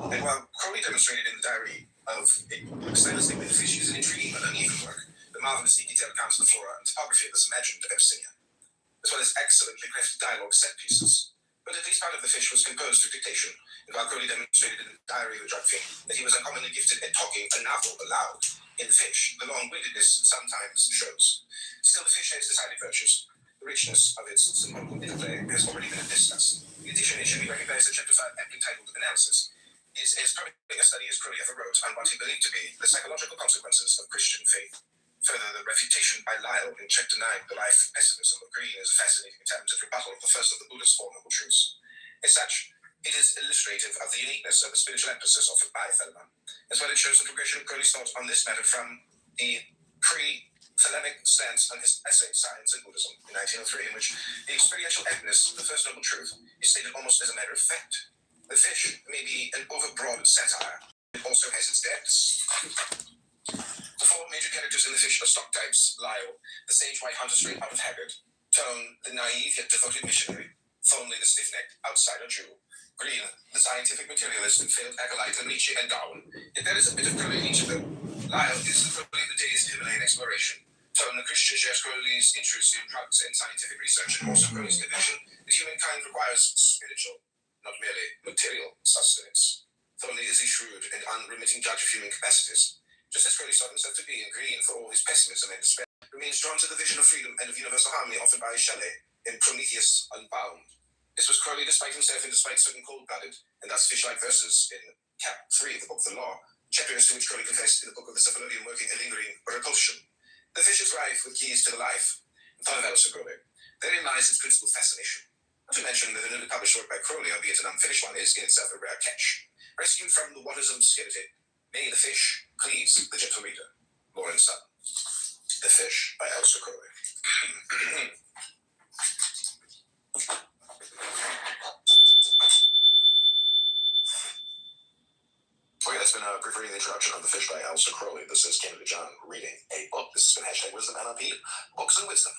And while Crowley demonstrated in the diary of a stylistic with fishes and intriguing but uneven work, the marvelously detailed accounts of the flora and topography of this imagined Abyssinia, as well as excellently crafted dialogue set pieces. But at least part of the fish was composed through dictation, and while Crowley demonstrated in the diary of the drug fiend that he was uncommonly gifted at talking a novel aloud, in the fish, the long-windedness sometimes shows. Still, the fish has decided virtues. The richness of its symbolical interplay has already been discussed. In addition, it should be recognized that Chapter 5, aptly titled Analysis, is as probably a study as Crowley ever wrote on what he believed to be the psychological consequences of Christian faith. Further, the refutation by Lyle in Chapter 9, The Life Pessimism of Green, is a fascinating attempt at rebuttal of the first of the Buddha's Four Noble Truths. As such, it is illustrative of the uniqueness of the spiritual emphasis offered by Philemon. As well, it shows the progression of Crowley's thought on this matter from the pre-Thelemic stance on his essay, Science and Buddhism, in 1903, in which the experiential emptiness of the First Noble Truth is stated almost as a matter of fact. The fish may be an overbroad satire. It also has its depths. The four major characters in the fish are stock types: Lyle, the sage white hunter straight out of Haggard; Tone, the naive yet devoted missionary; Thornley, the stiff-necked outsider Jew; Green, the scientific materialist and failed acolyte of Nietzsche and Darwin. Yet there is a bit of Crowley in each of them. Lyle is the Crowley of the day's Himalayan exploration. Tone, the Christian, shares Crowley's interest in drugs and scientific research, and also Crowley's conviction that humankind requires spiritual, not merely material, sustenance. Thornley is a shrewd and unremitting judge of human capacities. Just as Crowley saw himself to be, and Green, for all his pessimism and despair, remains drawn to the vision of freedom and of universal harmony offered by Shelley in Prometheus Unbound. This was Crowley despite himself and despite certain cold-blooded, and thus fish-like verses in Cap 3 of the Book of the Law, chapters to which Crowley confessed in the Book of the Cephalodian working a lingering repulsion. The fish is rife with keys to the life, thought of Alistair Crowley. Therein lies its principal fascination. Not to mention that the newly published work by Crowley, albeit an unfinished one, is in itself a rare catch. Rescued from the waters of obscurity, may the fish please the gentle reader. Lawrence Sutton. The Fish by Alistair Crowley. Okay, that's been a brief reading introduction of The Fish by Alistair Crowley. This is Canada John reading a book. This has been hashtag Wisdom NLP, Books and Wisdom.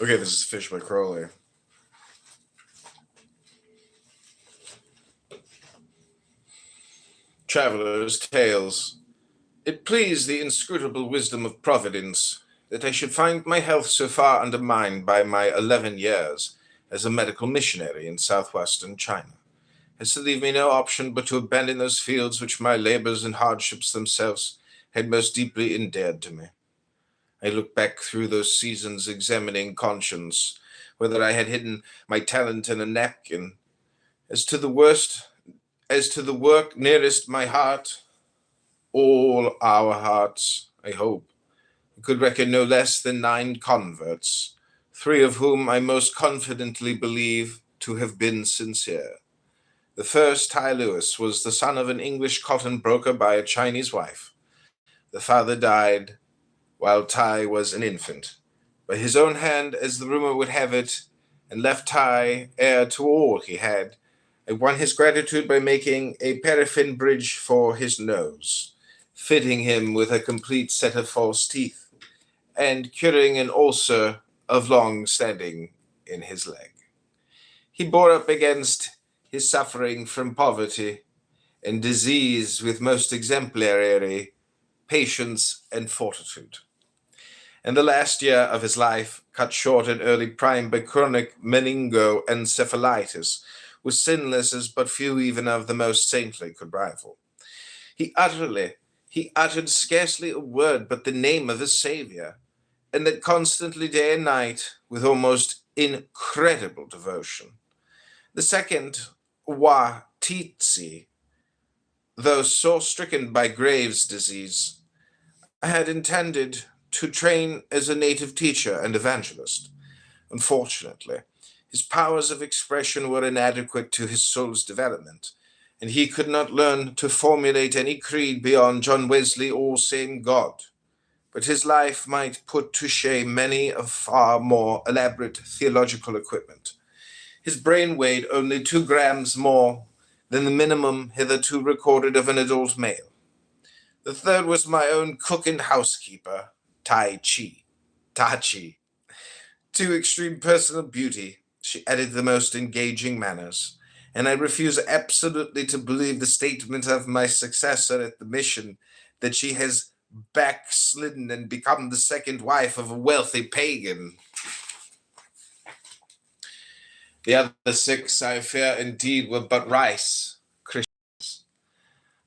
Okay, this is Fish by Crowley. Travelers' Tales. It pleased the inscrutable wisdom of Providence that I should find my health so far undermined by my 11 years as a medical missionary in southwestern China, as to leave me no option but to abandon those fields which my labors and hardships themselves had most deeply endeared to me. I look back through those seasons examining conscience, whether I had hidden my talent in a napkin. As to the work nearest my heart, all our hearts, I hope, could reckon no less than 9 converts, 3 of whom I most confidently believe to have been sincere. The first, Ty Lewis, was the son of an English cotton broker by a Chinese wife. The father died while Ty was an infant, by his own hand, as the rumor would have it, and left Ty heir to all he had. I won his gratitude by making a paraffin bridge for his nose, fitting him with a complete set of false teeth, and curing an ulcer of long standing in his leg. He bore up against his suffering from poverty and disease with most exemplary patience and fortitude. And the last year of his life, cut short in early prime by chronic meningoencephalitis, was sinless as but few even of the most saintly could rival. He uttered scarcely a word but the name of his Saviour, and that constantly day and night with almost incredible devotion. The second, Wa Titsi, though sore stricken by Graves' disease, I had intended to train as a native teacher and evangelist. Unfortunately, his powers of expression were inadequate to his soul's development, and he could not learn to formulate any creed beyond John Wesley or same God. But his life might put to shame many of far more elaborate theological equipment. His brain weighed only 2 grams more than the minimum hitherto recorded of an adult male. The third was my own cook and housekeeper, Tachi. To extreme personal beauty, she added the most engaging manners, and I refuse absolutely to believe the statement of my successor at the mission that she has backslidden and become the second wife of a wealthy pagan. The other 6, I fear, indeed, were but rice Christians.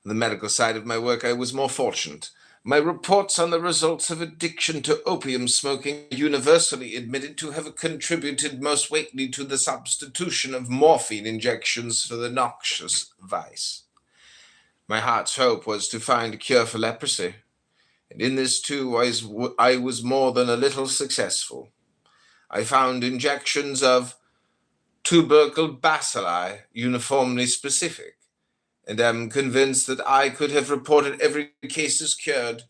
On the medical side of my work, I was more fortunate. My reports on the results of addiction to opium smoking are universally admitted to have contributed most greatly to the substitution of morphine injections for the noxious vice. My heart's hope was to find a cure for leprosy, and in this too I was more than a little successful. I found injections of tubercle bacilli uniformly specific, and am convinced that I could have reported every case as cured,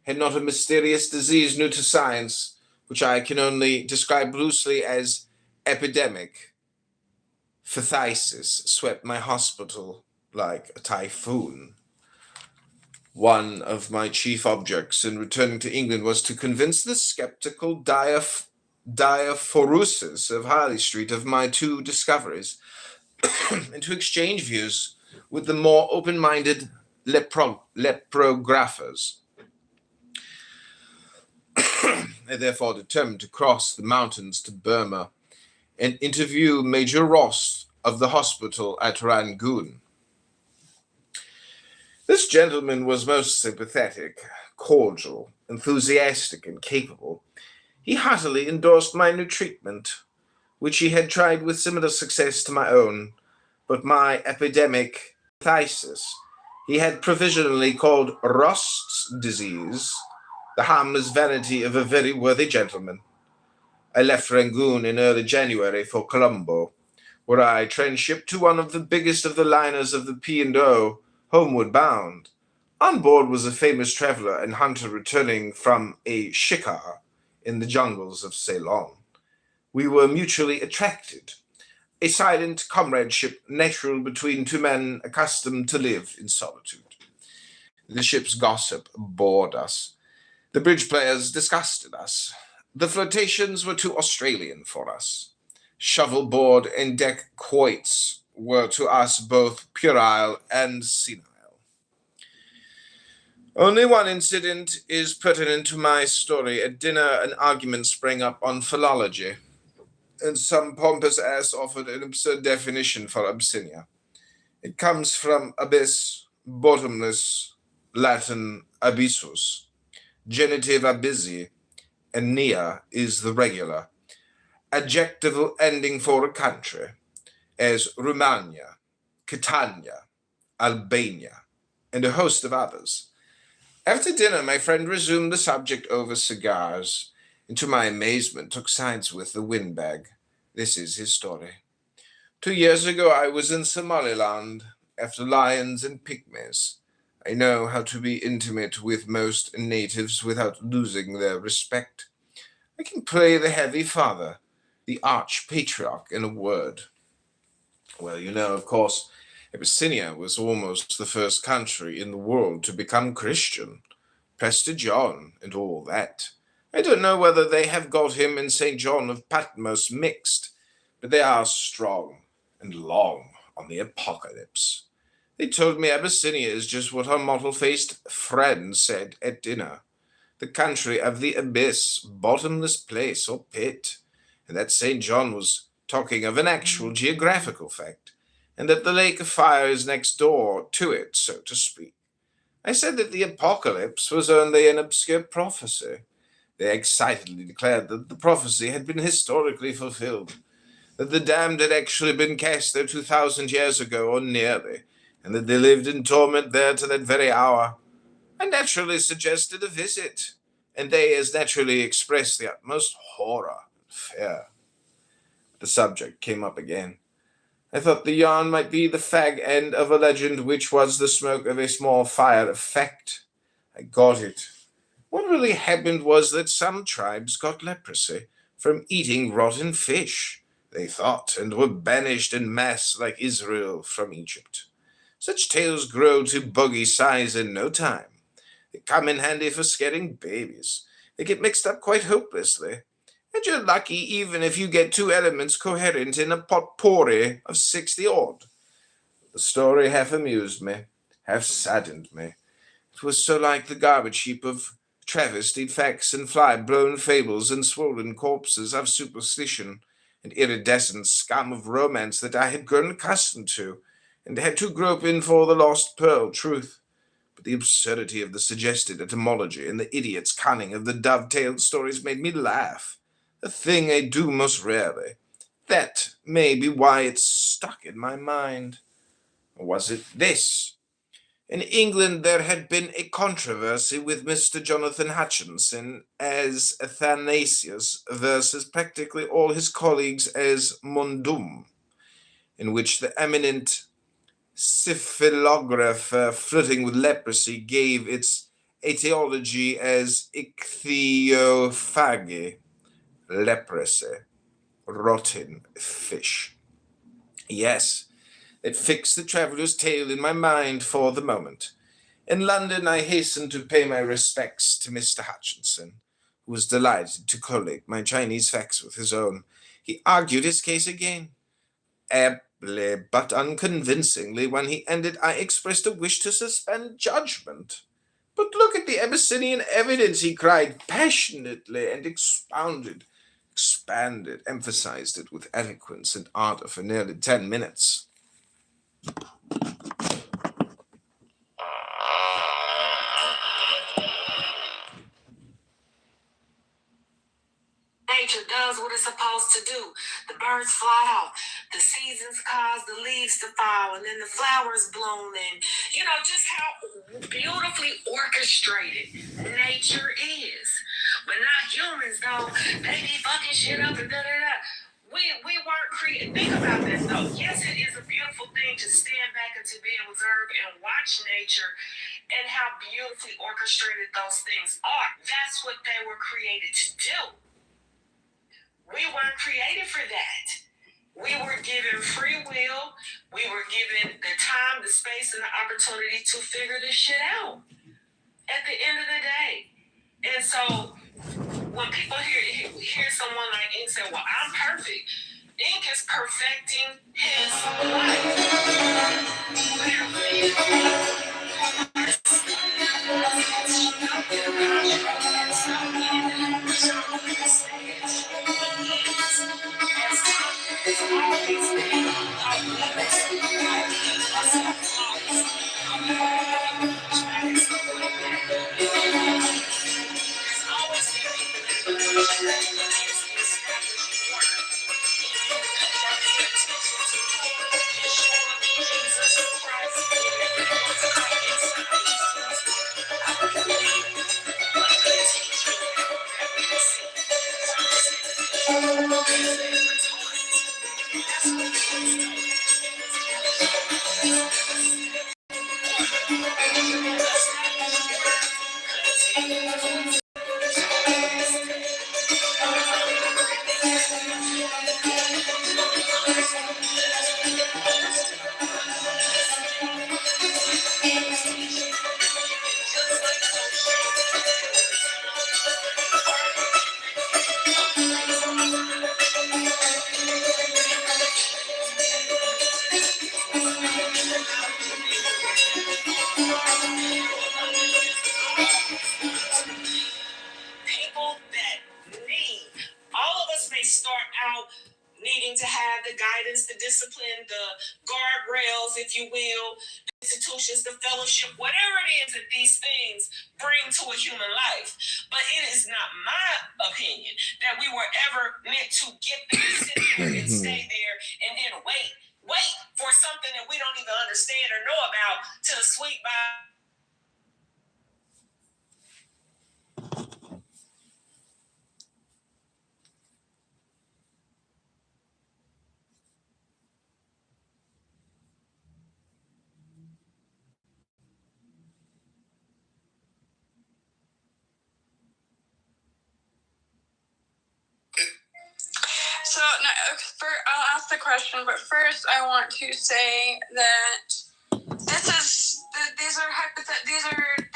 had not a mysterious disease new to science, which I can only describe loosely as epidemic, phthisis, swept my hospital like a typhoon. One of my chief objects in returning to England was to convince the skeptical diaphoruses of Harley Street of my 2 discoveries, and to exchange views with the more open-minded leprographers. I therefore determined to cross the mountains to Burma and interview Major Ross of the hospital at Rangoon. This gentleman was most sympathetic, cordial, enthusiastic, and capable. He heartily endorsed my new treatment, which he had tried with similar success to my own, but my epidemic phthisis he had provisionally called Rost's disease, the harmless vanity of a very worthy gentleman. I left Rangoon in early January for Colombo, where I transshipped to one of the biggest of the liners of the P&O, homeward bound. On board was a famous traveler and hunter returning from a shikar in the jungles of Ceylon. We were mutually attracted, a silent comradeship natural between 2 men accustomed to live in solitude. The ship's gossip bored us. The bridge players disgusted us. The flirtations were too Australian for us. Shovel-board and deck quoits were to us both puerile and senile. Only one incident is pertinent to my story. At dinner, an argument sprang up on philology, and some pompous ass offered an absurd definition for Abyssinia. It comes from abyss, bottomless, Latin abyssus, genitive abyssi, and nia is the regular, adjectival ending for a country, as Romagna, Catania, Albania, and a host of others. After dinner, my friend resumed the subject over cigars, and to my amazement took sides with the windbag. This is his story. 2 years ago I was in Somaliland after lions and pygmies. I know how to be intimate with most natives without losing their respect. I can play the heavy father, the arch-patriarch in a word. Well, of course, Abyssinia was almost the first country in the world to become Christian. Prester John and all that. I don't know whether they have got him and St. John of Patmos mixed, but they are strong and long on the apocalypse. They told me Abyssinia is just what our mottle-faced friend said at dinner. The country of the abyss, bottomless place or pit, and that St. John was talking of an actual geographical fact, and that the lake of fire is next door to it, so to speak. I said that the apocalypse was only an obscure prophecy. They excitedly declared that the prophecy had been historically fulfilled, that the damned had actually been cast there 2,000 years ago, or nearly, and that they lived in torment there to that very hour. I naturally suggested a visit, and they as naturally expressed the utmost horror and fear. The subject came up again. I thought the yarn might be the fag end of a legend which was the smoke of a small fire effect. I got it. What really happened was that some tribes got leprosy from eating rotten fish, they thought, and were banished en masse like Israel from Egypt. Such tales grow to buggy size in no time. They come in handy for scaring babies. They get mixed up quite hopelessly. And you're lucky even if you get two elements coherent in a potpourri of 60-odd. The story half amused me, half saddened me. It was so like the garbage heap of travestied facts and fly-blown fables and swollen corpses of superstition and iridescent scum of romance that I had grown accustomed to, and had to grope in for the lost pearl truth. But the absurdity of the suggested etymology and the idiot's cunning of the dovetailed stories made me laugh, a thing I do most rarely. That may be why it stuck in my mind. Or was it this? In England there had been a controversy with Mr. Jonathan Hutchinson as Athanasius versus practically all his colleagues as Mundum, in which the eminent syphilographer flirting with leprosy gave its etiology as ichthyophagy, leprosy, rotten fish. Yes, it fixed the traveller's tale in my mind for the moment. In London I hastened to pay my respects to Mr. Hutchinson, who was delighted to collate my Chinese facts with his own. He argued his case again. Ably but unconvincingly, when he ended, I expressed a wish to suspend judgment. But look at the Abyssinian evidence, he cried passionately, and expanded, emphasized it with eloquence and ardor for nearly 10 minutes. Nature does what it's supposed to do. The birds fly out, the seasons cause the leaves to fall, and then the flowers bloom, and just how beautifully orchestrated nature is. But not humans, though. They be fucking shit up and da-da-da. We weren't created. Think about this, though. Yes, it is a beautiful thing to stand back and to be observe and watch nature and how beautifully orchestrated those things are. That's what they were created to do. We weren't created for that. We were given free will. We were given the time, the space, and the opportunity to figure this shit out at the end of the day. And so when people hear someone like Ink say, well, I'm perfect, Ink is perfecting his life. if you will, institutions, the fellowship, whatever it is that these things bring to a human life. But it is not my opinion that we were ever meant to get there, sit there, and stay there, and then wait for something that we don't even understand or know about to sweep by. So I'll ask the question, but first I want to say that these are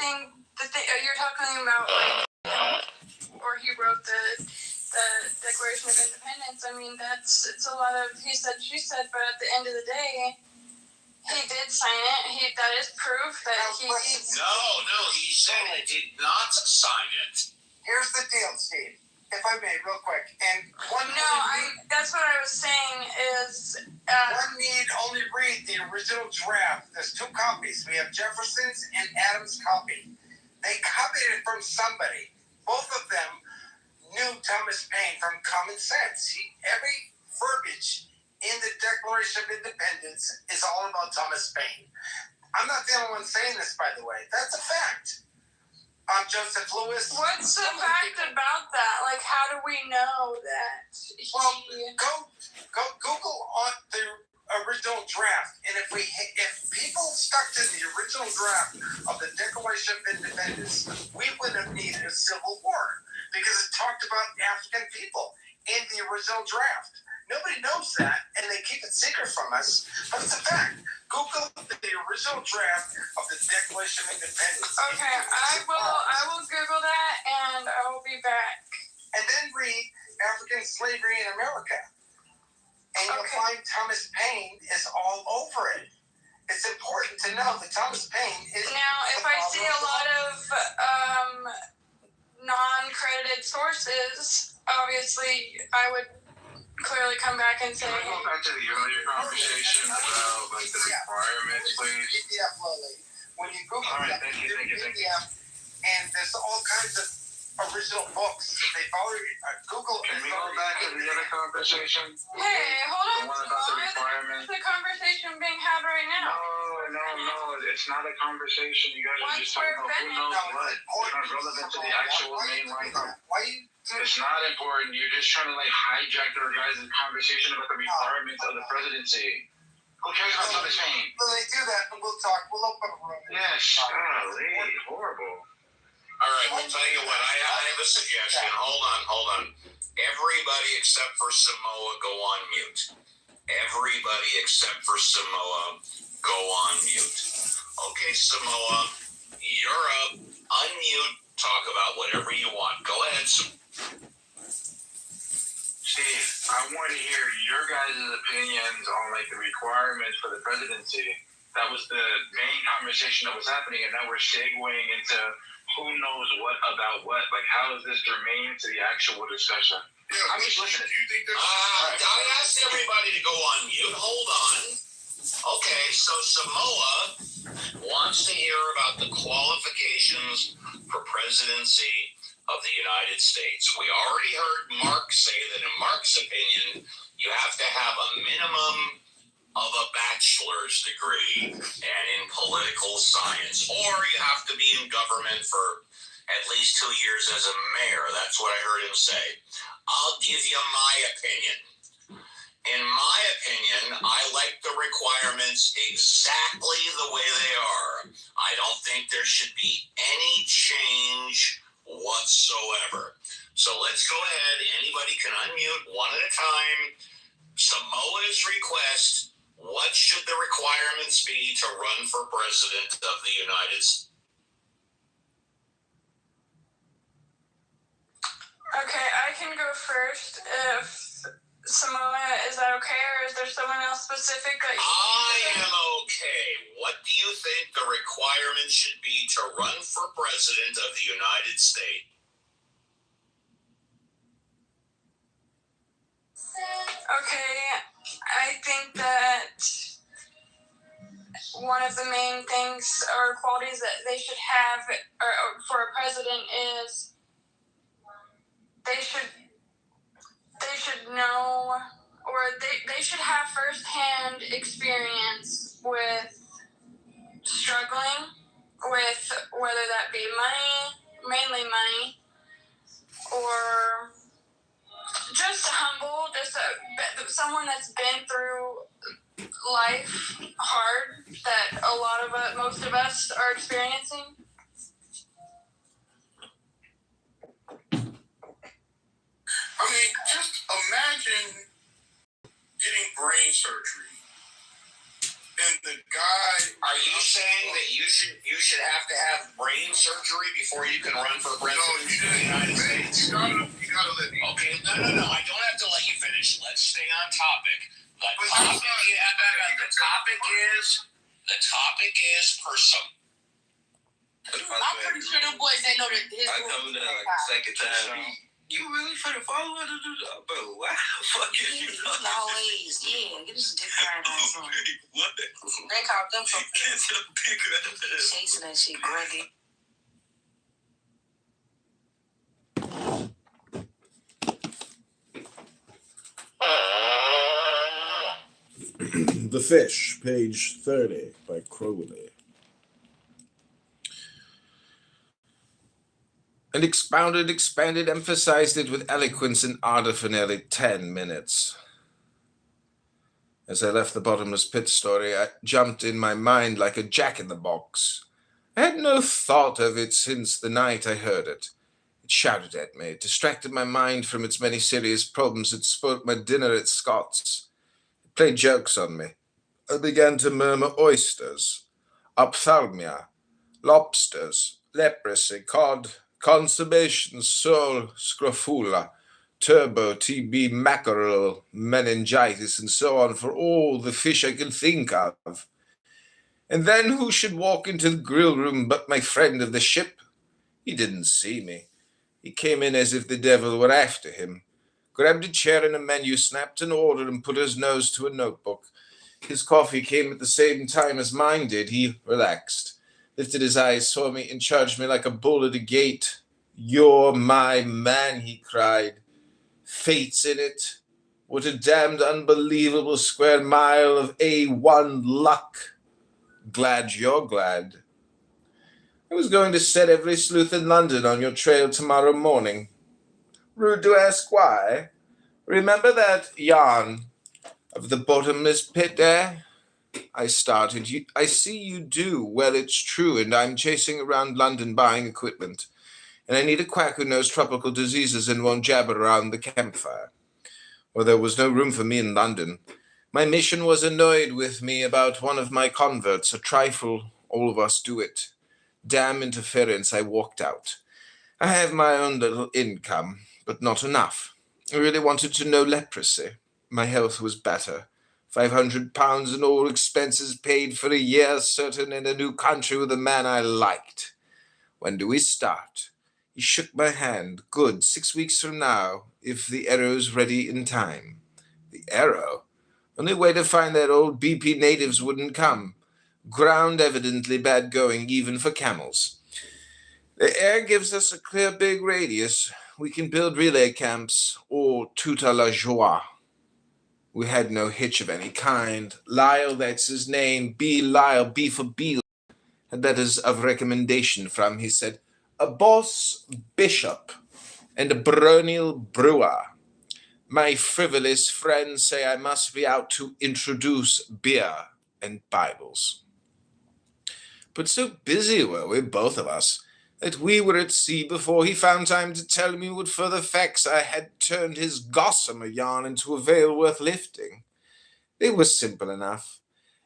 things that you're talking about, like, or he wrote the Declaration of Independence. I mean, it's a lot of he said, she said, but at the end of the day, he did sign it. That is proof that he. No, he said he did not sign it. Here's the deal, Steve. If I may, real quick, and that's what I was saying is. One need only read the original draft. There's two copies. We have Jefferson's and Adams' copy. They copied it from somebody. Both of them knew Thomas Paine from common sense. Every verbiage in the Declaration of Independence is all about Thomas Paine. I'm not the only one saying this, by the way. That's a fact. Joseph Lewis. What's the fact about that? Like, how do we know that? Go Google on the original draft, and if people stuck to the original draft of the Declaration of Independence, we wouldn't have needed a civil war because it talked about African people in the original draft. Nobody knows that, and they keep it secret from us, but it's a fact. Google the original draft of the Declaration of Independence. Okay, I will Google that, and I will be back. And then read African Slavery in America. And you'll find Thomas Paine is all over it. It's important to know that Thomas Paine is... Now, if I see a lot of non-credited sources, obviously, I would clearly come back and say... Can we go back to the earlier conversation about like the requirements, please? PDF, Lily. When you Google thank you. PDF, and there's all kinds of original books. They've already Google. Can we go back to the other conversation? Hey, hold on. The one about the requirements. The conversation being had right now. No. It's not a conversation. You guys are just talking about who knows what. It's not relevant to the actual main line. It's not important. You're just trying to like hijack the guys' conversation about the requirements of the presidency. Who cares about Thomas Paine? Well, they do that, and we'll talk. We'll open a room. Yes, golly, horrible. All right, well, tell you what, I have a suggestion. Hold on. Everybody except for Samoa, go on mute. Everybody except for Samoa, go on mute. Okay, Samoa, you're up. Unmute. Talk about whatever you want. Go ahead, Steve, I want to hear your guys' opinions on like the requirements for the presidency. That was the main conversation that was happening, and now we're segueing into who knows what about what. Like, how is this germane to the actual discussion? Yeah, I'm just listening. Do you think there's... I asked everybody to go on mute. Hold on. Okay, so Samoa wants to hear about the qualifications for presidency of the United States. We already heard Mark say that in Mark's opinion, you have to have a minimum of a bachelor's degree and in political science, or you have to be in government for at least 2 years as a mayor. That's what I heard him say. I'll give you my opinion. In my opinion, I like the requirements exactly the way they are. I don't think there should be any change whatsoever. So let's go ahead. Anybody can unmute one at a time. Samoa's request: what should the requirements be to run for president of the United States? Okay, I can go first if Samoa, is that okay, or is there someone else specific that I am okay. What do you think the requirements should be to run for president of the United States? Okay, I think that one of the main things or qualities that they should have or for a president is they should know, or they should have firsthand experience with struggling with whether that be mainly money, or just humble, someone that's been through life hard that most of us are experiencing. I mean, just imagine getting brain surgery, and the guy. Are you saying that you should have to have brain surgery before you can run for president of the United States? You gotta let me. Okay, no. I don't have to let you finish. Let's stay on topic. The topic is person. I'm pretty sure them boys ain't know that his I come in there like the second time. You really finna follow her to do that? Bro, why the fuck is you not? always, yeah, get his dick hard on something. What? They called them something. Get your dick out of there. Chasing that shit, Grundy. The Fish, page 30, by Crowley. And expounded, expanded, emphasized it with eloquence and ardor for nearly 10 minutes. As I left the bottomless pit story, I jumped in my mind like a jack-in-the-box. I had no thought of it since the night I heard it. It shouted at me, it distracted my mind from its many serious problems, it spoilt my dinner at Scott's. It played jokes on me. I began to murmur oysters, ophthalmia, lobsters, leprosy, cod, consummation, sole, scrofula, turbo, TB, mackerel, meningitis, and so on for all the fish I could think of. And then who should walk into the grill room but my friend of the ship? He didn't see me. He came in as if the devil were after him, grabbed a chair and a menu, snapped an order, and put his nose to a notebook. His coffee came at the same time as mine did. He relaxed, lifted his eyes, saw me, and charged me like a bull at a gate. "You're my man," he cried. "Fate's in it. What a damned unbelievable square mile of A1 luck. Glad you're glad. I was going to set every sleuth in London on your trail tomorrow morning. Rude to ask why. Remember that yarn of the bottomless pit there? I started. I see you do. Well, it's true, and I'm chasing around London buying equipment. And I need a quack who knows tropical diseases and won't jabber around the campfire. Well, there was no room for me in London. My mission was annoyed with me about one of my converts, a trifle. All of us do it. Damn interference, I walked out. I have my own little income, but not enough. I really wanted to know leprosy. My health was better. £500 and all expenses paid for a year, certain, in a new country with a man I liked. When do we start? He shook my hand. Good, 6 weeks from now, if the arrow's ready in time. The arrow? Only way to find that old BP natives wouldn't come. Ground evidently bad going, even for camels. The air gives us a clear big radius. We can build relay camps, or tout à la joie. We had no hitch of any kind. Lyle, that's his name. B. Lyle, B for Beale. Had letters of recommendation from, he said, a boss bishop and a baronial brewer. My frivolous friends say I must be out to introduce beer and Bibles. But so busy were we, both of us, that we were at sea before he found time to tell me what further facts I had turned his gossamer yarn into a veil worth lifting. It was simple enough.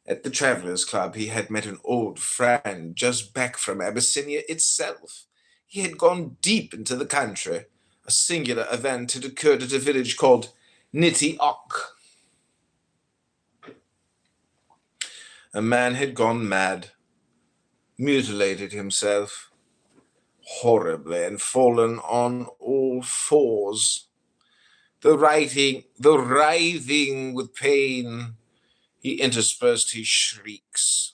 At the Travellers' Club he had met an old friend just back from Abyssinia itself. He had gone deep into the country. A singular event had occurred at a village called Nitty Ock. A man had gone mad, mutilated himself horribly, and fallen on all fours. Though writhing with pain, he interspersed his shrieks.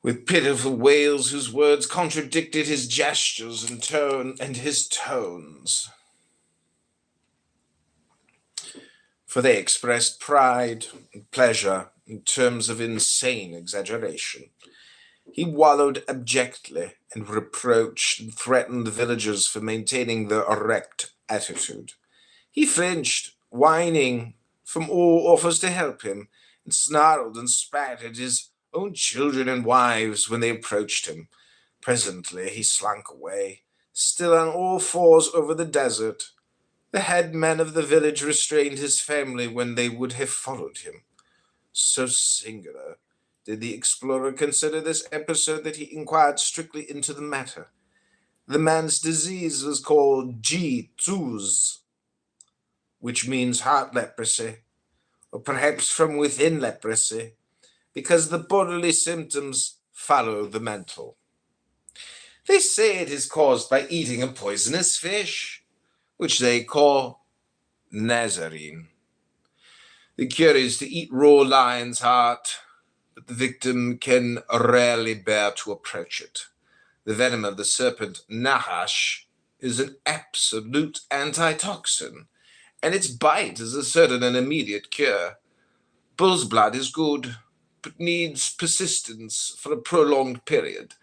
with pitiful wails whose words contradicted his gestures and his tones. For they expressed pride and pleasure in terms of insane exaggeration. He wallowed abjectly and reproached and threatened the villagers for maintaining their erect attitude. He flinched, whining from all offers to help him, and snarled and spat at his own children and wives when they approached him. Presently he slunk away, still on all fours over the desert. The headman of the village restrained his family when they would have followed him. So singular did the explorer consider this episode that he inquired strictly into the matter. The man's disease was called Ji-Tuz, which means heart leprosy, or perhaps from within leprosy, because the bodily symptoms follow the mental. They say it is caused by eating a poisonous fish, which they call Nazarene. The cure is to eat raw lion's heart, but the victim can rarely bear to approach it. The venom of the serpent Nahash is an absolute antitoxin, and its bite is a certain and immediate cure. Bull's blood is good, but needs persistence for a prolonged period.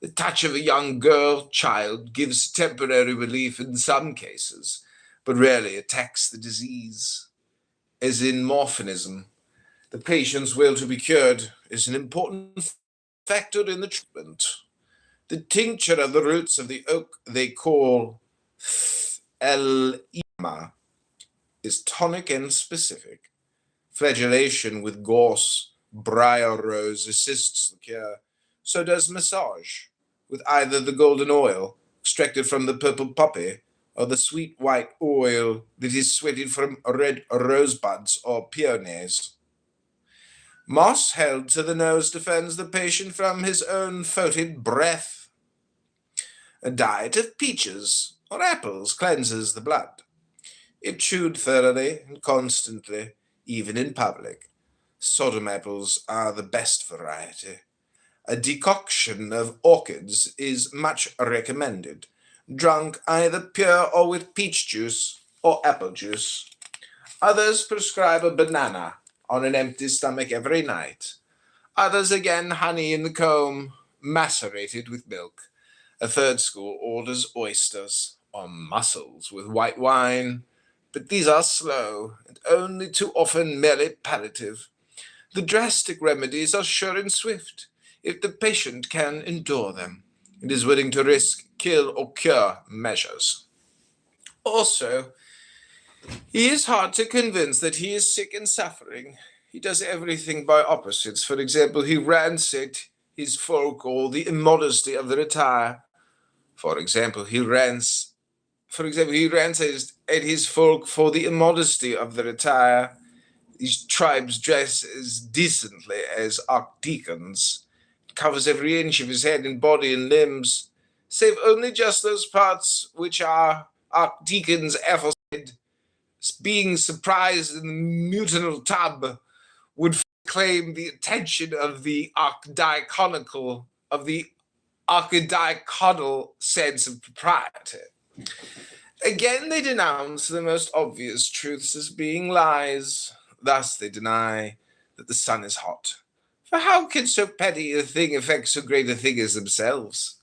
The touch of a young child gives temporary relief in some cases, but rarely attacks the disease. As in morphinism, the patient's will to be cured is an important factor in the treatment. The tincture of the roots of the oak they call el-ima is tonic and specific. Flagellation with gorse, briar rose assists the cure. So does massage, with either the golden oil extracted from the purple poppy or the sweet white oil that is sweated from red rosebuds or peonies. Moss held to the nose defends the patient from his own fetid breath. A diet of peaches or apples cleanses the blood. If chewed thoroughly and constantly, even in public, Sodom apples are the best variety. A decoction of orchids is much recommended, drunk either pure or with peach juice or apple juice. Others prescribe a banana on an empty stomach every night. Others again honey in the comb, macerated with milk. A third school orders oysters or mussels with white wine, but these are slow and only too often merely palliative. The drastic remedies are sure and swift, if the patient can endure them and is willing to risk kill or cure measures. Also, he is hard to convince that he is sick and suffering. He does everything by opposites. For example, he ransacked his folk or the immodesty of the retire. For example, he ransacked at his folk for the immodesty of the retire. These tribes dress as decently as archdeacons. It covers every inch of his head and body and limbs, save only just those parts which our archdeacons aforesaid, being surprised in the mutinal tub, would claim the attention of the archidiaconal sense of propriety. Again, they denounce the most obvious truths as being lies. Thus they deny that the sun is hot. For how can so petty a thing affect so great a thing as themselves?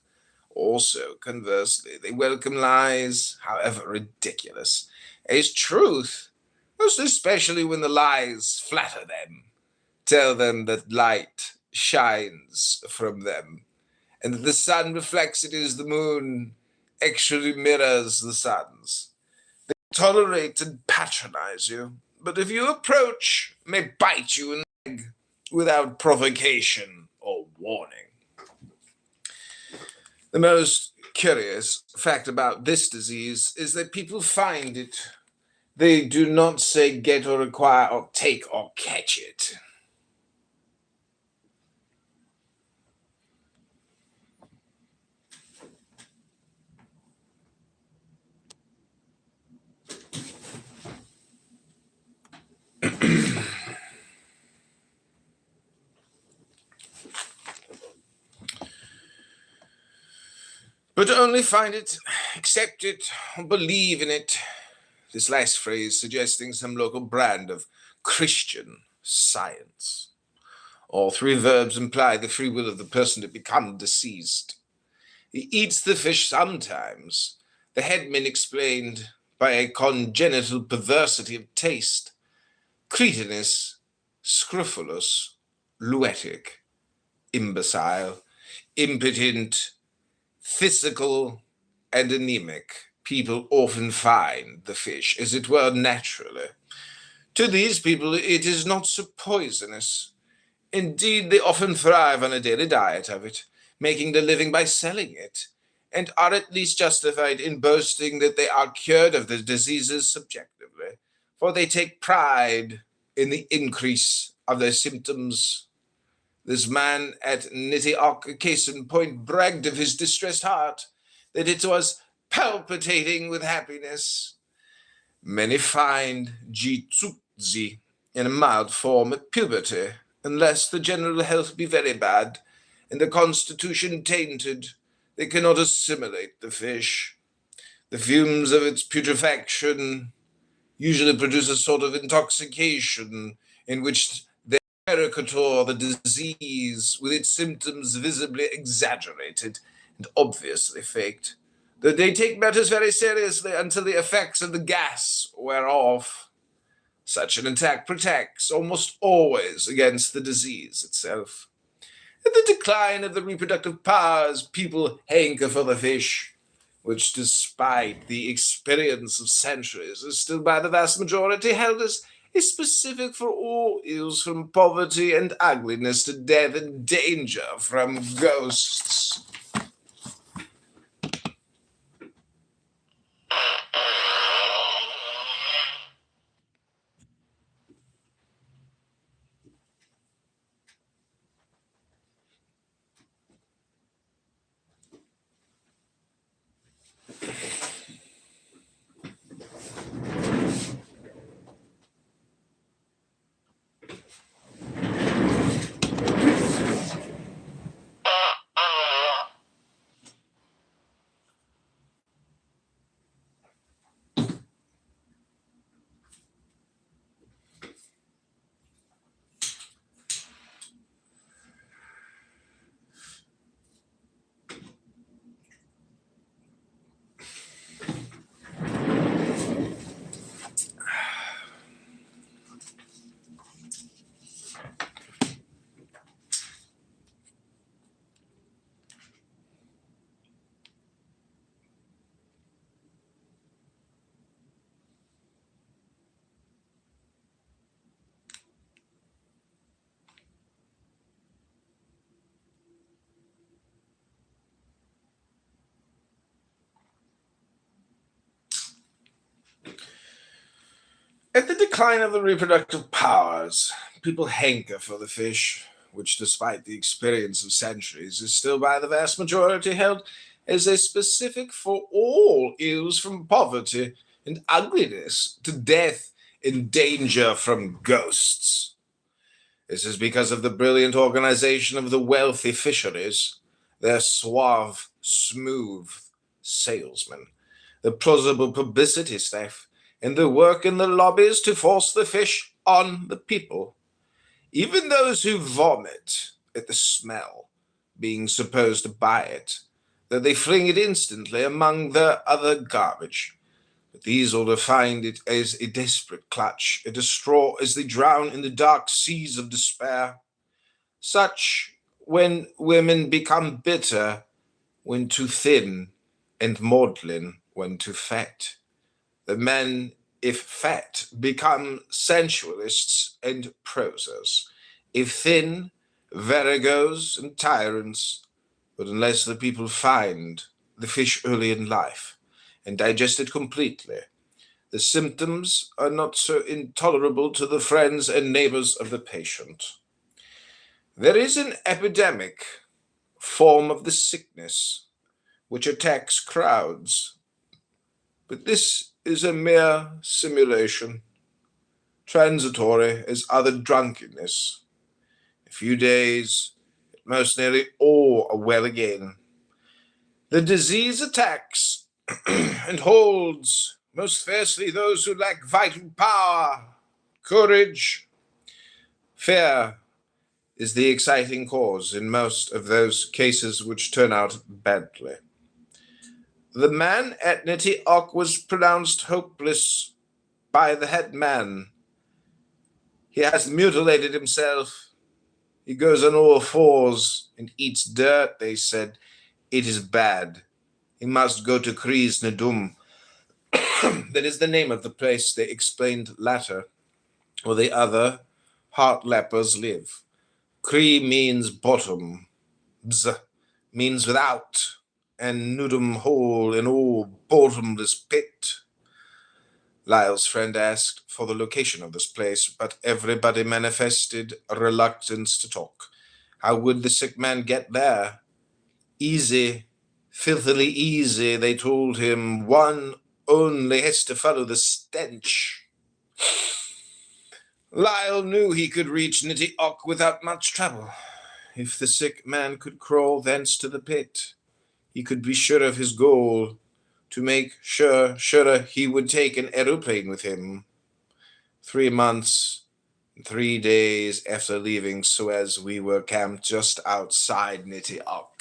Also, conversely, they welcome lies, however ridiculous, as truth, most especially when the lies flatter them, tell them that light shines from them, and that the sun reflects it as the moon actually mirrors the sun's. They tolerate and patronize you, but if you approach, may bite you in the leg without provocation or warning. The most curious fact about this disease is that people find it. They do not say get or require or take or catch it. but only find it, accept it, or believe in it. This last phrase suggesting some local brand of Christian Science. All three verbs imply the free will of the person to become deceased. He eats the fish sometimes, the headman explained, by a congenital perversity of taste, cretinous, scrofulous, luetic, imbecile, impotent, phthisical, and anemic. People often find the fish, as it were, naturally. To these people it is not so poisonous. Indeed, they often thrive on a daily diet of it, making their living by selling it, and are at least justified in boasting that they are cured of their diseases subjectively, for they take pride in the increase of their symptoms. This man at Nitty-Ock, case in point, bragged of his distressed heart, that it was palpitating with happiness. Many find jitsuzi in a mild form at puberty, unless the general health be very bad, and the constitution tainted. They cannot assimilate the fish. The fumes of its putrefaction usually produce a sort of intoxication in which they caricature the disease with its symptoms visibly exaggerated and obviously faked. Though they take matters very seriously until the effects of the gas wear off. Such an attack protects almost always against the disease itself. At the decline of the reproductive powers, people hanker for the fish, which, despite the experience of centuries, is still by the vast majority held as is specific for all ills from poverty and ugliness to death and danger from ghosts. At the decline of the reproductive powers, people hanker for the fish, which, despite the experience of centuries, is still by the vast majority held as a specific for all ills from poverty and ugliness to death and danger from ghosts. This is because of the brilliant organization of the wealthy fisheries, their suave, smooth salesmen, the plausible publicity staff, and the work in the lobbies to force the fish on the people. Even those who vomit at the smell, being supposed to buy it, though they fling it instantly among their other garbage. But these all find it as a desperate clutch, at a straw as they drown in the dark seas of despair. Such, when women become bitter, when too thin, and maudlin, when too fat. The men, if fat, become sensualists and prosers. If thin, viragos and tyrants. But unless the people find the fish early in life and digest it completely, the symptoms are not so intolerable to the friends and neighbors of the patient. There is an epidemic form of the sickness which attacks crowds, but this is a mere simulation, transitory as other drunkenness. A few days, at most nearly all are well again. The disease attacks and holds most fiercely those who lack vital power, courage. Fear is the exciting cause in most of those cases which turn out badly. The man at Nitty Ock was pronounced hopeless by the head man. He has mutilated himself. He goes on all fours and eats dirt, they said. It is bad. He must go to Krees Nadum. That is the name of the place, they explained later, where the other heart lepers live. Kree means bottom. Bz means without. And Nudum hole in all bottomless pit. Lyle's friend asked for the location of this place, but everybody manifested a reluctance to talk. How would the sick man get there? Easy, filthily easy, they told him. One only has to follow the stench. Lyle knew he could reach Nitty Ock without much trouble. If the sick man could crawl thence to the pit, he could be sure of his goal. To make sure he would take an aeroplane with him. 3 months, 3 days after leaving Suez, we were camped just outside Nitty Ock.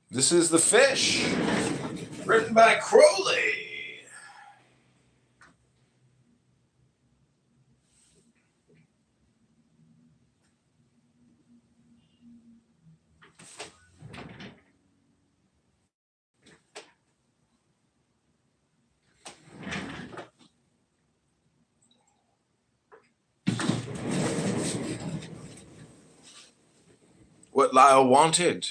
This is The Fish, written by Crowley. What Lyle wanted.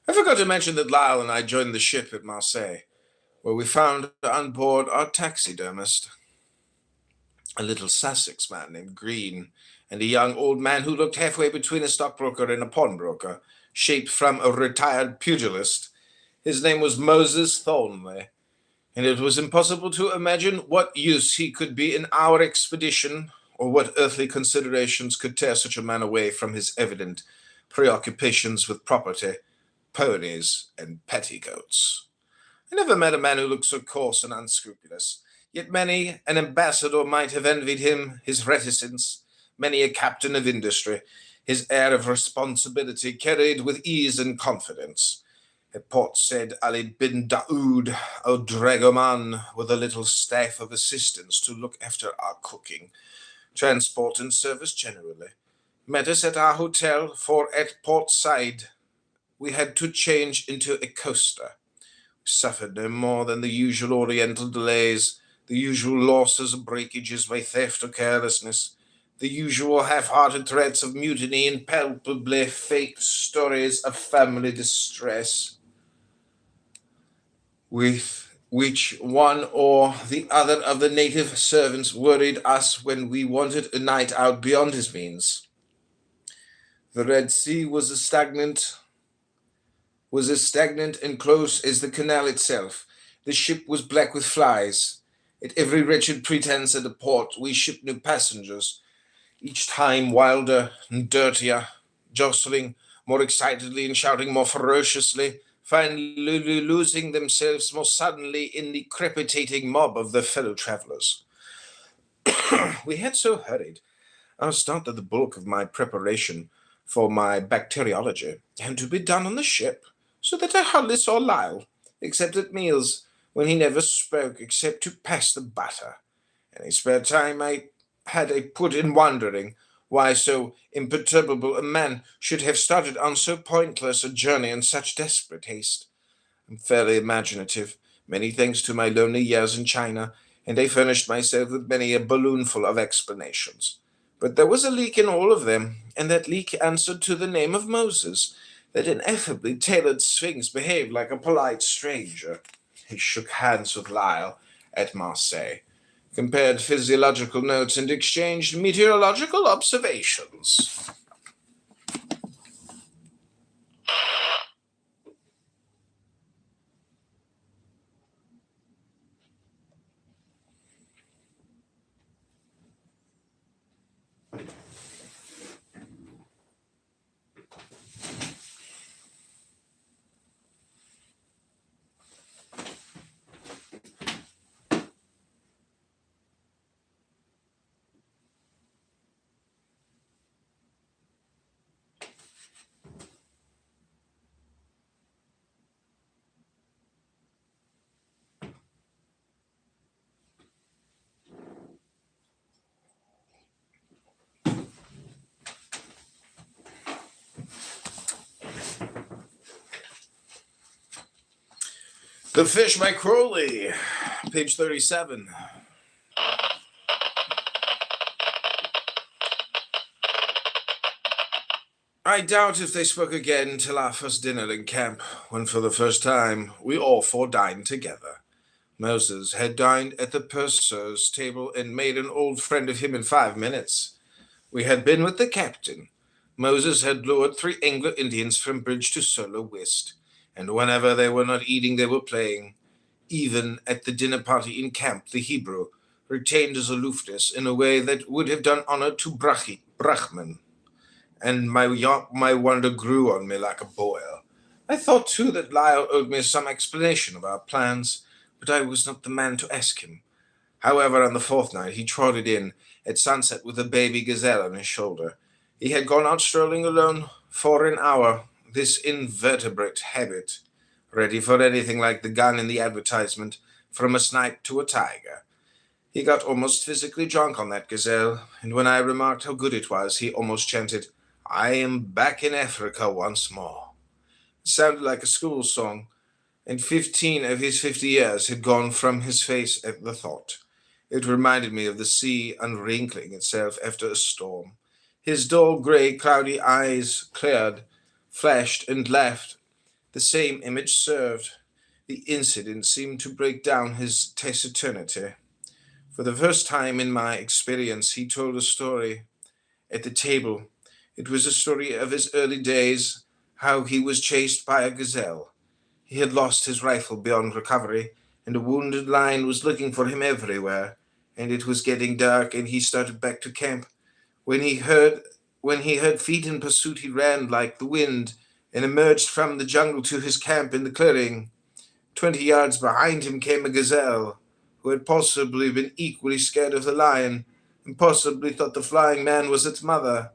I forgot to mention that Lyle and I joined the ship at Marseille, where we found on board our taxidermist, a little Sussex man named Green, and a young old man who looked halfway between a stockbroker and a pawnbroker, shaped from a retired pugilist. His name was Moses Thornley, and it was impossible to imagine what use he could be in our expedition, or what earthly considerations could tear such a man away from his evident preoccupations with property, ponies, and petticoats. I never met a man who looked so coarse and unscrupulous. Yet many an ambassador might have envied him his reticence, many a captain of industry, his air of responsibility carried with ease and confidence. At Port Said Ali bin Daoud, a dragoman with a little staff of assistants to look after our cooking, transport and service generally, met us at our hotel, for at Port Said we had to change into a coaster. We suffered no more than the usual Oriental delays, the usual losses and breakages by theft or carelessness, the usual half-hearted threats of mutiny and palpably faked stories of family distress, with which one or the other of the native servants worried us when we wanted a night out beyond his means. The Red Sea was as stagnant and close as the canal itself. The ship was black with flies. At every wretched pretense at a port, we shipped new passengers, each time wilder and dirtier, jostling more excitedly and shouting more ferociously, finally losing themselves more suddenly in the crepitating mob of their fellow travelers. We had so hurried. I started the bulk of my preparation for my bacteriology, and to be done on the ship, so that I hardly saw Lyle, except at meals, when he never spoke except to pass the butter. Any spare time I had I put in wondering why so imperturbable a man should have started on so pointless a journey in such desperate haste. I'm fairly imaginative, many thanks to my lonely years in China, and I furnished myself with many a balloonful of explanations. But there was a leak in all of them, and that leak answered to the name of Moses. That ineffably tailored sphinx behaved like a polite stranger. He shook hands with Lyle at Marseille, compared physiological notes, and exchanged meteorological observations. The Fish by Crowley, page 37. I doubt if they spoke again till our first dinner in camp, when for the first time we all four dined together. Moses had dined at the purser's table and made an old friend of him in 5 minutes. We had been with the captain. Moses had lured 3 Anglo-Indians from bridge to Solo West, and whenever they were not eating they were playing. Even at the dinner party in camp, the Hebrew retained his aloofness in a way that would have done honor to Brahman, and my wonder grew on me like a boil. I thought, too, that Lyle owed me some explanation of our plans, but I was not the man to ask him. However, on the 4th night, he trotted in at sunset with a baby gazelle on his shoulder. He had gone out strolling alone for an hour, this invertebrate habit, ready for anything like the gun in the advertisement, from a snipe to a tiger. He got almost physically drunk on that gazelle, and when I remarked how good it was, he almost chanted, "I am back in Africa once more." It sounded like a school song, and 15 of his 50 years had gone from his face at the thought. It reminded me of the sea unwrinkling itself after a storm. His dull grey, cloudy eyes cleared, flashed, and laughed. The same image served. The incident seemed to break down his taciturnity. For the first time in my experience, he told a story. At the table, it was a story of his early days, how he was chased by a gazelle. He had lost his rifle beyond recovery, and a wounded lion was looking for him everywhere, and it was getting dark, and he started back to camp. When he heard feet in pursuit, he ran like the wind and emerged from the jungle to his camp in the clearing. 20 yards behind him came a gazelle, who had possibly been equally scared of the lion, and possibly thought the flying man was its mother.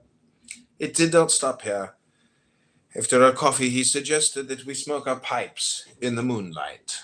It did not stop here. After our coffee, he suggested that we smoke our pipes in the moonlight.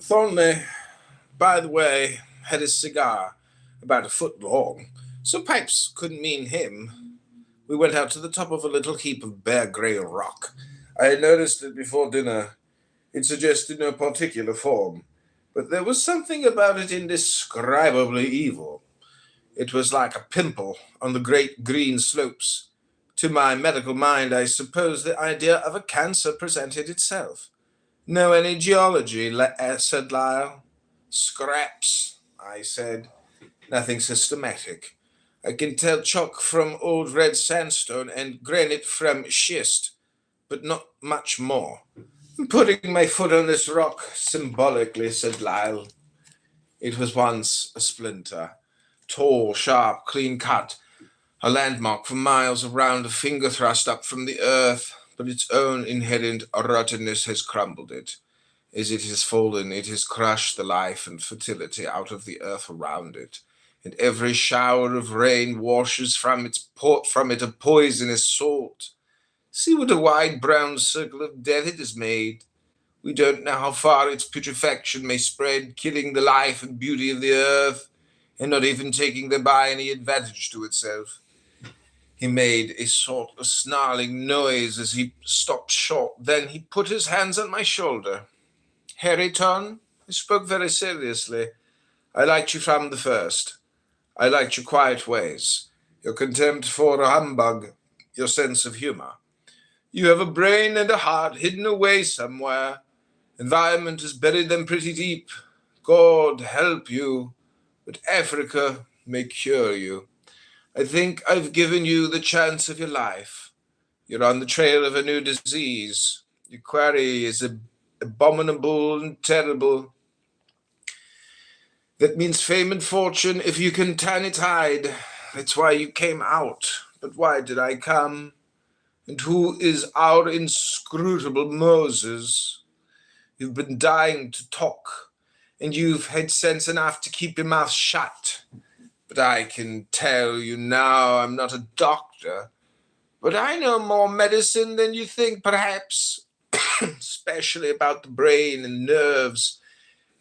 Thornley, by the way, had his cigar about a foot long, so pipes couldn't mean him. We went out to the top of a little heap of bare grey rock. I had noticed it before dinner. It suggested no particular form, but there was something about it indescribably evil. It was like a pimple on the great green slopes. To my medical mind, I suppose the idea of a cancer presented itself. "Know any geology?" said Lyle. "Scraps," I said. "Nothing systematic. I can tell chalk from old red sandstone and granite from schist, but not much more. I'm putting my foot on this rock symbolically," said Lyle. It was once a splinter, tall, sharp, clean cut, a landmark for miles around, a finger thrust up from the earth, but its own inherent rottenness has crumbled it. As it has fallen, it has crushed the life and fertility out of the earth around it, and every shower of rain washes from it a poisonous salt. See what a wide brown circle of death it has made. We don't know how far its putrefaction may spread, killing the life and beauty of the earth, and not even taking thereby any advantage to itself. He made a sort of snarling noise as he stopped short. Then he put his hands on my shoulder. Harryton, he spoke very seriously. I liked you from the first. I liked your quiet ways, your contempt for a humbug, your sense of humor. You have a brain and a heart hidden away somewhere. Environment has buried them pretty deep. God help you, but Africa may cure you. I think I've given you the chance of your life. You're on the trail of a new disease. Your quarry is abominable and terrible. That means fame and fortune if you can turn its tide. That's why you came out. But why did I come? And who is our inscrutable Moses? You've been dying to talk, and you've had sense enough to keep your mouth shut. But I can tell you now I'm not a doctor, but I know more medicine than you think, perhaps, especially about the brain and nerves.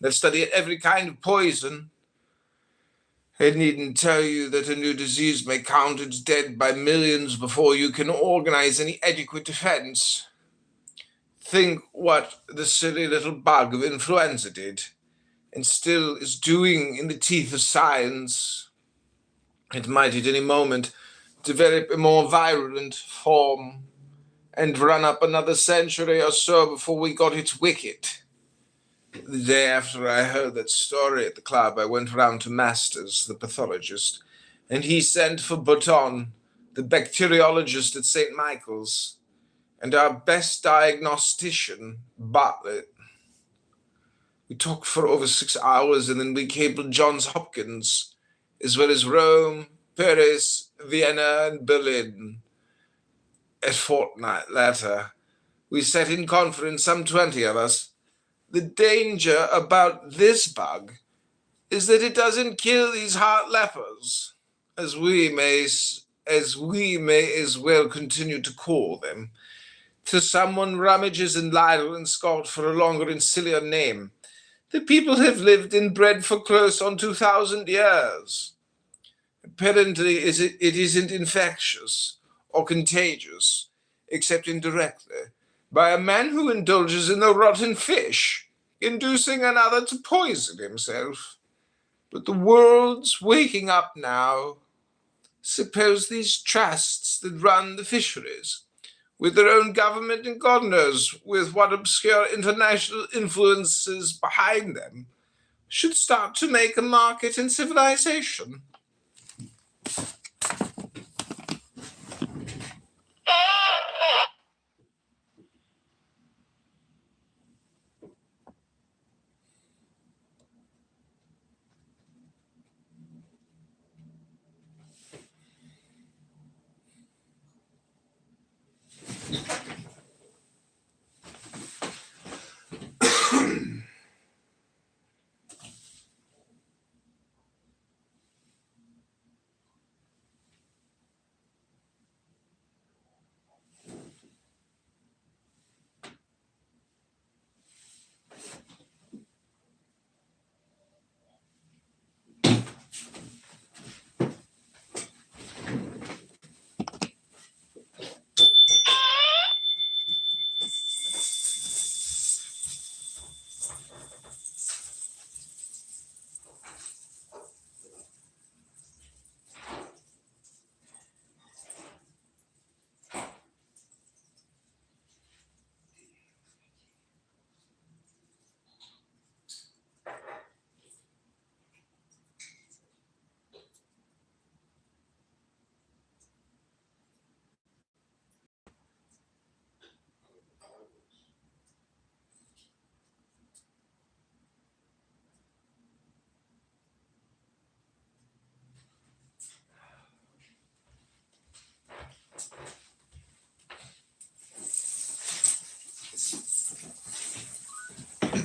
I've studied every kind of poison. I needn't tell you that a new disease may count its dead by millions before you can organize any adequate defense. Think what the silly little bug of influenza did, and still is doing in the teeth of science. It might at any moment develop a more virulent form and run up another century or so before we got its wicket. The day after I heard that story at the club, I went round to Masters, the pathologist, and he sent for Button, the bacteriologist at St. Michael's, and our best diagnostician, Bartlett. We talked for over 6 hours, and then we cabled Johns Hopkins, as well as Rome, Paris, Vienna, and Berlin. A fortnight later, we sat in conference, some 20 of us. The danger about this bug is that it doesn't kill these heart lepers, as we may as well continue to call them, till someone rummages in Lyle and Scott for a longer and sillier name. The people have lived and bred for close on 2,000 years. Apparently, it isn't infectious or contagious, except indirectly, by a man who indulges in a rotten fish, inducing another to poison himself. But the world's waking up now. Suppose these trusts that run the fisheries, with their own government and God knows with what obscure international influences behind them, should start to make a market in civilization.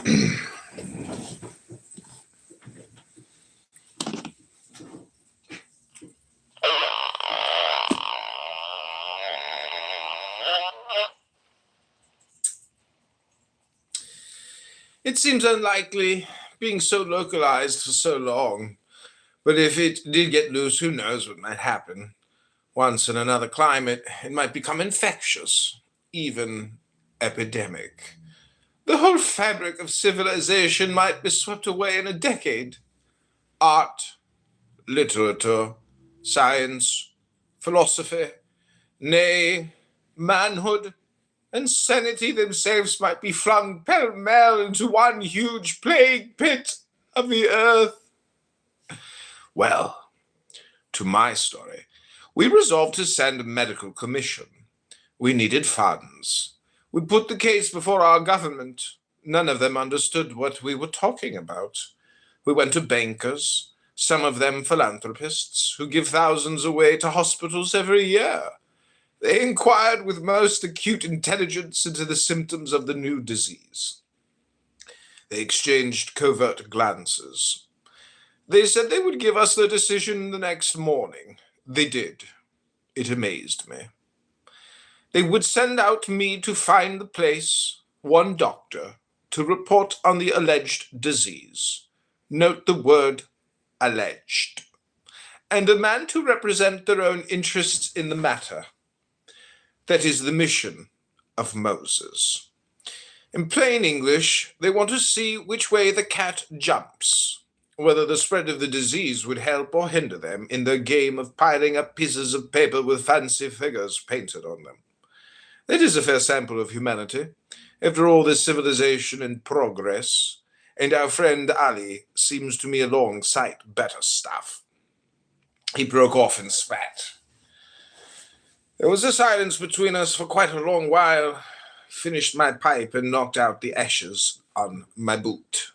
It seems unlikely, being so localized for so long. But if it did get loose, who knows what might happen? Once in another climate, it might become infectious, even epidemic. The whole fabric of civilization might be swept away in a decade. Art, literature, science, philosophy, nay, manhood, and sanity themselves might be flung pell-mell into one huge plague pit of the earth. Well, to my story, we resolved to send a medical commission. We needed funds. We put the case before our government. None of them understood what we were talking about. We went to bankers, some of them philanthropists, who give thousands away to hospitals every year. They inquired with most acute intelligence into the symptoms of the new disease. They exchanged covert glances. They said they would give us their decision the next morning. They did. It amazed me. They would send out me to find the place, one doctor, to report on the alleged disease. Note the word alleged. And a man to represent their own interests in the matter. That is the mission of Moses. In plain English, they want to see which way the cat jumps, whether the spread of the disease would help or hinder them in their game of piling up pieces of paper with fancy figures painted on them. That is a fair sample of humanity. After all this civilization and progress, and our friend Ali seems to me a long sight better stuff. He broke off and spat. There was a silence between us for quite a long while. I finished my pipe and knocked out the ashes on my boot.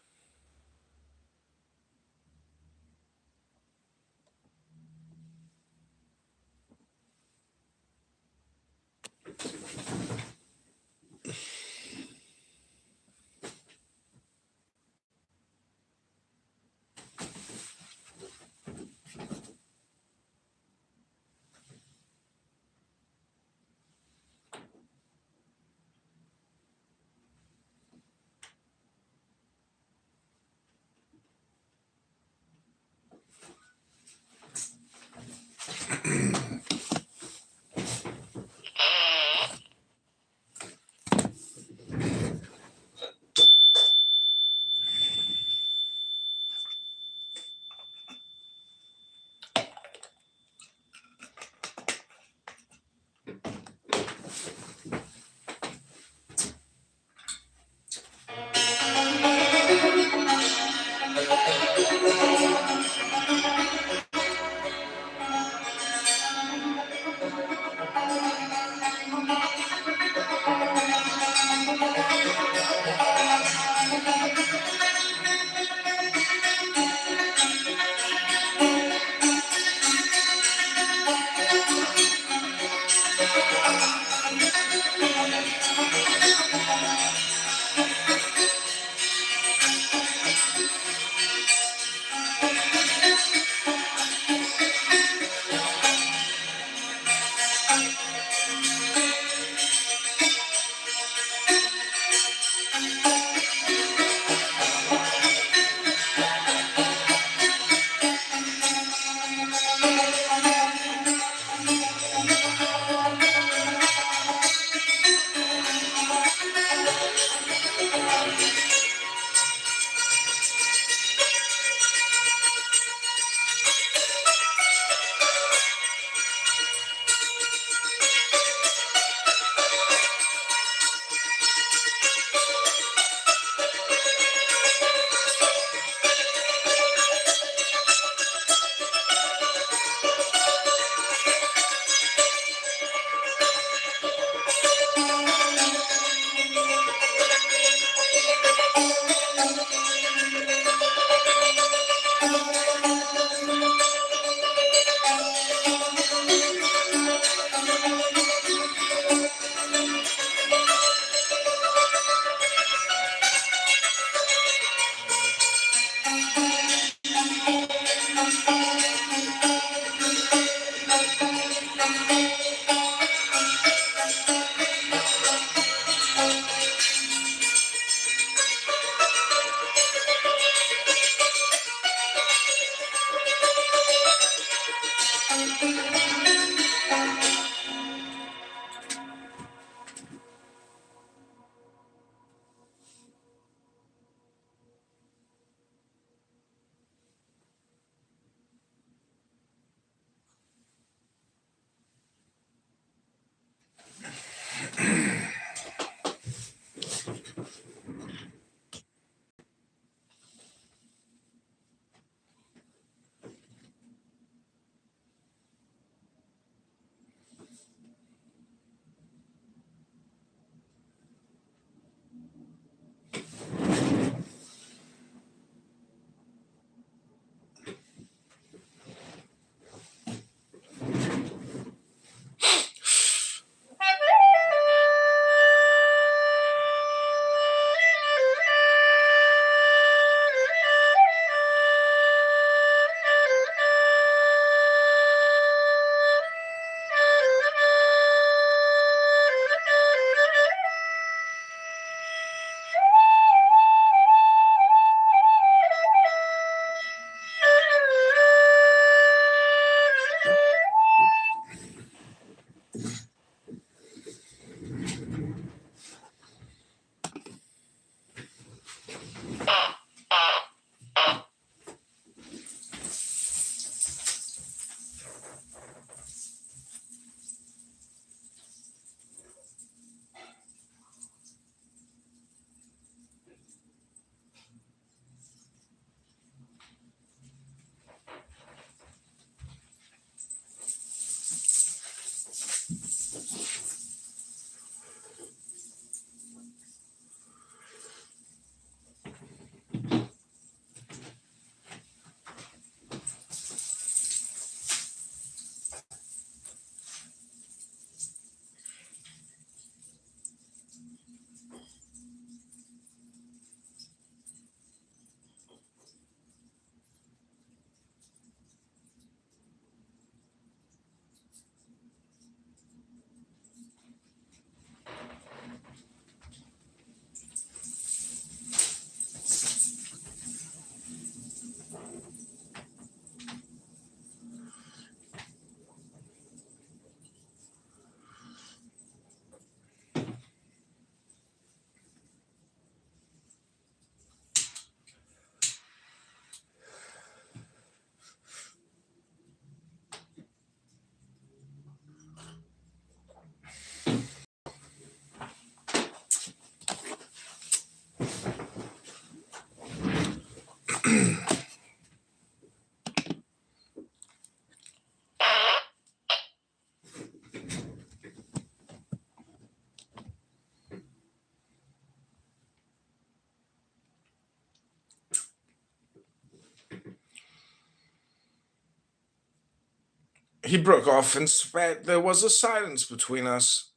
He broke off and spat. There was a silence between us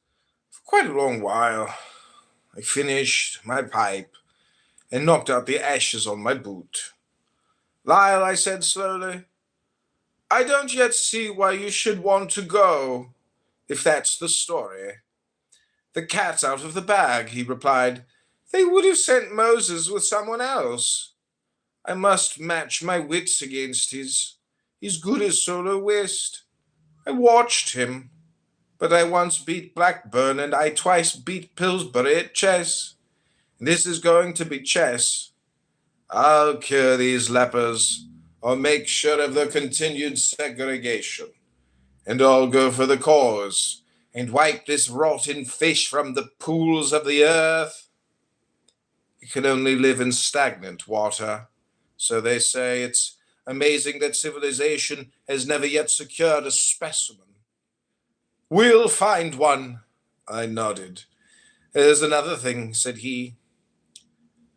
for quite a long while. I finished my pipe and knocked out the ashes on my boot. Lyle, I said slowly, I don't yet see why you should want to go, if that's the story. The cat's out of the bag, he replied. They would have sent Moses with someone else. I must match my wits against his. He's good as solo whist. I watched him, but I once beat Blackburn and I twice beat Pillsbury at chess. This is going to be chess. I'll cure these lepers, or make sure of their continued segregation, and I'll go for the cause, and wipe this rotten fish from the pools of the earth. It can only live in stagnant water, so they say. It's amazing that civilization has never yet secured a specimen. We'll find one, I nodded. There's another thing, said he.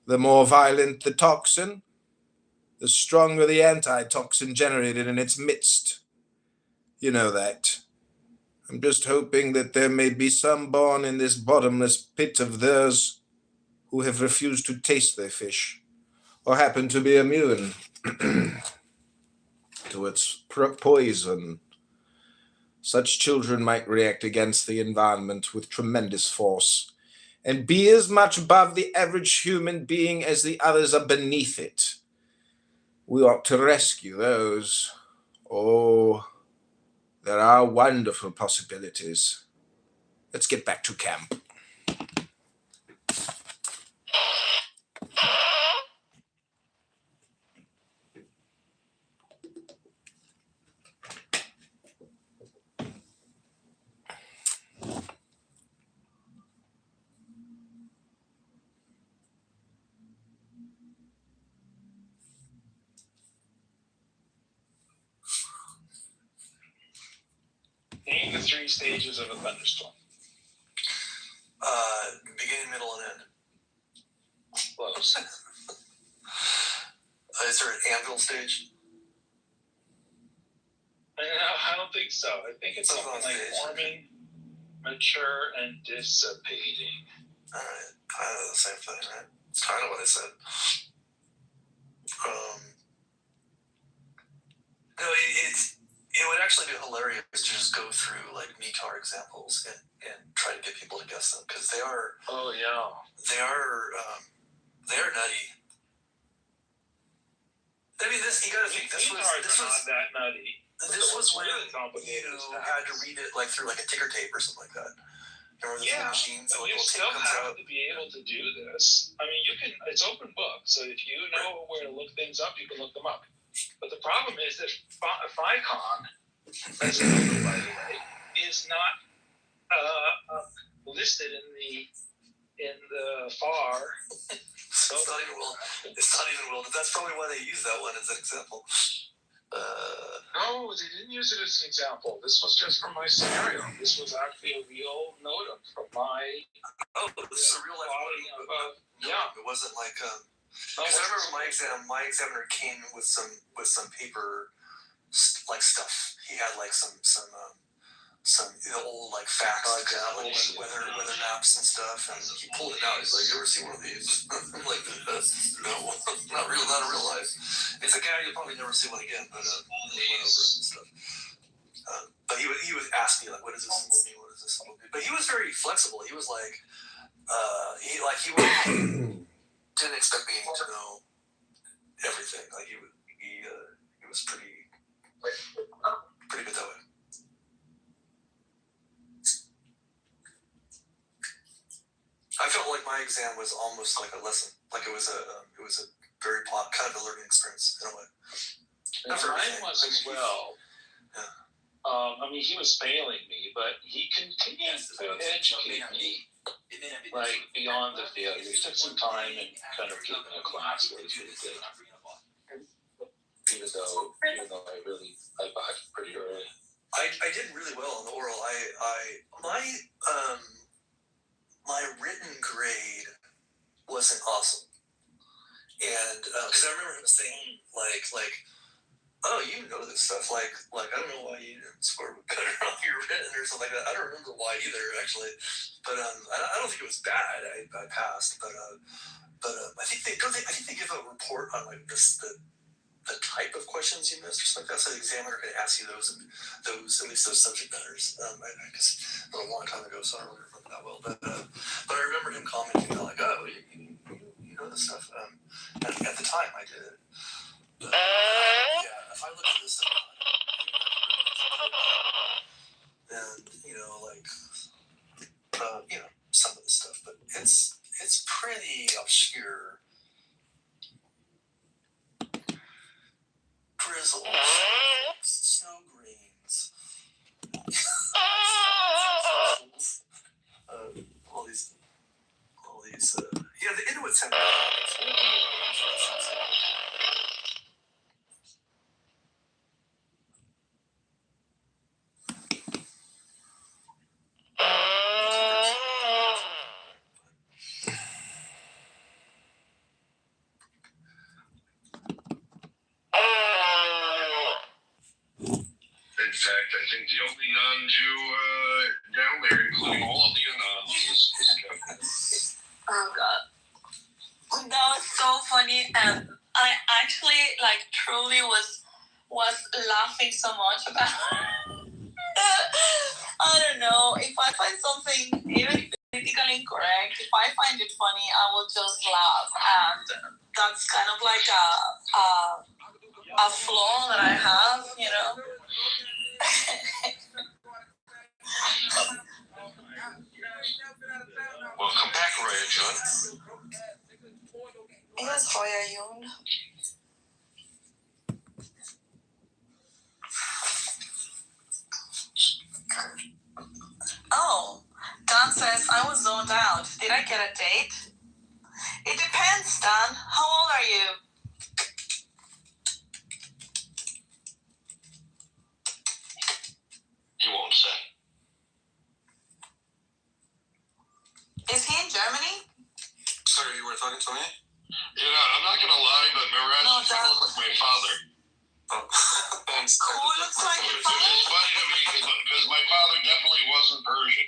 The more violent the toxin, the stronger the antitoxin generated in its midst. You know that. I'm just hoping that there may be some born in this bottomless pit of theirs who have refused to taste their fish, or happen to be immune to its poison. Such children might react against the environment with tremendous force, and be as much above the average human being as the others are beneath it. We ought to rescue those. Oh, are wonderful possibilities. Let's get back to camp. Name the 3 stages of a thunderstorm. Beginning, middle, and end. Close. Is there an anvil stage? No, I don't think so. I think it's something like forming, mature, and dissipating. Alright, kind of the same thing, right? It's kind of what I said. No, it would actually be hilarious to just go through like METAR examples and try to get people to guess them, because they are. Oh yeah. They are nutty. I mean, you gotta think this was not that nutty. This was when you had to read it like through like a ticker tape or something like that. Remember those little machines? But you still have to be able to do this. I mean, you can. It's open book, so if you know where to look things up, you can look them up. But the problem is that FICON, as a number, by the way, is not listed in the FAR. It's not even well. But that's probably why they use that one as an example. No, they didn't use it as an example. This was just from my scenario. This was actually a real note from my. Oh, this is a real life note. Yeah, it wasn't like. Because I remember my examiner came with some paper like stuff. He had like some old like facts, like weather maps and stuff, and he pulled it out. He's like, "You ever see one of these?" I'm like, "No, not in real life." It's like, "Yeah, you'll probably never see one again." But we went over it and stuff. But he would ask me like, "What does this symbol mean? What does this symbol mean?" But he was very flexible. He was like, he didn't expect me to know everything. Like he was pretty good that way. I felt like my exam was almost like a lesson. Like it was a very kind of a learning experience in a way. Mine was as well. Yeah. I mean, he was failing me, but he continued to educate me. Like beyond the failure, it took some time and kind of keeping a class where he was really good. Even though I backed pretty early. I did really well on the oral. My written grade wasn't awesome, and because I remember him saying like, "Oh, you know this stuff. Like I don't know why you didn't score better on your written or something like that." I don't remember why either, actually. But I don't think it was bad. I passed, but I think they give a report on like the type of questions you missed or something like that. So the examiner can ask you those at least those subject matters. I guess a long time ago, so I don't really remember that well. But I remember him commenting like, "Oh, you know this stuff." And at the time, I did it. But, yeah, if I look at this stuff, and some of the stuff, but it's pretty obscure. Drizzles, snow greens, all these. The Inuits have. In fact, I think the only non-Jew down there, including all of the Anons, is Kevin. Oh God, that was so funny, and I actually truly was laughing so much about. I don't know, if I find something even politically incorrect, if I find it funny, I will just laugh, and that's kind of like a flaw that I have, Oh, Don says I was zoned out. Did I get a date? It depends, Don. How old are you? He won't say. Is he in Germany? Sorry, you were talking to me? You know, I'm not gonna lie, but Mirage No, is gonna look like my father. Oh, thanks. Who looks like your Which is father? funny to me because my father definitely wasn't Persian.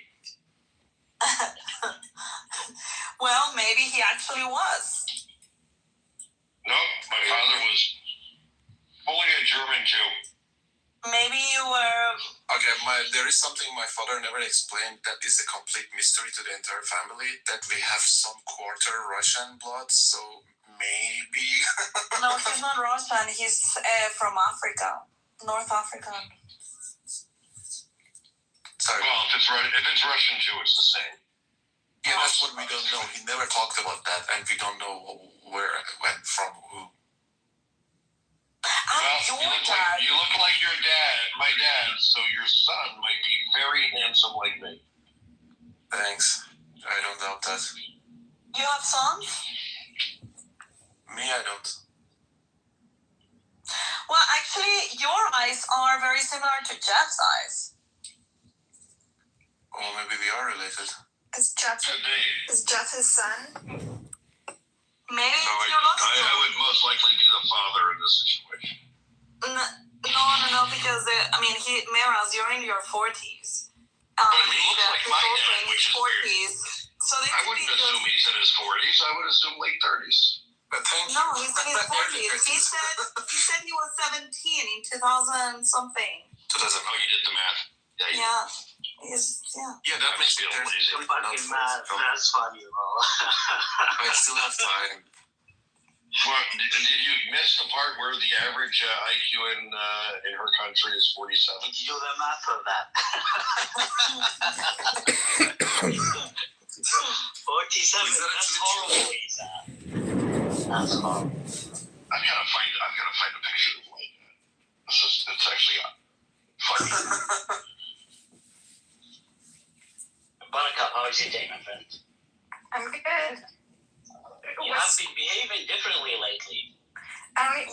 Well, maybe he actually was. No, my father was fully a German Jew. Maybe you were. Okay, there is something my father never explained that is a complete mystery to the entire family, that we have some quarter Russian blood, so maybe... No, he's not Russian. He's from Africa. North African. Sorry. Well, if it's Russian Jew, it's the same. Yeah, that's what we don't know. He never talked about that, and we don't know where it went from who. Well, you look like your dad, my dad, so your son might be very handsome like me. Thanks. I don't doubt that. You have sons? Me, I don't. Well, actually, your eyes are very similar to Jeff's eyes. Well, maybe we are related. Is Jeff Could be. his son? Maybe No, you're lost. I would most likely be the father in this situation. No, because Meraz, you're in your 40s. But he looks like my also dad, in his which is 40s. So they I could wouldn't be assume he's in his 40s. I would assume late 30s. But thank No, you. he's in his 40s. He said he was 17 in 2000 something. 2000. Oh, you did the math. Yeah. Yeah, that makes feel it lazy. Fucking math. That's funny, bro. I still have time. Well, did you miss the part where the average IQ in her country is 47? Did you do the math of that? 47. That's horrible, Isa. That's horrible. I've got to find a picture of like that. It's actually funny. Buttercup, how is your day, my friend? I'm good. You have been behaving differently lately. What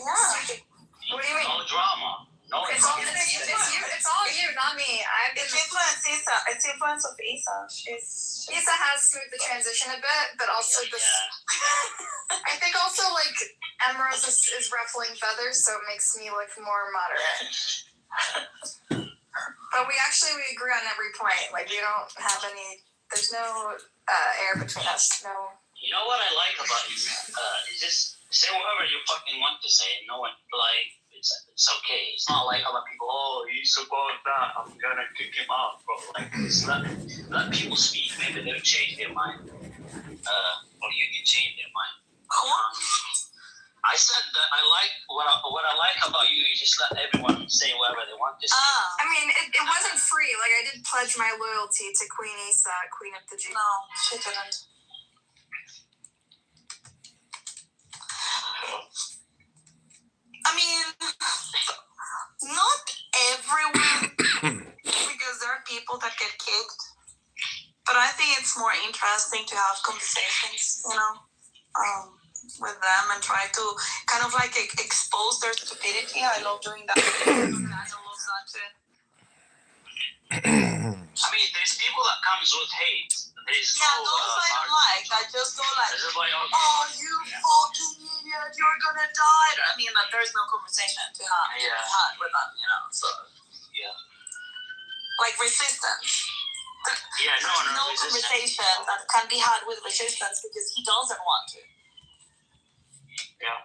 do you mean? No drama. No It's drama. all you, not me. It's influence of Isa. Isa has smoothed the transition a bit, but also I think also like Emerald is ruffling feathers, so it makes me look more moderate. But we agree on every point. Like we don't have any. There's no air between us. No. You know what I like about you? Is just say whatever you fucking want to say. No one it's okay. It's not like other people. Oh, he's about that. I'm gonna kick him out, bro. Like just let people speak. Maybe they'll change their mind. Or you can change their mind. I said that I like what I like about you. You just let everyone say whatever they want to say. I mean, it wasn't free. Like I did pledge my loyalty to Queen Isa, Queen of the Jews. No, she didn't. I mean, not everyone, because there are people that get kicked. But I think it's more interesting to have conversations, with them and try to kind of like expose their stupidity. I love doing that. I love that too. I mean, there's people that comes with hate. There's those I don't like. I just go like, this is like, oh, you fucking idiot, you're gonna die. I mean, like, there's no conversation to have with them, so. Yeah. Like resistance. Yeah, no conversation that can be had with resistance because he doesn't want to. Yeah.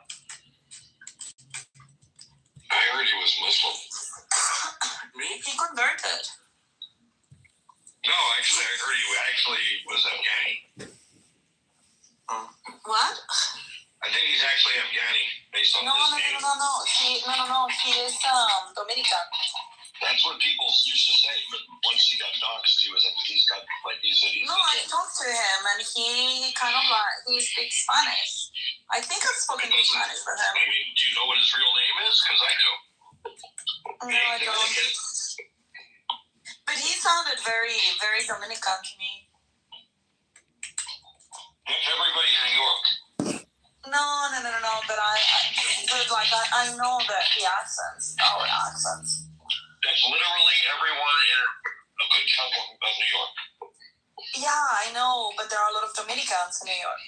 I heard he was Muslim. Me? He converted. No, actually, I heard he actually was Afghani. What? I think he's actually Afghani, based on his name. No. He is Dominican. That's what people used to say, but once he got doxxed, I talked to him, and he kind of he speaks Spanish. I think I've spoken Spanish with him. I mean, do you know what his real name is? Because I do. No, I don't. But he's very, very Dominican to me. Everybody in New York. No. But I know that the accents, our accents. That's literally everyone in a good chunk of New York. Yeah, I know, but there are a lot of Dominicans in New York.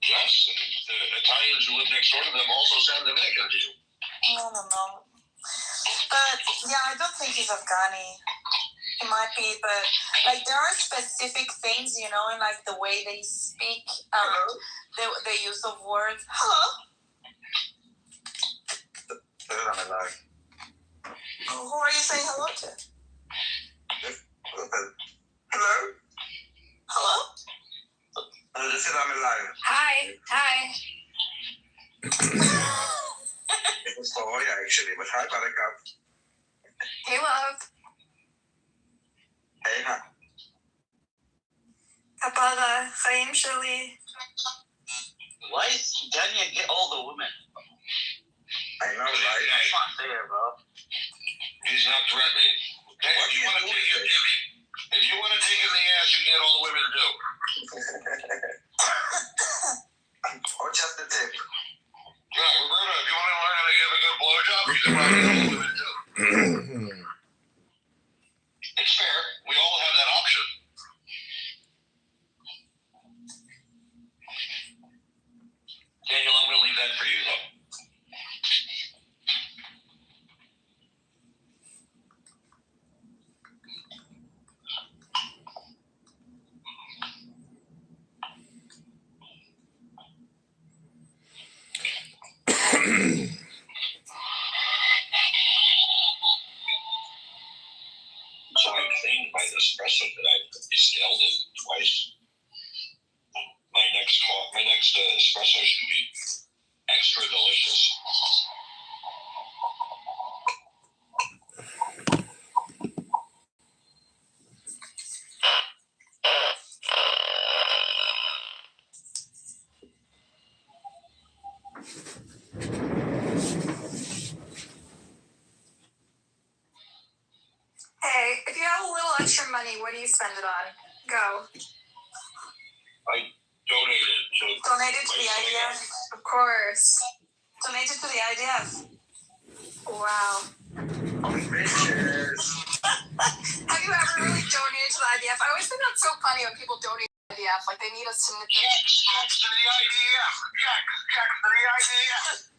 Yes, and the Italians who live next door to them also sound Dominican to you. No. But yeah, I don't think he's Afghani. He might be, but like there are specific things, in like the way they speak, the use of words. Hello. Who are you saying hello to? Hello? Hi. It's for Hoya actually, but hi, Buttercup. Hey, love. Hey, huh? Kapala, Chaim Shali. Why is Daniel get all the women? I know, right? That's not fair, bro. He's not threatening. Hey, if you want to take him in the ass, you get all the women to do. Or just the tip. Yeah, Roberta, if you want to learn how to give a good blowjob, you can probably get all the women to do. It's fair. We all have that option. Daniel, I'm going to leave that for you, though. So I'm cleaned by the espresso that I distilled it twice. My next espresso should be extra delicious. Hey, if you have a little extra money, what do you spend it on? Go. I donated to The IDF? Of course. Donated to the IDF. Wow. Bitches. Have you ever really donated to the IDF? I always think that's so funny when people donate to the IDF. Like, they need us to knit their... checks to the IDF. Checks to the IDF.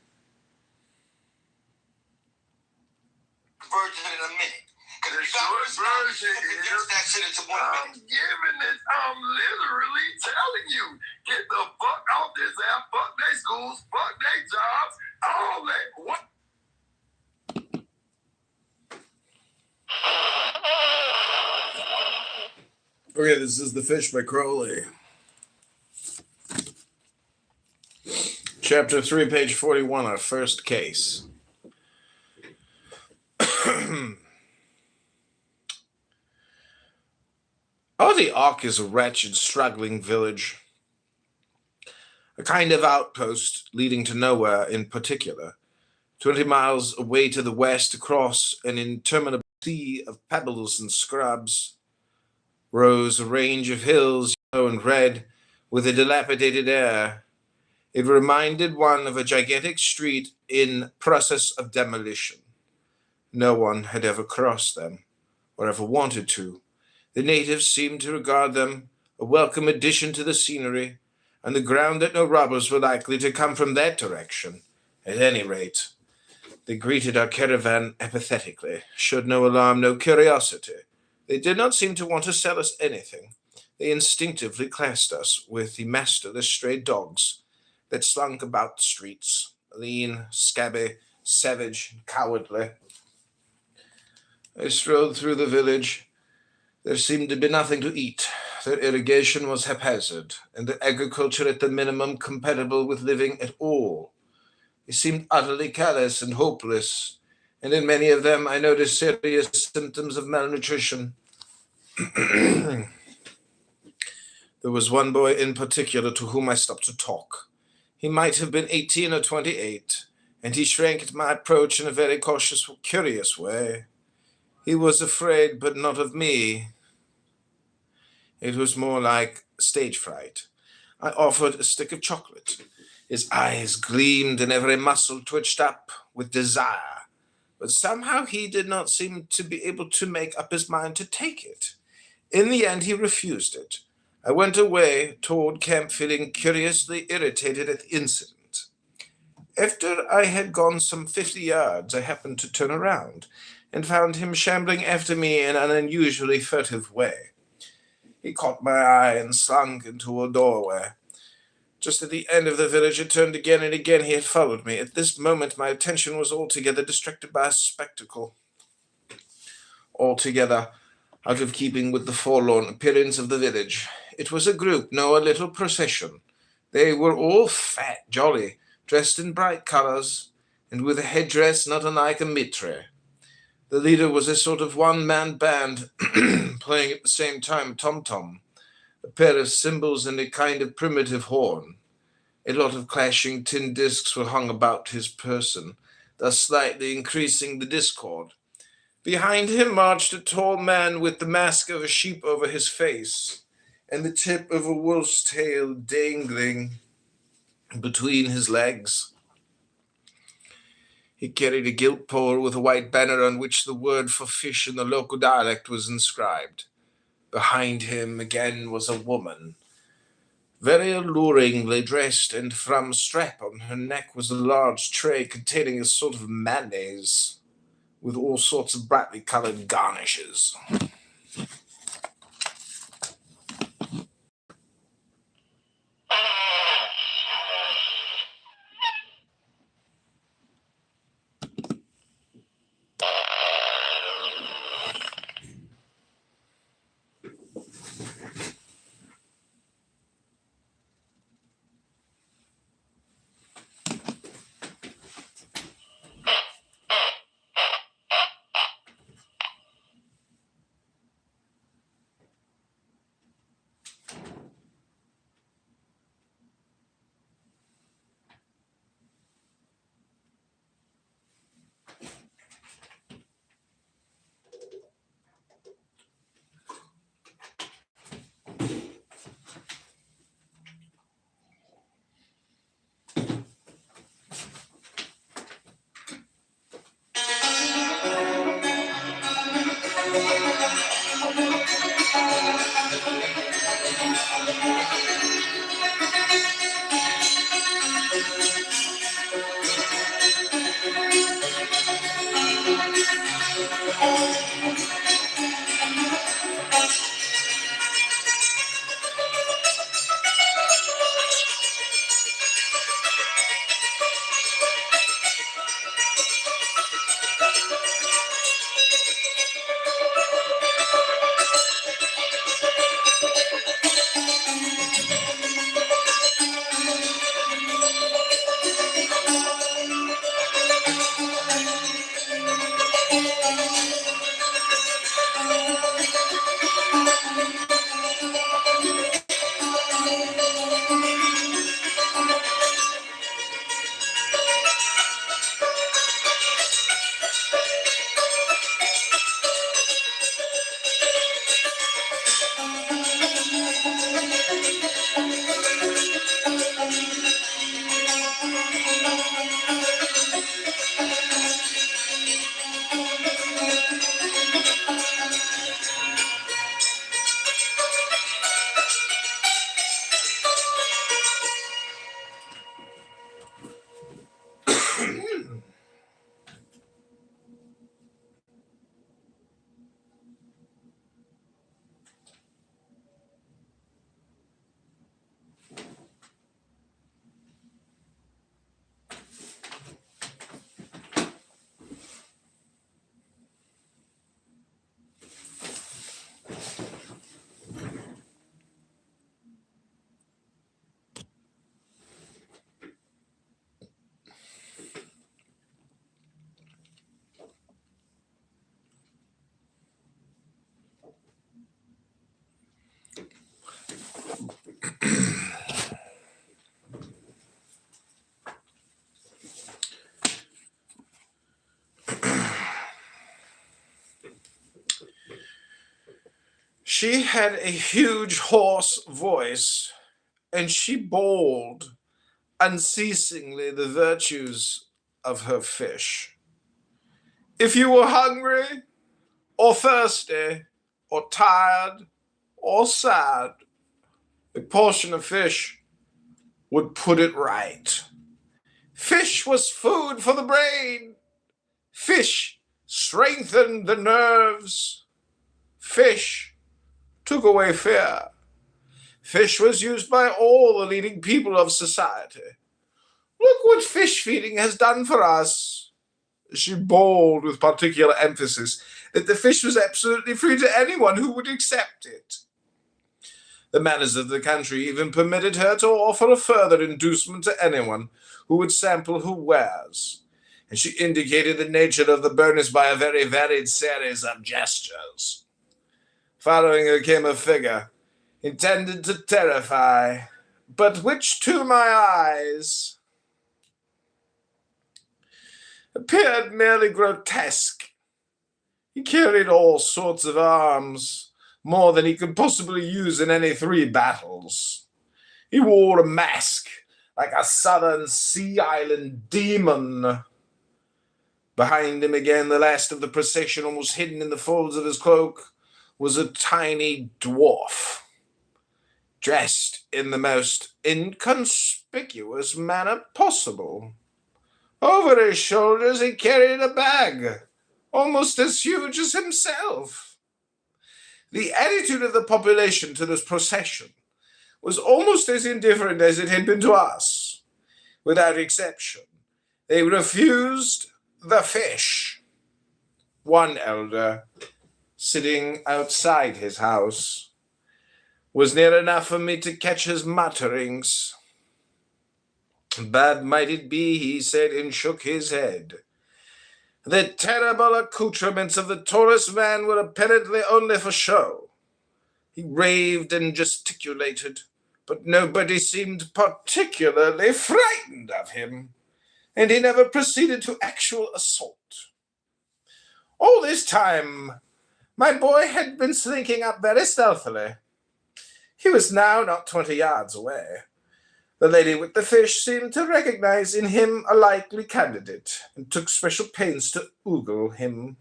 Virgin in a minute. The short version is that shit into 1 minute. I'm giving it. I'm literally telling you. Get the fuck off this app. Fuck their schools. Fuck their jobs. All that. What? Okay, this is The Fish by Crowley. Chapter 3, page 41, our first case. Audi Ark is a wretched, struggling village. A kind of outpost leading to nowhere in particular. 20 miles away to the west across an interminable sea of pebbles and scrubs rose a range of hills, yellow and red, with a dilapidated air. It reminded one of a gigantic street in process of demolition. No one had ever crossed them, or ever wanted to. The natives seemed to regard them a welcome addition to the scenery, on the ground that no robbers were likely to come from that direction. At any rate, they greeted our caravan apathetically, showed no alarm, no curiosity. They did not seem to want to sell us anything. They instinctively classed us with the masterless stray dogs that slunk about the streets, lean, scabby, savage, and cowardly. I strolled through the village. There seemed to be nothing to eat. Their irrigation was haphazard, and their agriculture at the minimum compatible with living at all. They seemed utterly callous and hopeless, and in many of them I noticed serious symptoms of malnutrition. There was one boy in particular to whom I stopped to talk. He might have been 18 or 28, and he shrank at my approach in a very cautious, curious way. He was afraid, but not of me. It was more like stage fright. I offered a stick of chocolate. His eyes gleamed and every muscle twitched up with desire, but somehow he did not seem to be able to make up his mind to take it. In the end, he refused it. I went away toward camp feeling curiously irritated at the incident. After I had gone some 50 yards, I happened to turn around and found him shambling after me in an unusually furtive way. He caught my eye and slunk into a doorway. Just at the end of the village, it turned again and again. He had followed me. At this moment, my attention was altogether distracted by a spectacle. Altogether out of keeping with the forlorn appearance of the village. It was a group, no, a little procession. They were all fat, jolly, dressed in bright colours, and with a headdress not unlike a mitre. The leader was a sort of one-man band, playing at the same time a tom-tom, a pair of cymbals and a kind of primitive horn. A lot of clashing tin discs were hung about his person, thus slightly increasing the discord. Behind him marched a tall man with the mask of a sheep over his face, and the tip of a wolf's tail dangling between his legs. He carried a gilt pole with a white banner on which the word for fish in the local dialect was inscribed. Behind him again was a woman, very alluringly dressed, and from a strap on her neck was a large tray containing a sort of mayonnaise with all sorts of brightly colored garnishes. She had a huge hoarse voice, and she bawled unceasingly the virtues of her fish. If you were hungry, or thirsty, or tired, or sad, a portion of fish would put it right. Fish was food for the brain. Fish strengthened the nerves. Fish took away fear. Fish was used by all the leading people of society. Look what fish feeding has done for us. She bawled with particular emphasis that the fish was absolutely free to anyone who would accept it. The manners of the country even permitted her to offer a further inducement to anyone who would sample her wares, and she indicated the nature of the bonus by a very varied series of gestures. Following her came a figure intended to terrify, but which to my eyes appeared merely grotesque. He carried all sorts of arms, more than he could possibly use in any 3 battles. He wore a mask like a southern sea island demon. Behind him again, the last of the procession, almost hidden in the folds of his cloak, was a tiny dwarf, dressed in the most inconspicuous manner possible. Over his shoulders he carried a bag, almost as huge as himself. The attitude of the population to this procession was almost as indifferent as it had been to us. Without exception, they refused the fish. One elder, sitting outside his house, was near enough for me to catch his mutterings. Bad might it be, he said, and shook his head. The terrible accoutrements of the tallest man were apparently only for show. He raved and gesticulated, but nobody seemed particularly frightened of him, and he never proceeded to actual assault. All this time, my boy had been slinking up very stealthily. He was now not 20 yards away. The lady with the fish seemed to recognize in him a likely candidate, and took special pains to ogle him.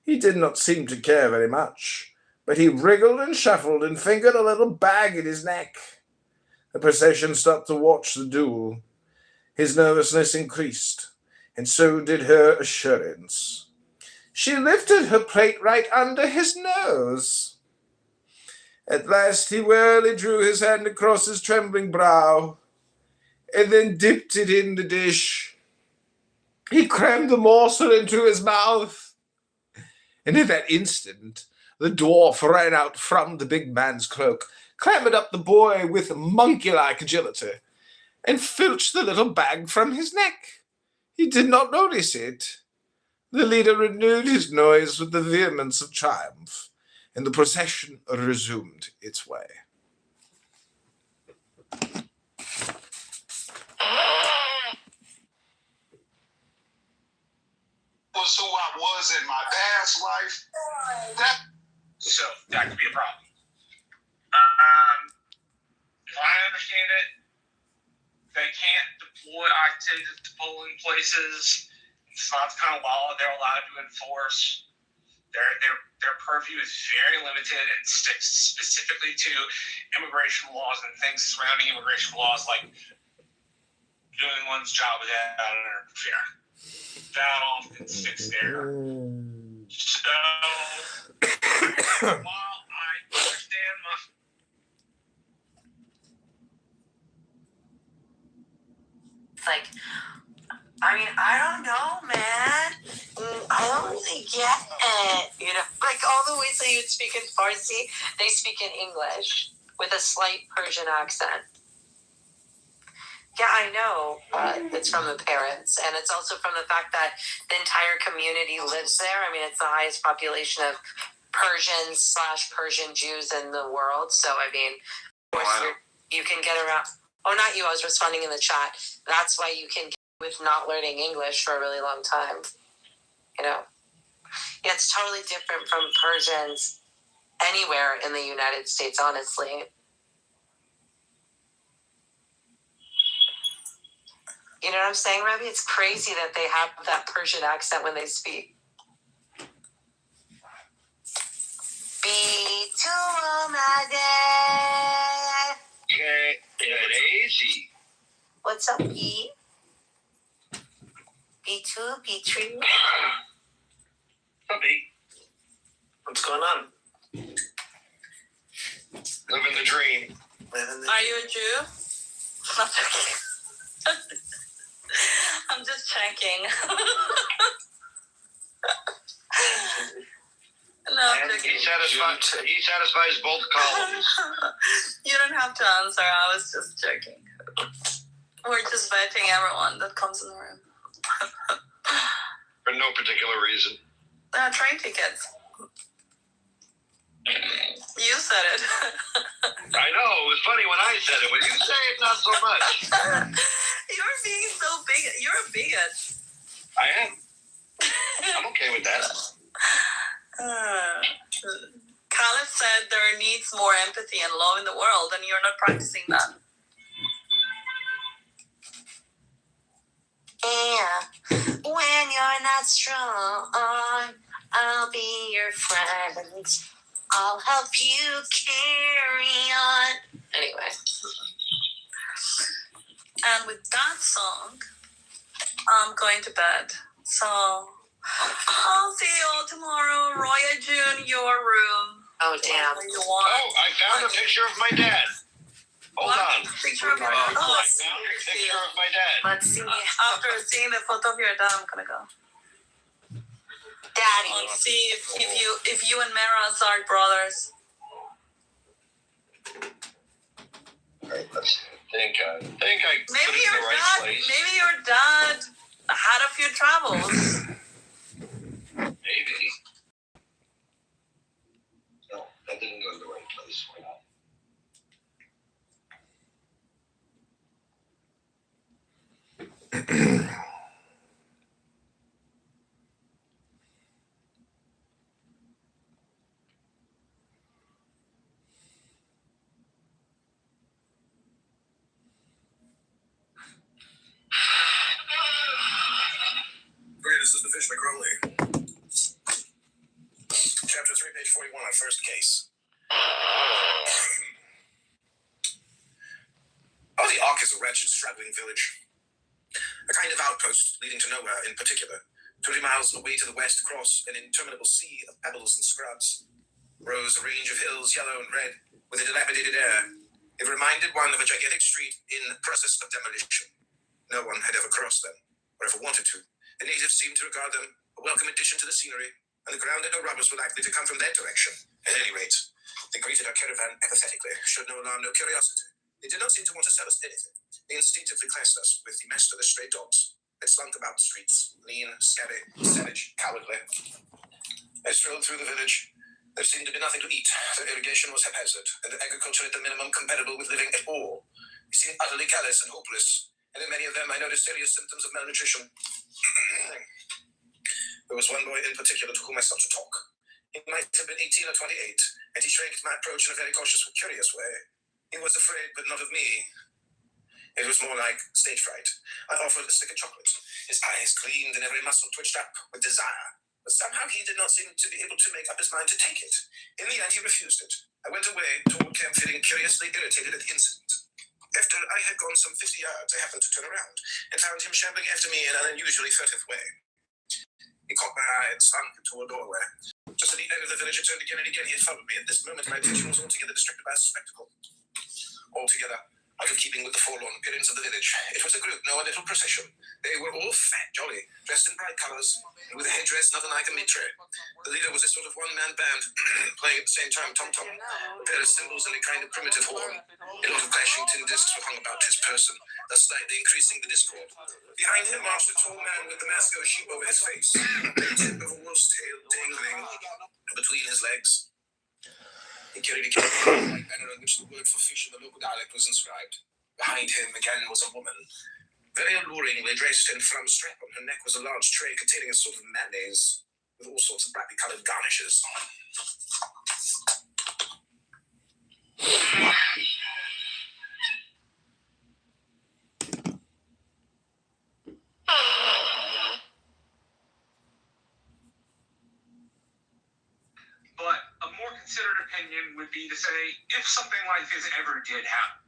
He did not seem to care very much, but he wriggled and shuffled and fingered a little bag at his neck. The procession stopped to watch the duel. His nervousness increased, and so did her assurance. She lifted her plate right under his nose. At last he wearily drew his hand across his trembling brow, and then dipped it in the dish. He crammed the morsel into his mouth, and at that instant the dwarf ran out from the big man's cloak, clambered up the boy with monkey-like agility, and filched the little bag from his neck. He did not notice it. The leader renewed his noise with the vehemence of triumph, and the procession resumed its way. Was who I was in my past life. So that could be a problem. If I understand it, they can't deploy activities to polling places. It's not the kind of law they're allowed to enforce. Their purview is very limited and sticks specifically to immigration laws and things surrounding immigration laws, like doing one's job without interfering. That often sticks there. So, while I understand I don't know, man. I don't really get it. You know, like all the ways that you speak in Farsi, they speak in English with a slight Persian accent. Yeah, I know. It's from the parents, and it's also from the fact that the entire community lives there. I mean, it's the highest population of Persians/Persian Jews in the world. So, I mean, of course, you can get around. Oh, not you. I was responding in the chat. That's why you can get with not learning English for a really long time. You know? Yeah, it's totally different from Persians. anywhere in the United States, honestly. You know what I'm saying, Rebbe? It's crazy that they have that Persian accent when they speak. Easy. What's up, B? B2, B3? Puppy. What's going on? Living the dream. Are you a Jew? Not joking. I'm just checking. No, I'm joking. He satisfies both columns. You don't have to answer. I was just joking. We're just vetting everyone that comes in the room. For no particular reason. Train tickets. You said it. I know. It was funny when I said it. When you say it, not so much. You're being so big. You're a bigot. I am. I'm okay with that. Khaled said there needs more empathy and love in the world, and you're not practicing that. Yeah, when you're not strong, I'll be your friend. I'll help you carry on. Anyway. And with that song, I'm going to bed. So I'll see you all tomorrow. Roya June, your room. Oh, damn. You want. Oh, I found a picture of my dad. Hold on. Picture of your I dad. found a picture of my dad. Let's see. After seeing the photo of your dad, I'm gonna go. Daddy. I'll see if you and Meraz are brothers. I think I put it in the right place. Maybe your dad had a few travels. Maybe. No, that didn't go to the right place. Why not? Okay, this is the Fish McCrowley. Chapter 3, page 41, our first case. Oh, the Ark is a wretched, straggling village. A kind of outpost leading to nowhere in particular. 20 miles away to the west across an interminable sea of pebbles and scrubs. Rose a range of hills, yellow and red, with a dilapidated air. It reminded one of a gigantic street in process of demolition. No one had ever crossed them, or ever wanted to. The natives seemed to regard them a welcome addition to the scenery, and the ground and no robbers were likely to come from that direction. At any rate, they greeted our caravan apathetically, showed no alarm, no curiosity. They did not seem to want to sell us anything. They instinctively classed us with the masterless stray dogs that slunk about the streets, lean, scabby, savage, cowardly. I strolled through the village. There seemed to be nothing to eat. Their irrigation was haphazard, and their agriculture at the minimum compatible with living at all. They seemed utterly callous and hopeless, and in many of them I noticed serious symptoms of malnutrition. There was one boy in particular to whom I sought to talk. He might have been 18 or 28, and he shrank at my approach in a very cautious and curious way. He was afraid, but not of me. It was more like stage fright. I offered a stick of chocolate. His eyes gleamed and every muscle twitched up with desire. But somehow he did not seem to be able to make up his mind to take it. In the end, he refused it. I went away toward camp feeling curiously irritated at the incident. After I had gone some 50 yards, I happened to turn around and found him shambling after me in an unusually furtive way. He caught my eye and slunk into a doorway. Just at the end of the village, it turned again and again. He had followed me. At this moment, my attention was altogether distracted by a spectacle. Altogether out of keeping with the forlorn appearance of the village. It was a group, no, a little procession. They were all fat, jolly, dressed in bright colours, and with a headdress nothing like a mitre. The leader was a sort of one-man band, playing at the same time tom-tom, a pair of cymbals and a kind of primitive horn. A lot of clashing tin discs were hung about his person, thus slightly increasing the discord. Behind him marched a tall man with the mask of a sheep over his face, the tip of a wolf's tail dangling between his legs. He carried a like banner on which the word for fish in the local dialect was inscribed. Behind him again was a woman, very alluringly dressed, and from a strap on her neck was a large tray containing a sort of mayonnaise with all sorts of brightly coloured garnishes. considered opinion would be to say, if something like this ever did happen,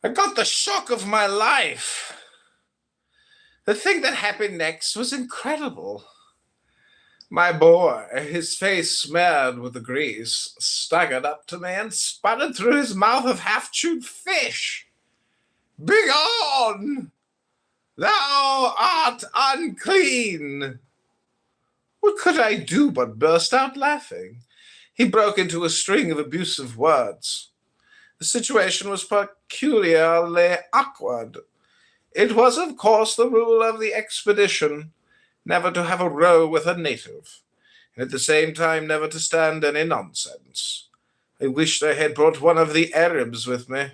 I got the shock of my life. The thing that happened next was incredible. My boy, his face smeared with the grease, staggered up to me and sputtered through his mouth of half-chewed fish. "Begone! Thou art unclean!" What could I do but burst out laughing? He broke into a string of abusive words. The situation was peculiarly awkward. It was, of course, the rule of the expedition never to have a row with a native, and at the same time never to stand any nonsense. I wished I had brought one of the Arabs with me.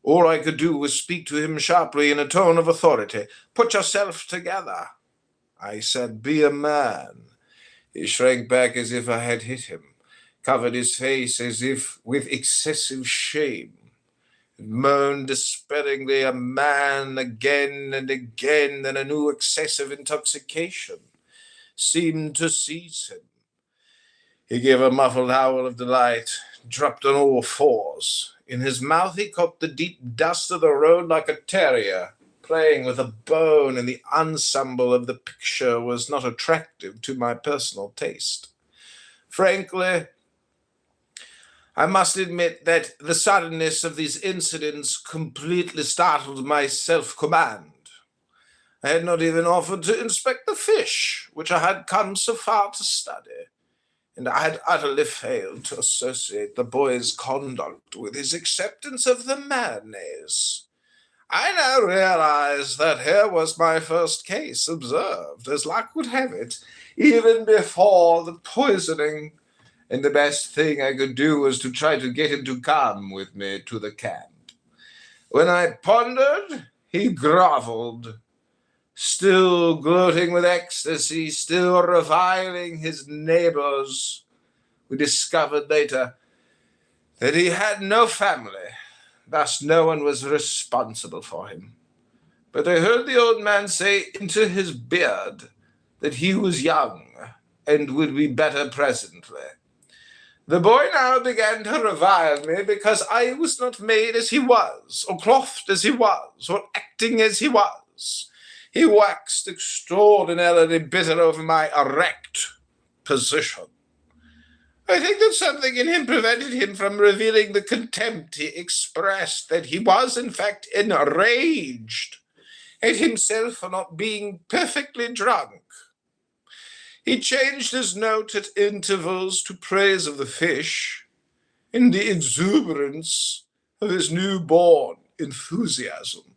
All I could do was speak to him sharply in a tone of authority. "Put yourself together." I said, "Be a man." He shrank back as if I had hit him, covered his face as if with excessive shame, and moaned despairingly, "A man," again and again. Then a new excess of intoxication seemed to seize him. He gave a muffled howl of delight, dropped on all fours. In his mouth he caught the deep dust of the road like a terrier, playing with a bone, and the ensemble of the picture was not attractive to my personal taste. Frankly, I must admit that the suddenness of these incidents completely startled my self-command. I had not even offered to inspect the fish, which I had come so far to study, and I had utterly failed to associate the boy's conduct with his acceptance of the mayonnaise. I now realized that here was my first case observed, as luck would have it, even before the poisoning, and the best thing I could do was to try to get him to come with me to the camp. When I pondered, he groveled, still gloating with ecstasy, still reviling his neighbors. We discovered later that he had no family, thus no one was responsible for him. But I heard the old man say into his beard that he was young and would be better presently. The boy now began to revile me because I was not made as he was, or clothed as he was, or acting as he was. He waxed extraordinarily bitter over my erect position. I think that something in him prevented him from revealing the contempt he expressed, that he was, in fact, enraged at himself for not being perfectly drunk. He changed his note at intervals to praise of the fish, in the exuberance of his newborn enthusiasm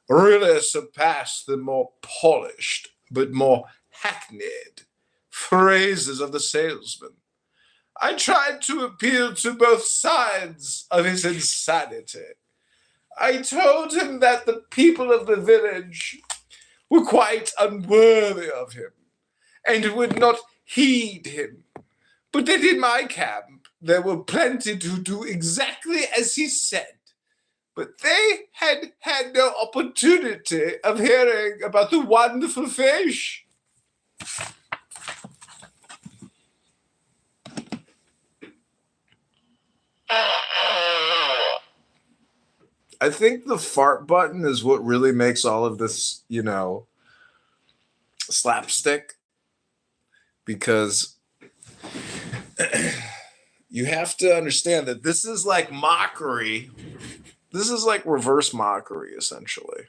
really surpassed the more polished but more hackneyed phrases of the salesman. I tried to appeal to both sides of his insanity. I told him that the people of the village were quite unworthy of him and would not heed him, but that in my camp there were plenty to do exactly as he said, but they had had no opportunity of hearing about the wonderful fish. I think the fart button is what really makes all of this, slapstick, because you have to understand that this is like mockery. This is like reverse mockery, essentially.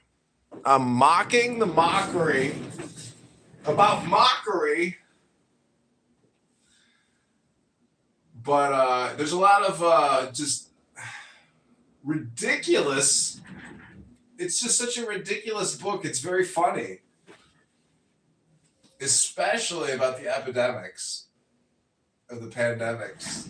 I'm mocking the mockery about mockery, but there's a lot of just ridiculous. It's just such a ridiculous book. It's very funny, especially about the epidemics. of the pandemics.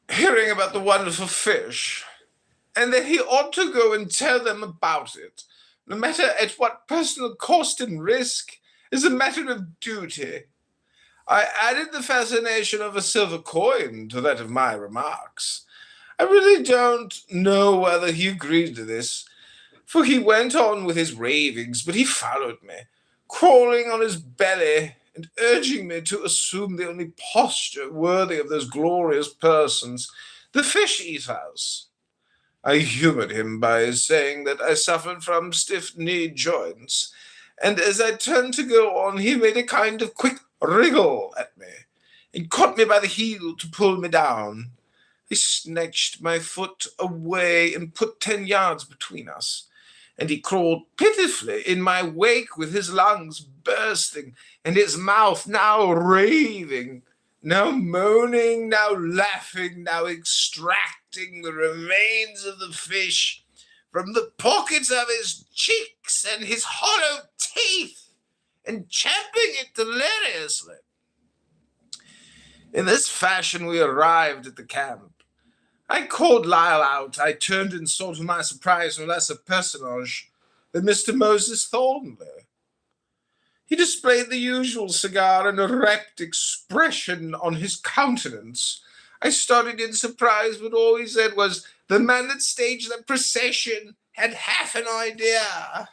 Hearing about the wonderful fish, and that he ought to go and tell them about it, no matter at what personal cost and risk, is a matter of duty. I added the fascination of a silver coin to that of my remarks. I really don't know whether he agreed to this, for he went on with his ravings, but he followed me, crawling on his belly and urging me to assume the only posture worthy of those glorious persons, the fish-eaters. I humored him by saying that I suffered from stiff knee joints, and as I turned to go on, he made a kind of quick wriggle at me, and caught me by the heel to pull me down. He snatched my foot away and put 10 yards between us, and he crawled pitifully in my wake with his lungs bursting and his mouth now raving, now moaning, now laughing, now extracting the remains of the fish from the pockets of his cheeks and his hollow teeth, and champing it deliriously. In this fashion we arrived at the camp. I called Lyle out. I turned and saw to my surprise no less a personage than Mr. Moses Thornley. He displayed the usual cigar and a rapt expression on his countenance. I started in surprise, but all he said was, "The man that staged the procession had half an idea."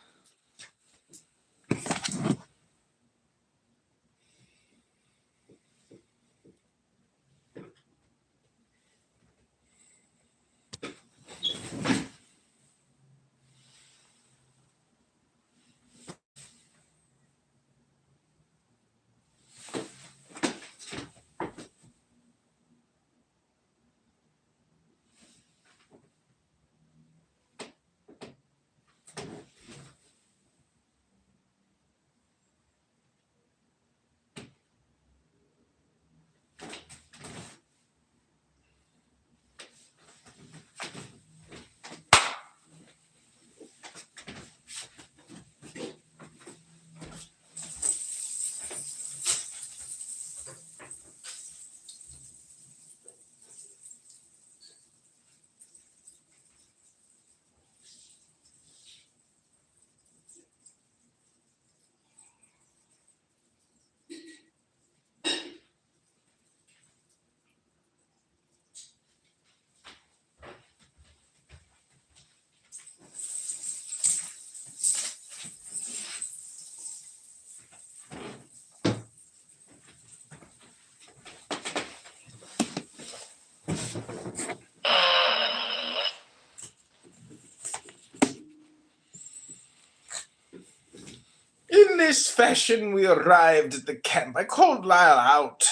In this fashion we arrived at the camp. I called Lyle out.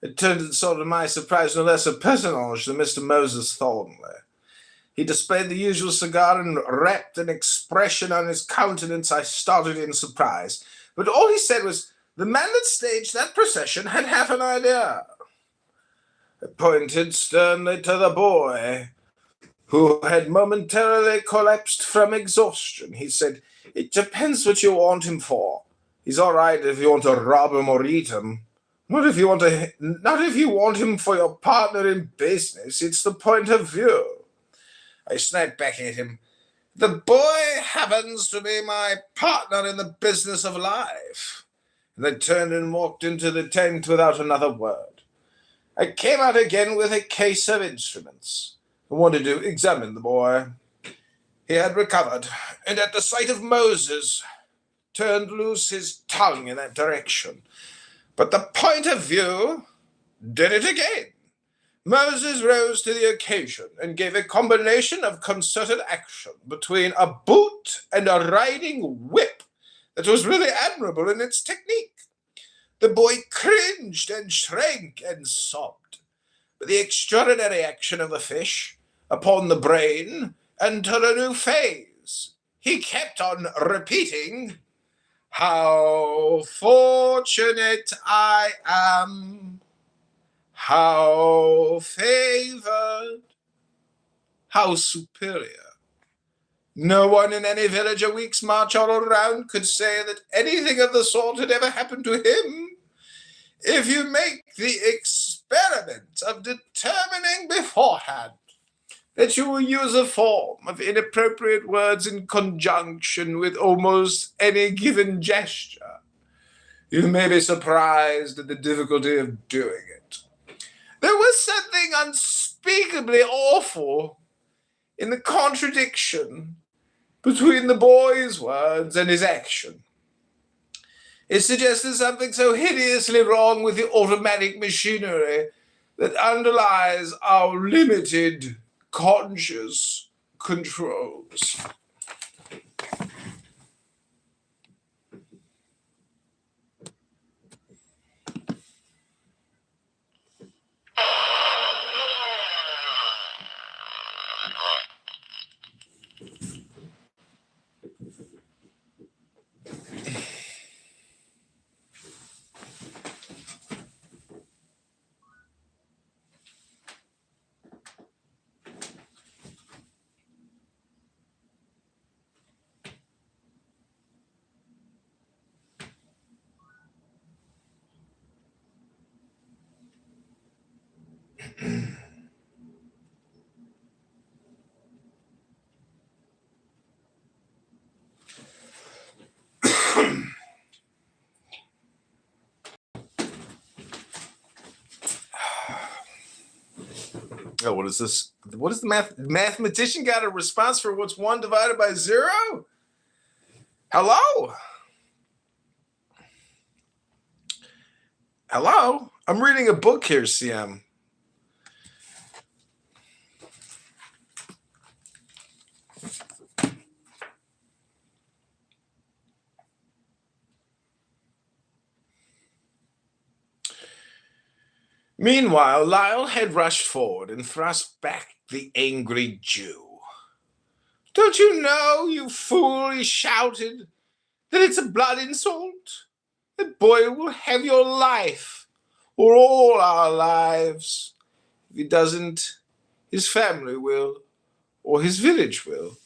It turned and saw to my surprise no less a personage than Mr. Moses Thornley. He displayed the usual cigar and wrapped an expression on his countenance. I started in surprise, but all he said was, "The man that staged that procession had half an idea." I pointed sternly to the boy, who had momentarily collapsed from exhaustion. He said, "It depends what you want him for. He's all right if you want to rob him or eat him. Not if you want him for your partner in business. It's the point of view." I snapped back at him. "The boy happens to be my partner in the business of life." And I turned and walked into the tent without another word. I came out again with a case of instruments. I wanted to examine the boy. He had recovered, and at the sight of Moses, turned loose his tongue in that direction. But the point of view did it again. Moses rose to the occasion and gave a combination of concerted action between a boot and a riding whip that was really admirable in its technique. The boy cringed and shrank and sobbed. But the extraordinary action of the fish upon the brain enter a new phase. He kept on repeating, "How fortunate I am, how favored, how superior." No one in any village a week's march all around could say that anything of the sort had ever happened to him. If you make the experiment of determining beforehand that you will use a form of inappropriate words in conjunction with almost any given gesture, you may be surprised at the difficulty of doing it. There was something unspeakably awful in the contradiction between the boy's words and his action. It suggested something so hideously wrong with the automatic machinery that underlies our limited conscious controls. Oh, what is this? What is the mathematician got a response for what's 1 divided by 0? Hello? Hello? I'm reading a book here, CM. Meanwhile, Lyle had rushed forward and thrust back the angry Jew. "Don't you know, you fool," he shouted, "that it's a blood insult? That boy will have your life, or all our lives. If he doesn't, his family will, or his village will."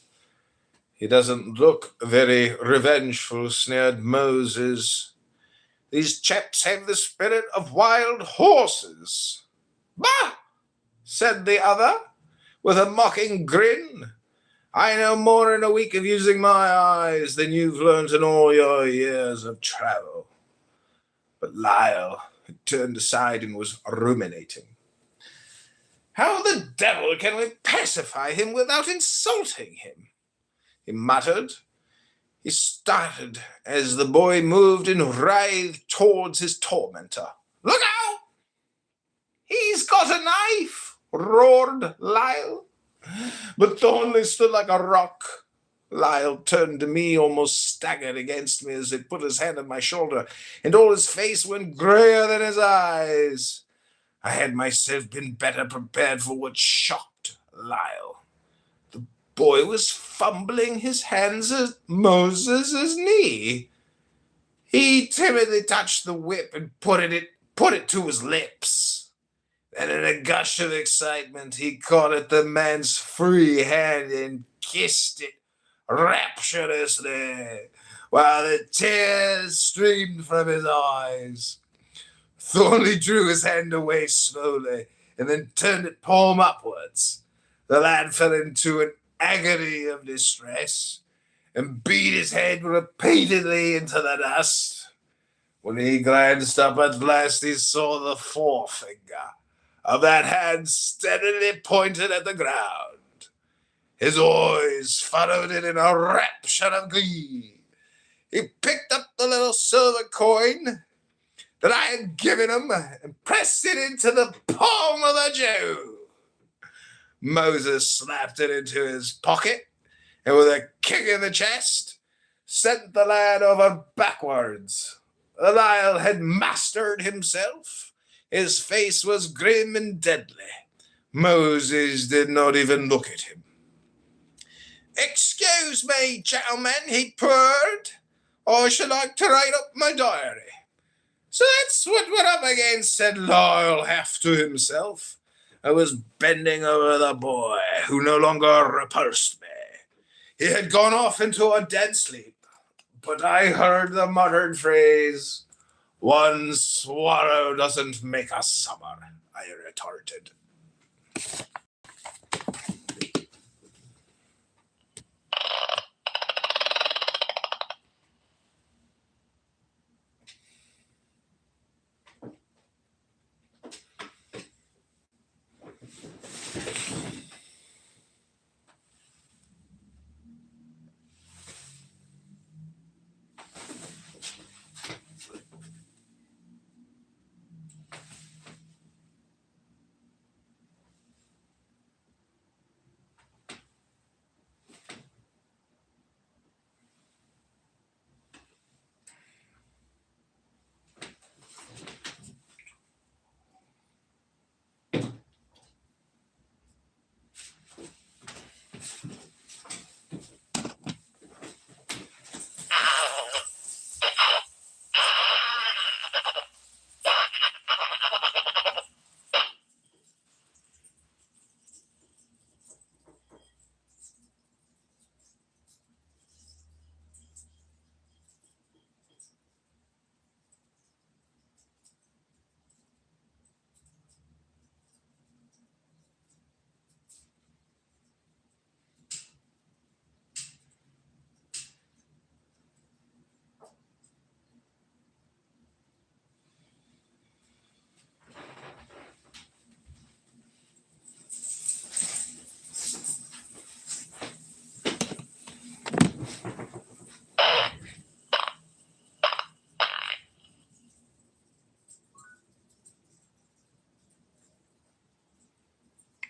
"He doesn't look very revengeful," sneered Moses. "These chaps have the spirit of wild horses." "Bah!" said the other, with a mocking grin. "I know more in a week of using my eyes than you've learned in all your years of travel." But Lyle had turned aside and was ruminating. "How the devil can we pacify him without insulting him?" he muttered. He started as the boy moved and writhed towards his tormentor. "Look out! He's got a knife!" roared Lyle. But Thornley stood like a rock. Lyle turned to me, almost staggered against me as he put his hand on my shoulder, and all his face went grayer than his eyes. I had myself been better prepared for what shocked Lyle. The boy was fumbling his hands at Moses' knee. He timidly touched the whip and put it to his lips. Then in a gush of excitement, he caught at the man's free hand and kissed it rapturously, while the tears streamed from his eyes. Thornley drew his hand away slowly and then turned it palm upwards. The lad fell into an agony of distress and beat his head repeatedly into the dust. When he glanced up at last, he saw the forefinger of that hand steadily pointed at the ground. His eyes followed it in a rapture of glee. He picked up the little silver coin that I had given him and pressed it into the palm of the Jew. Moses slapped it into his pocket and with a kick in the chest, sent the lad over backwards. Lyle had mastered himself. His face was grim and deadly. Moses did not even look at him. "Excuse me, gentlemen," he purred. "I should like to write up my diary." "So that's what we're up against," said Lyle half to himself. I was bending over the boy, who no longer repulsed me. He had gone off into a dead sleep, but I heard the muttered phrase, "One swallow doesn't make a summer," I retorted.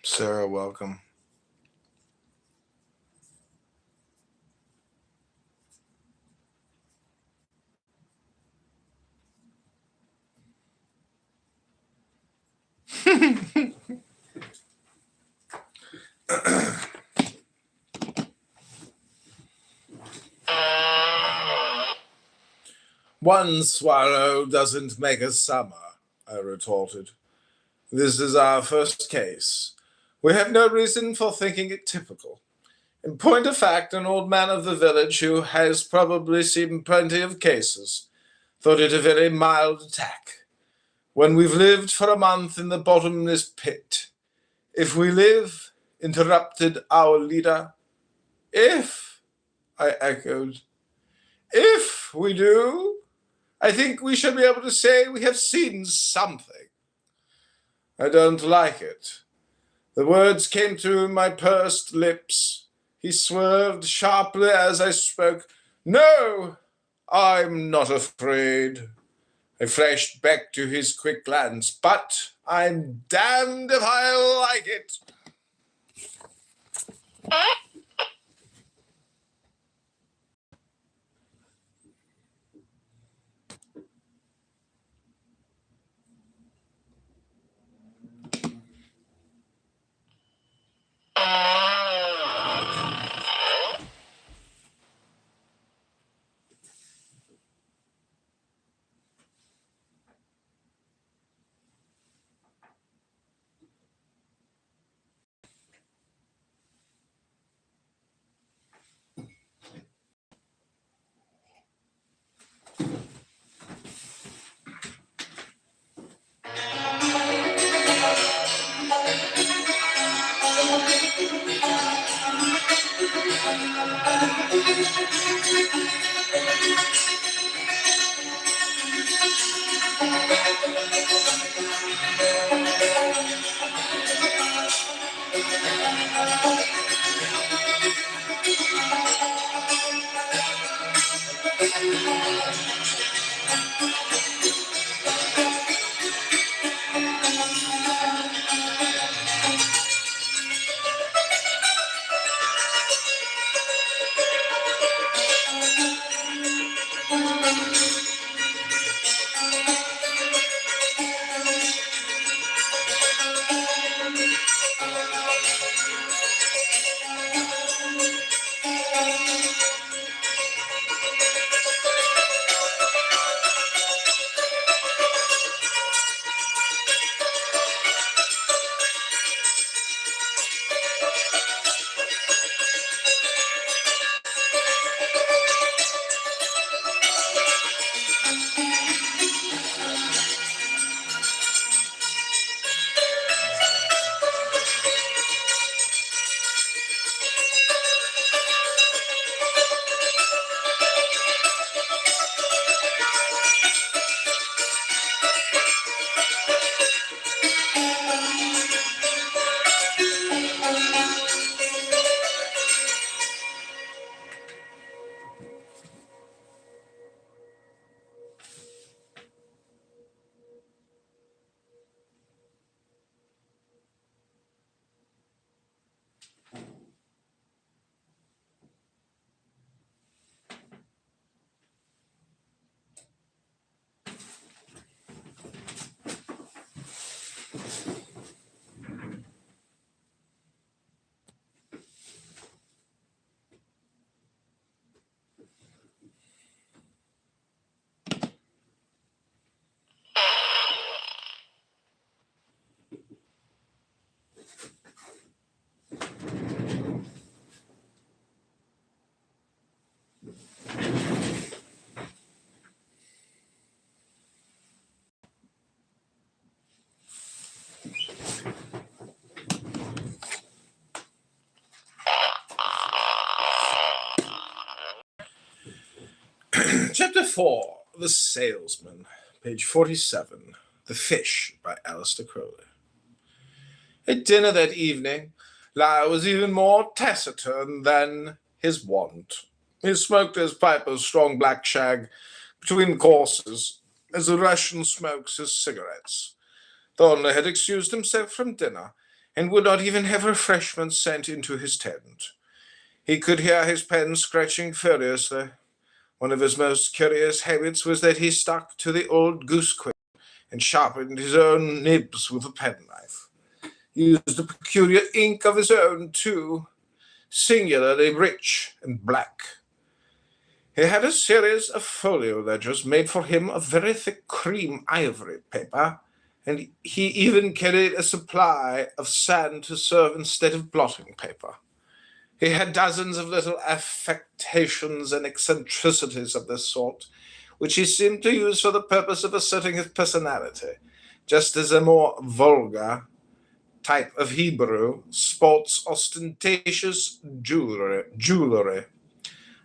Sarah, welcome. "One swallow doesn't make a summer," I retorted. "This is our first case. We have no reason for thinking it typical. In point of fact, an old man of the village who has probably seen plenty of cases thought it a very mild attack. When we've lived for a month in the bottomless pit, if we live," interrupted our leader. "If," I echoed. "If we do, I think we should be able to say we have seen something." I don't like it. The words came to my pursed lips. He swerved sharply as I spoke. "No, I'm not afraid." I flashed back to his quick glance. "But I'm damned if I like it." Chapter 4, The Salesman, page 47, The Fish by Alistair Crowley. At dinner that evening, Lyle was even more taciturn than his wont. He smoked his pipe of strong black shag between courses, as the Russian smokes his cigarettes. Thornley had excused himself from dinner, and would not even have refreshments sent into his tent. He could hear his pen scratching furiously. One of his most curious habits was that he stuck to the old goose quill and sharpened his own nibs with a penknife. He used a peculiar ink of his own, too, singularly rich and black. He had a series of folio ledgers made for him of very thick cream ivory paper, and he even carried a supply of sand to serve instead of blotting paper. He had dozens of little affectations and eccentricities of this sort, which he seemed to use for the purpose of asserting his personality, just as a more vulgar type of Hebrew sports ostentatious jewelry.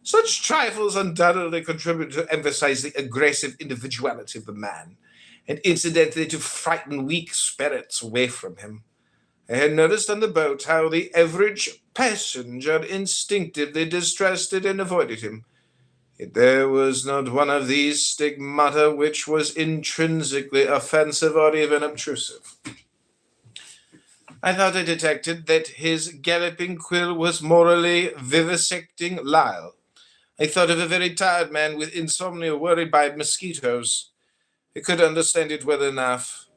Such trifles undoubtedly contribute to emphasize the aggressive individuality of the man, and incidentally to frighten weak spirits away from him. I had noticed on the boat how the average passenger instinctively distrusted and avoided him. Yet there was not one of these stigmata which was intrinsically offensive or even obtrusive. I thought I detected that his galloping quill was morally vivisecting Lyle. I thought of a very tired man with insomnia worried by mosquitoes. I could understand it well enough.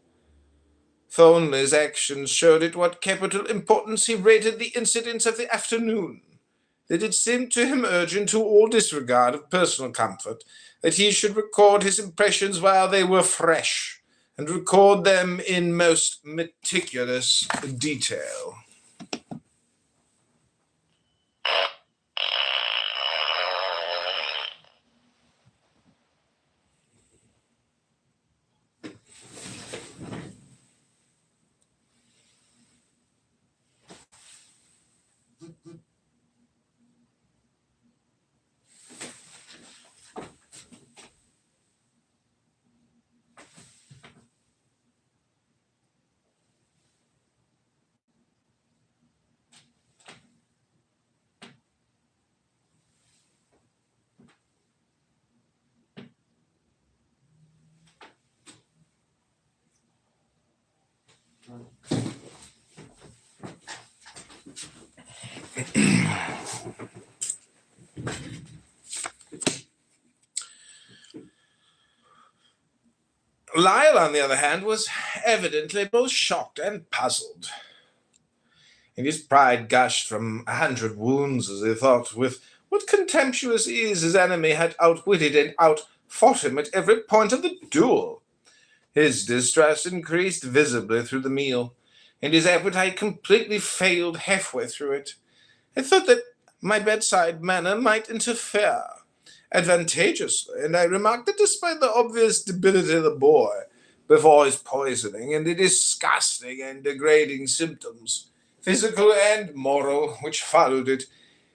Thornley's actions showed it what capital importance he rated the incidents of the afternoon, that it seemed to him urgent to all disregard of personal comfort that he should record his impressions while they were fresh, and record them in most meticulous detail. Lyle, on the other hand, was evidently both shocked and puzzled. And his pride gushed from 100 wounds as he thought with what contemptuous ease his enemy had outwitted and outfought him at every point of the duel. His distrust increased visibly through the meal, and his appetite completely failed halfway through it. I thought that my bedside manner might interfere advantageously, and I remarked that despite the obvious debility of the boy before his poisoning and the disgusting and degrading symptoms, physical and moral, which followed it,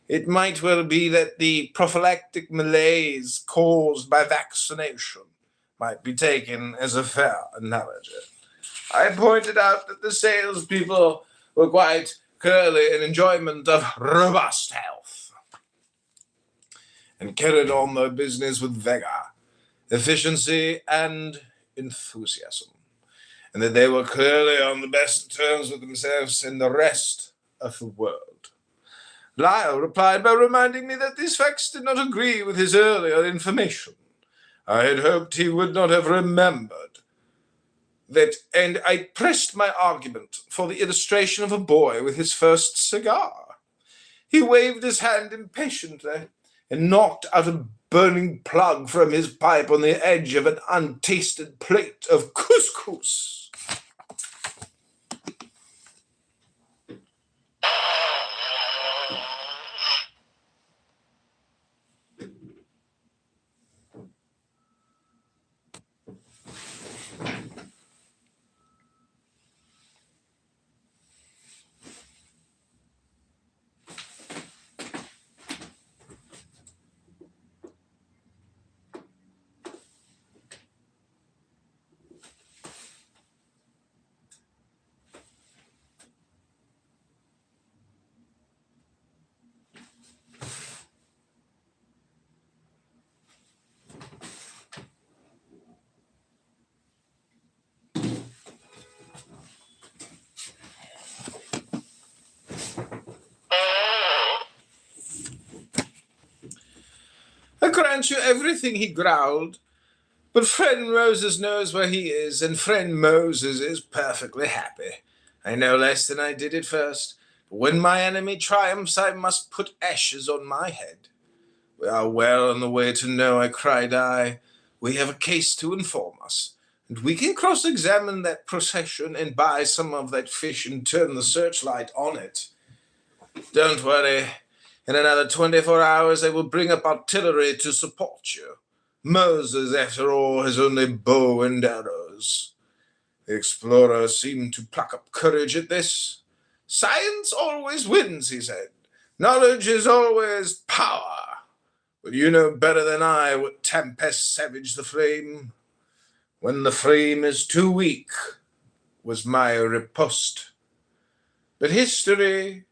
it might well be that the prophylactic malaise caused by vaccination might be taken as a fair analogy. I pointed out that the salespeople were quite clearly in enjoyment of robust health, and carried on their business with vigor, efficiency, and enthusiasm, and that they were clearly on the best terms with themselves and the rest of the world. Lyle replied by reminding me that these facts did not agree with his earlier information. I had hoped he would not have remembered that, and I pressed my argument for the illustration of a boy with his first cigar. He waved his hand impatiently and knocked out a burning plug from his pipe on the edge of an untasted plate of couscous. grant you everything," he growled. "But friend Moses knows where he is, and friend Moses is perfectly happy. I know less than I did at first, but when my enemy triumphs, I must put ashes on my head." "We are well on the way to know," I cried. "We have a case to inform us, and we can cross-examine that procession and buy some of that fish and turn the searchlight on it. Don't worry. In another 24 hours, I will bring up artillery to support you. Moses, after all, has only bow and arrows." The explorer seemed to pluck up courage at this. "Science always wins," he said. "Knowledge is always power. But you know better than I what tempest savage the flame. When the flame is too weak, was my riposte. But history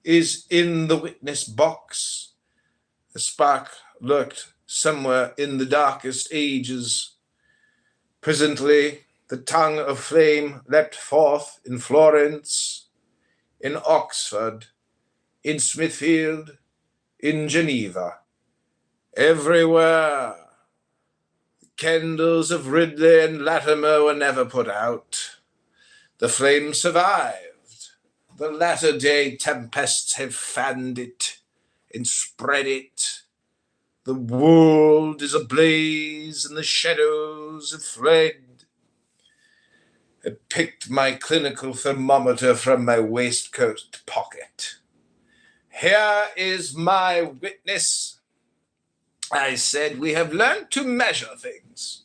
is in the witness box. The spark lurked somewhere in the darkest ages. Presently, the tongue of flame leapt forth in Florence, in Oxford, in Smithfield, in Geneva. Everywhere. The candles of Ridley and Latimer were never put out. The flame survived. The latter-day tempests have fanned it and spread it. The world is ablaze and the shadows have fled. I picked my clinical thermometer from my waistcoat pocket. "Here is my witness," I said. "We have learned to measure things."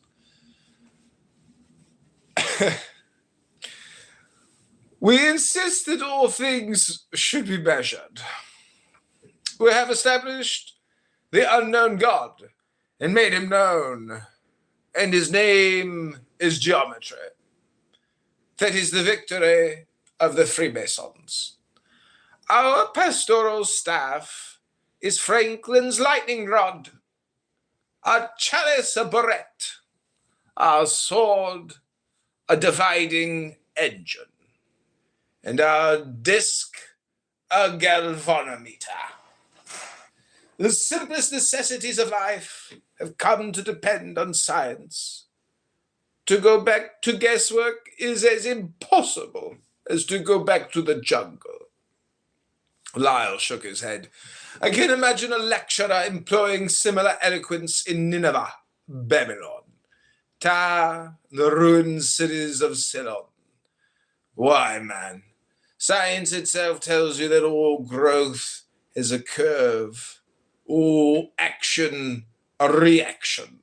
"We insist that all things should be measured. We have established the unknown God and made him known, and his name is geometry. That is the victory of the Freemasons. Our pastoral staff is Franklin's lightning rod, our chalice a barrette, our sword a dividing engine, and our disc a galvanometer. The simplest necessities of life have come to depend on science. To go back to guesswork is as impossible as to go back to the jungle." Lyle shook his head. "I can imagine a lecturer employing similar eloquence in Nineveh, Babylon, Tyre, the ruined cities of Ceylon. Why, man, science itself tells you that all growth is a curve, all action a reaction.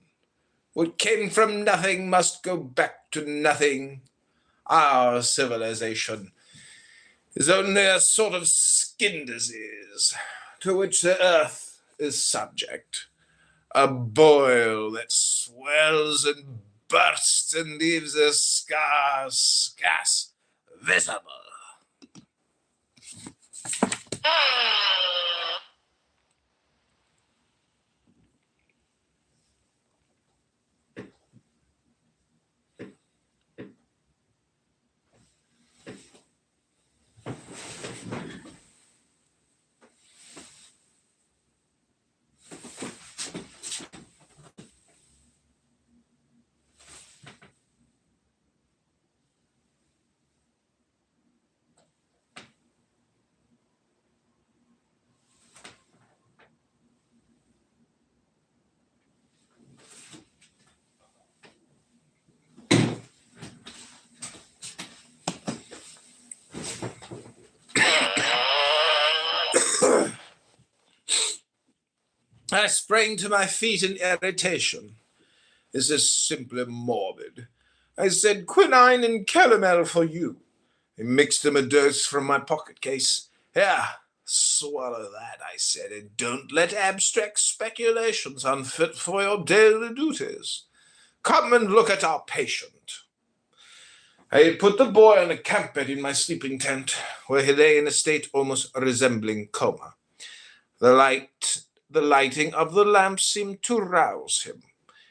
What came from nothing must go back to nothing. Our civilization is only a sort of skin disease to which the earth is subject, a boil that swells and bursts and leaves a scar scarce visible." I sprang to my feet in irritation. "This is simply morbid." I said. "Quinine and calomel for you." I mixed him a dose from my pocket case. "Here, swallow that," I said, "and don't let abstract speculations unfit for your daily duties. Come and look at our patient." I had put the boy on a camp bed in my sleeping tent, where he lay in a state almost resembling coma. The lighting of the lamp seemed to rouse him.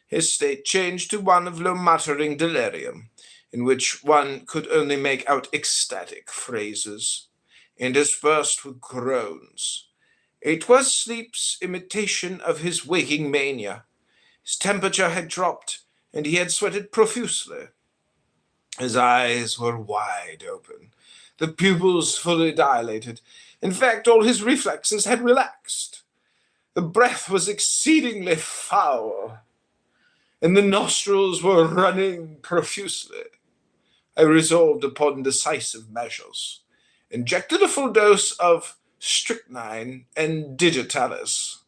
His state changed to one of low-muttering delirium, in which one could only make out ecstatic phrases, interspersed with groans. It was sleep's imitation of his waking mania. His temperature had dropped, and he had sweated profusely. His eyes were wide open, the pupils fully dilated. In fact, all his reflexes had relaxed. The breath was exceedingly foul, and the nostrils were running profusely. I resolved upon decisive measures, injected a full dose of strychnine and digitalis,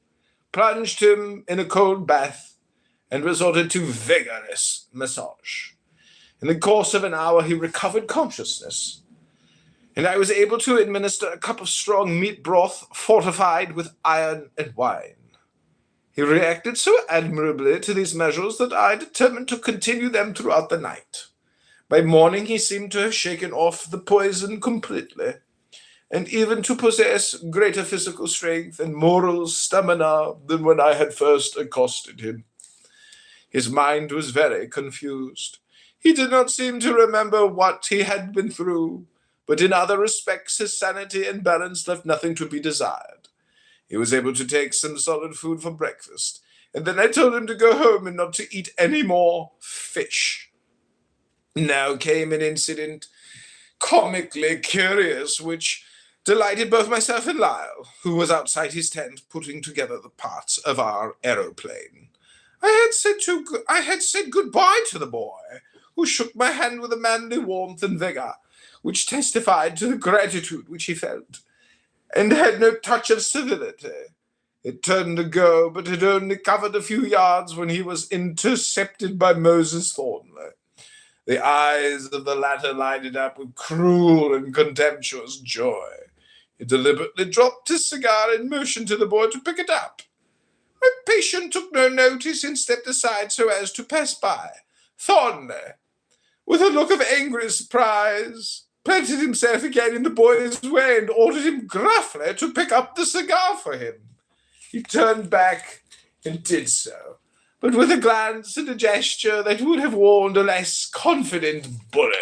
plunged him in a cold bath, and resorted to vigorous massage. In the course of an hour, he recovered consciousness, and I was able to administer a cup of strong meat broth fortified with iron and wine. He reacted so admirably to these measures that I determined to continue them throughout the night. By morning, he seemed to have shaken off the poison completely, and even to possess greater physical strength and moral stamina than when I had first accosted him. His mind was very confused. He did not seem to remember what he had been through, but in other respects his sanity and balance left nothing to be desired. He was able to take some solid food for breakfast, and then I told him to go home and not to eat any more fish. Now came an incident comically curious, which delighted both myself and Lyle, who was outside his tent putting together the parts of our aeroplane. I had said goodbye to the boy, who shook my hand with a manly warmth and vigor, which testified to the gratitude which he felt, and had no touch of civility. It turned to go, but had only covered a few yards when he was intercepted by Moses Thornley. The eyes of the latter lighted up with cruel and contemptuous joy. He deliberately dropped his cigar and motioned to the boy to pick it up. My patient took no notice and stepped aside so as to pass by. Thornley, with a look of angry surprise, planted himself again in the boy's way and ordered him gruffly to pick up the cigar for him. He turned back and did so, but with a glance and a gesture that would have warned a less confident bully.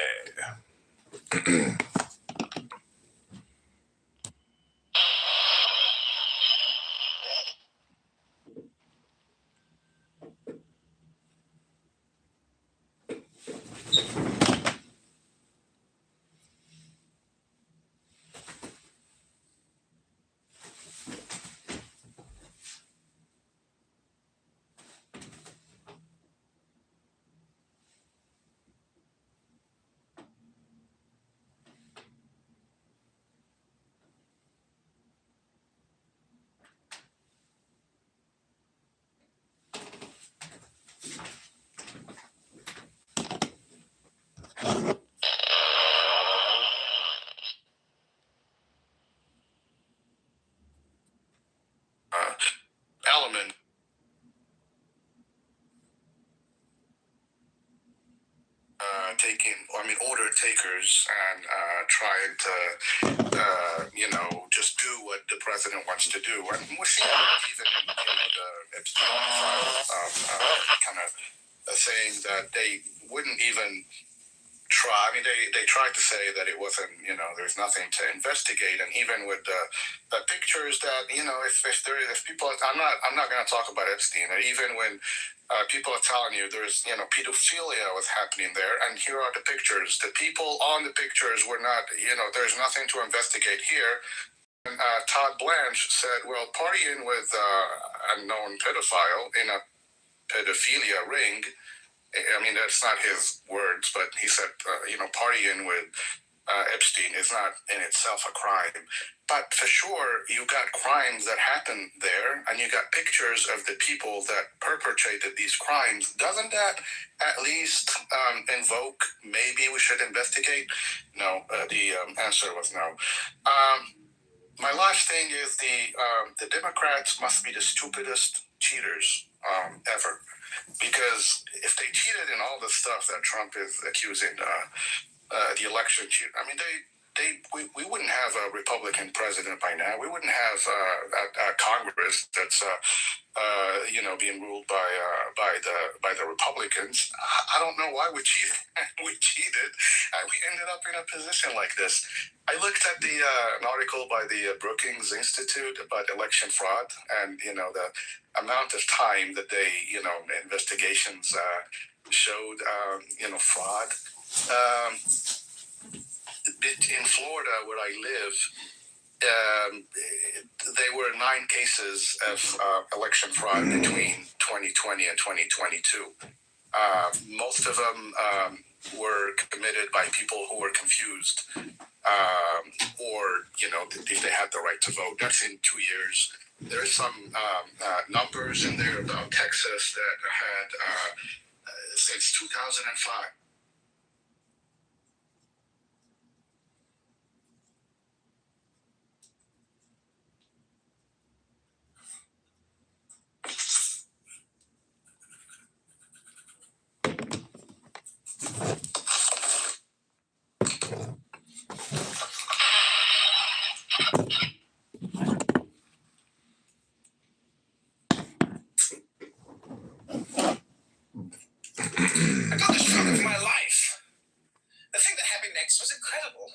Element. Order takers and trying to, just do what the president wants to do. And we're seeing even in the Epstein file, kind of saying that they wouldn't even try. I mean, they tried to say that it wasn't, there's nothing to investigate, and even with the pictures that, if people, I'm not going to talk about Epstein, and even when people are telling you there's, pedophilia was happening there, and here are the pictures. The people on the pictures were not, there's nothing to investigate here. And Todd Blanche said, well, partying with a known pedophile in a pedophilia ring, I mean, that's not his words, but he said, partying with Epstein is not in itself a crime. But for sure, you got crimes that happen there, and you got pictures of the people that perpetrated these crimes. Doesn't that at least invoke maybe we should investigate? No, the answer was no. My last thing is the Democrats must be the stupidest cheaters ever. Because if they cheated in all the stuff that Trump is accusing the election cheat, I mean, we wouldn't have a Republican president by now. We wouldn't have a Congress that's being ruled by the Republicans. I don't know why we cheated. We cheated. We ended up in a position like this. I looked at an article by the Brookings Institute about election fraud, and the amount of time that they investigations showed fraud. In Florida, where I live, there were 9 cases of election fraud between 2020 and 2022. Most of them were committed by people who were confused, or if they had the right to vote. That's in 2 years. There are some numbers in there about Texas that had since 2005. I got this job of my life. The thing that happened next was incredible.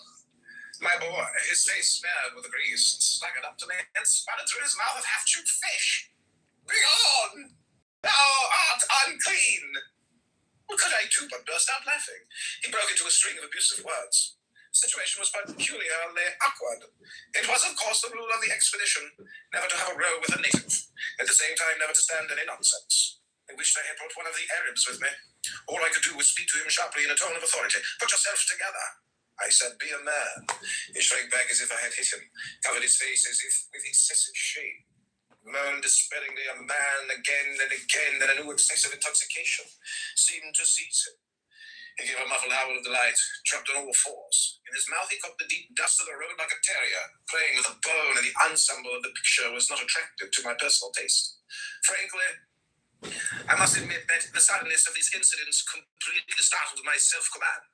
My boy, his face smeared with the grease, staggered up to me and sputtered through his mouth of half-chewed fish. Begone! Thou art unclean! What could I do but burst out laughing? He broke into a string of abusive words. The situation was peculiarly awkward. It was, of course, the rule of the expedition never to have a row with a native, at the same time never to stand any nonsense. I wished I had brought one of the Arabs with me. All I could do was speak to him sharply in a tone of authority. Put yourself together. I said, be a man. He shrank back as if I had hit him, covered his face as if with excessive shame, moaned despairingly a man again and again, then a new excess of intoxication seemed to seize him. He gave a muffled howl of delight, dropped on all fours. In his mouth he caught the deep dust of the road like a terrier, playing with a bone, and the ensemble of the picture was not attractive to my personal taste. Frankly, I must admit that the suddenness of these incidents completely startled my self-command.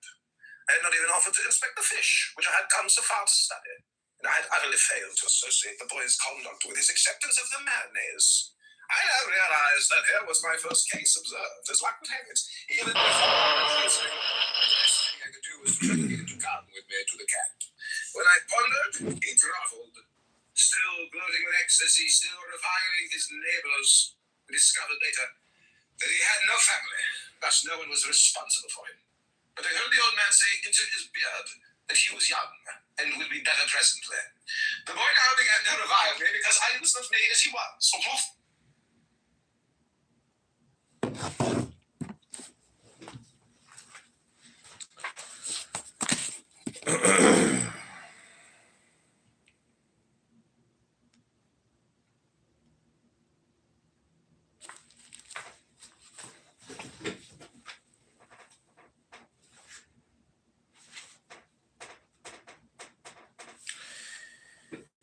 I had not even offered to inspect the fish, which I had come so far to study, and I had utterly failed to associate the boy's conduct with his acceptance of the mayonnaise. I now realized that here was my first case observed, as luck would have it, even before reasoning. The best thing I could do was to try to get him to come with me to the camp. When I pondered, he groveled, still gloating with ecstasy, still reviling his neighbors. We discovered later that he had no family, thus no one was responsible for him. But I heard the old man say into his beard that he was young and would be better presently. The boy now began to revile me because I was not made as he was.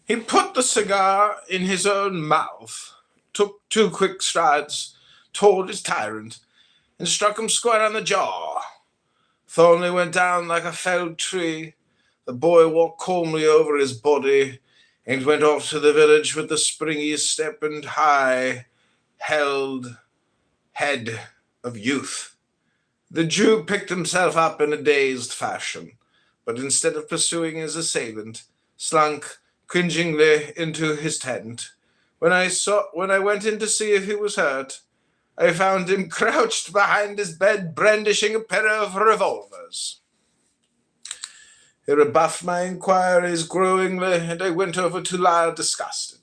He put the cigar in his own mouth, took 2 quick strides toward his tyrant, and struck him square on the jaw. Thornley went down like a felled tree. The boy walked calmly over his body and went off to the village with the springy step and high-held head of youth. The Jew picked himself up in a dazed fashion, but instead of pursuing his assailant, slunk cringingly into his tent. When I went in to see if he was hurt, I found him crouched behind his bed, brandishing a pair of revolvers. He rebuffed my inquiries growingly, and I went over to lie disgusted.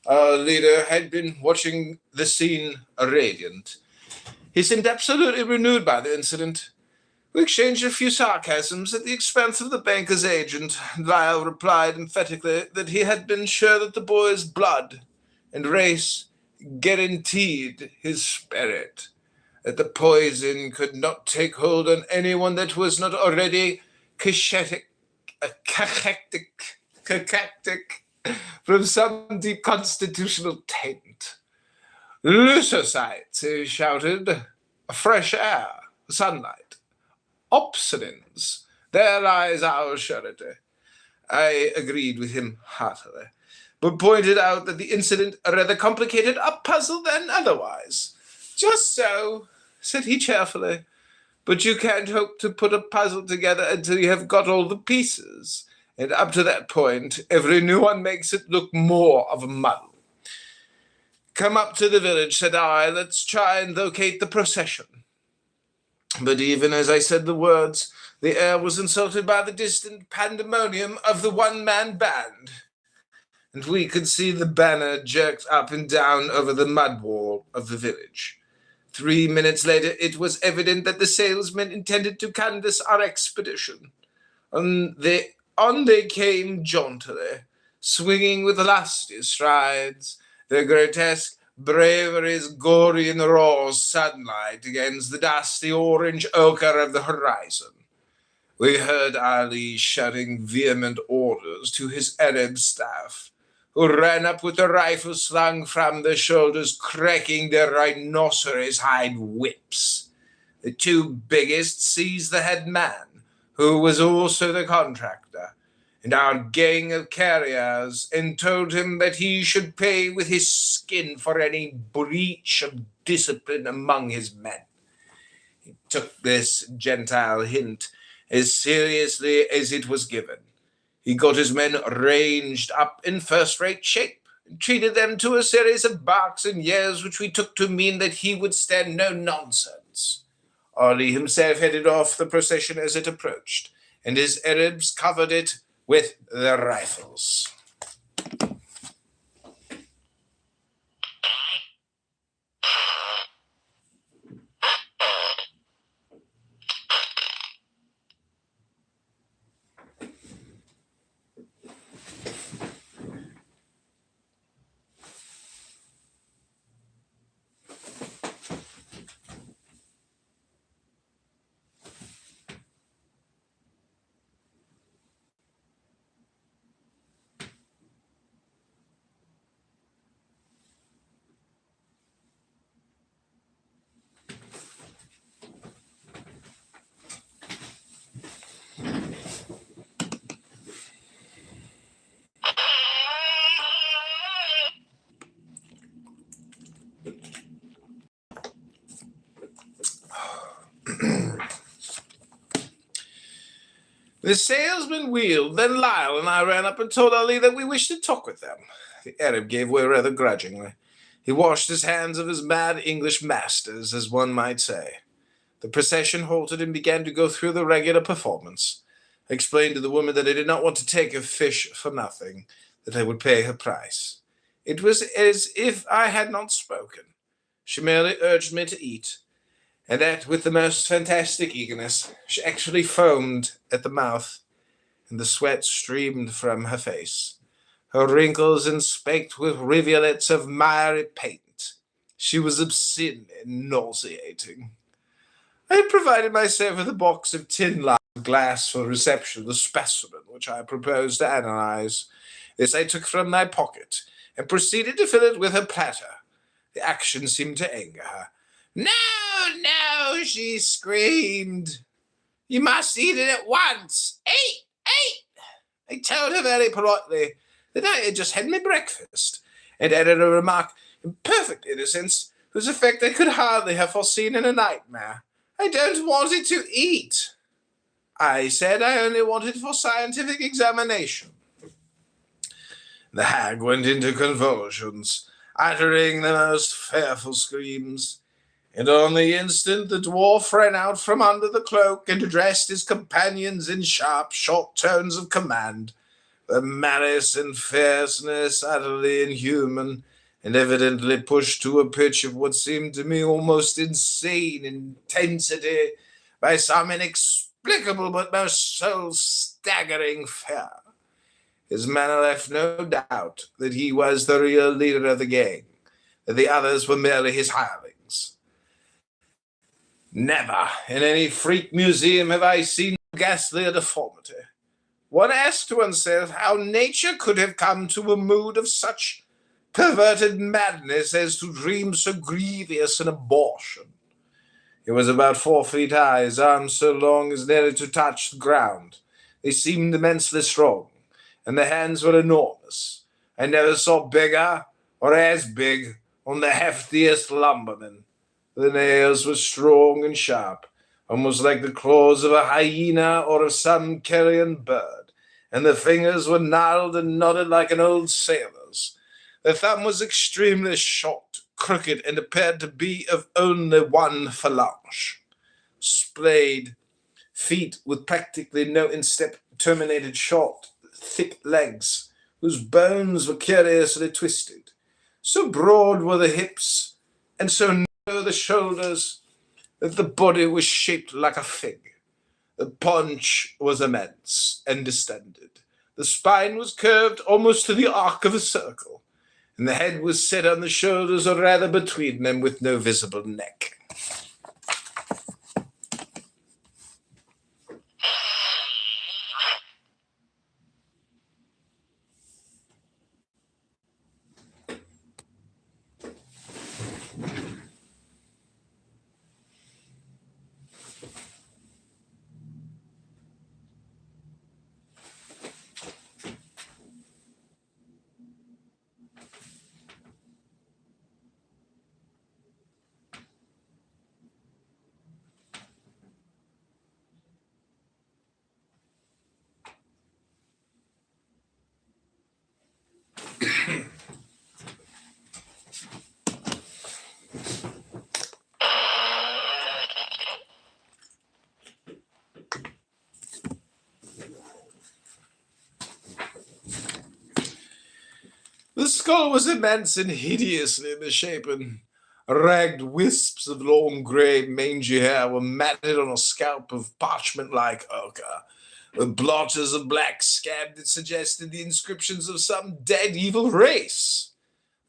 Our leader had been watching the scene radiant. He seemed absolutely renewed by the incident. We exchanged a few sarcasms at the expense of the banker's agent. Lyle replied emphatically that he had been sure that the boy's blood and race guaranteed his spirit, that the poison could not take hold on anyone that was not already cachectic from some deep constitutional taint. Leucocytes, he shouted, fresh air, sunlight. Obsidins, there lies our surety. I agreed with him heartily, but pointed out that the incident rather complicated a puzzle than otherwise. "Just so," said he cheerfully, "but you can't hope to put a puzzle together until you have got all the pieces, and up to that point, every new one makes it look more of a muddle. Come up to the village," said I. "Let's try and locate the procession." But even as I said the words, the air was insulted by the distant pandemonium of the one-man band, and we could see the banner jerked up and down over the mud wall of the village. 3 minutes later, it was evident that the salesmen intended to canvass our expedition. On they came jauntily, swinging with lusty strides, their grotesque braveries gory in the raw sunlight against the dusty orange ochre of the horizon. We heard Ali shouting vehement orders to his Arab staff, who ran up with their rifles slung from their shoulders, cracking their rhinoceros hide whips. The two biggest seized the head man, who was also the contractor, and our gang of carriers, and told him that he should pay with his skin for any breach of discipline among his men. He took this Gentile hint as seriously as it was given. He got his men ranged up in first-rate shape, and treated them to a series of barks and years which we took to mean that he would stand no nonsense. Ali himself headed off the procession as it approached, and his Arabs covered it with their rifles. The salesman wheeled, then Lyle and I ran up and told Ali that we wished to talk with them. The Arab gave way rather grudgingly. He washed his hands of his mad English masters, as one might say. The procession halted and began to go through the regular performance. I explained to the woman that I did not want to take a fish for nothing, that I would pay her price. It was as if I had not spoken. She merely urged me to eat, and that with the most fantastic eagerness. She actually foamed at the mouth, and the sweat streamed from her face, her wrinkles inspecked with rivulets of miry paint. She was obscene and nauseating. I had provided myself with a box of tin-lined glass for reception of the specimen which I proposed to analyze. This I took from my pocket, and proceeded to fill it with her platter. The action seemed to anger her. "No, no," she screamed. "You must eat it at once. Eat, eat." I told her very politely that I had just had my breakfast, and added a remark in perfect innocence, whose effect I could hardly have foreseen in a nightmare. "I don't want it to eat." I said I only wanted it for scientific examination. The hag went into convulsions, uttering the most fearful screams, and on the instant the dwarf ran out from under the cloak and addressed his companions in sharp, short tones of command, the malice and fierceness utterly inhuman, and evidently pushed to a pitch of what seemed to me almost insane intensity by some inexplicable but most soul-staggering fear. His manner left no doubt that he was the real leader of the gang, that the others were merely his hirelings. Never in any freak museum have I seen ghastlier deformity. One asked oneself how nature could have come to a mood of such perverted madness as to dream so grievous an abortion. He was about 4 feet high, his arms so long as nearly to touch the ground. They seemed immensely strong, and the hands were enormous. I never saw bigger or as big on the heftiest lumberman. The nails were strong and sharp, almost like the claws of a hyena or of some carrion bird, and the fingers were gnarled and knotted like an old sailor's. The thumb was extremely short, crooked, and appeared to be of only one phalange. Splayed feet with practically no instep terminated short, thick legs, whose bones were curiously twisted. So broad were the hips, and so narrow the shoulders, that the body was shaped like a fig. The paunch was immense and distended. The spine was curved almost to the arc of a circle, and the head was set on the shoulders, or rather between them, with no visible neck. The skull was immense and hideously misshapen. Ragged wisps of long grey mangy hair were matted on a scalp of parchment-like ochre, with blotches of black scab that suggested the inscriptions of some dead evil race.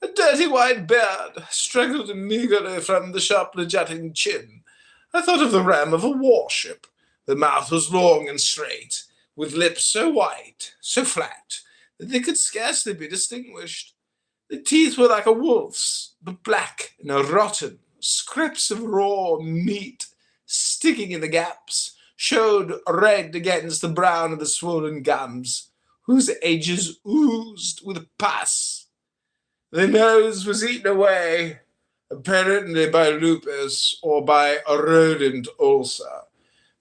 A dirty white beard struggled meagerly from the sharply jutting chin. I thought of the ram of a warship. The mouth was long and straight, with lips so white, so flat, that they could scarcely be distinguished. The teeth were like a wolf's, but black and rotten. Scraps of raw meat, sticking in the gaps, showed red against the brown of the swollen gums, whose edges oozed with pus. The nose was eaten away, apparently by lupus or by a rodent ulcer.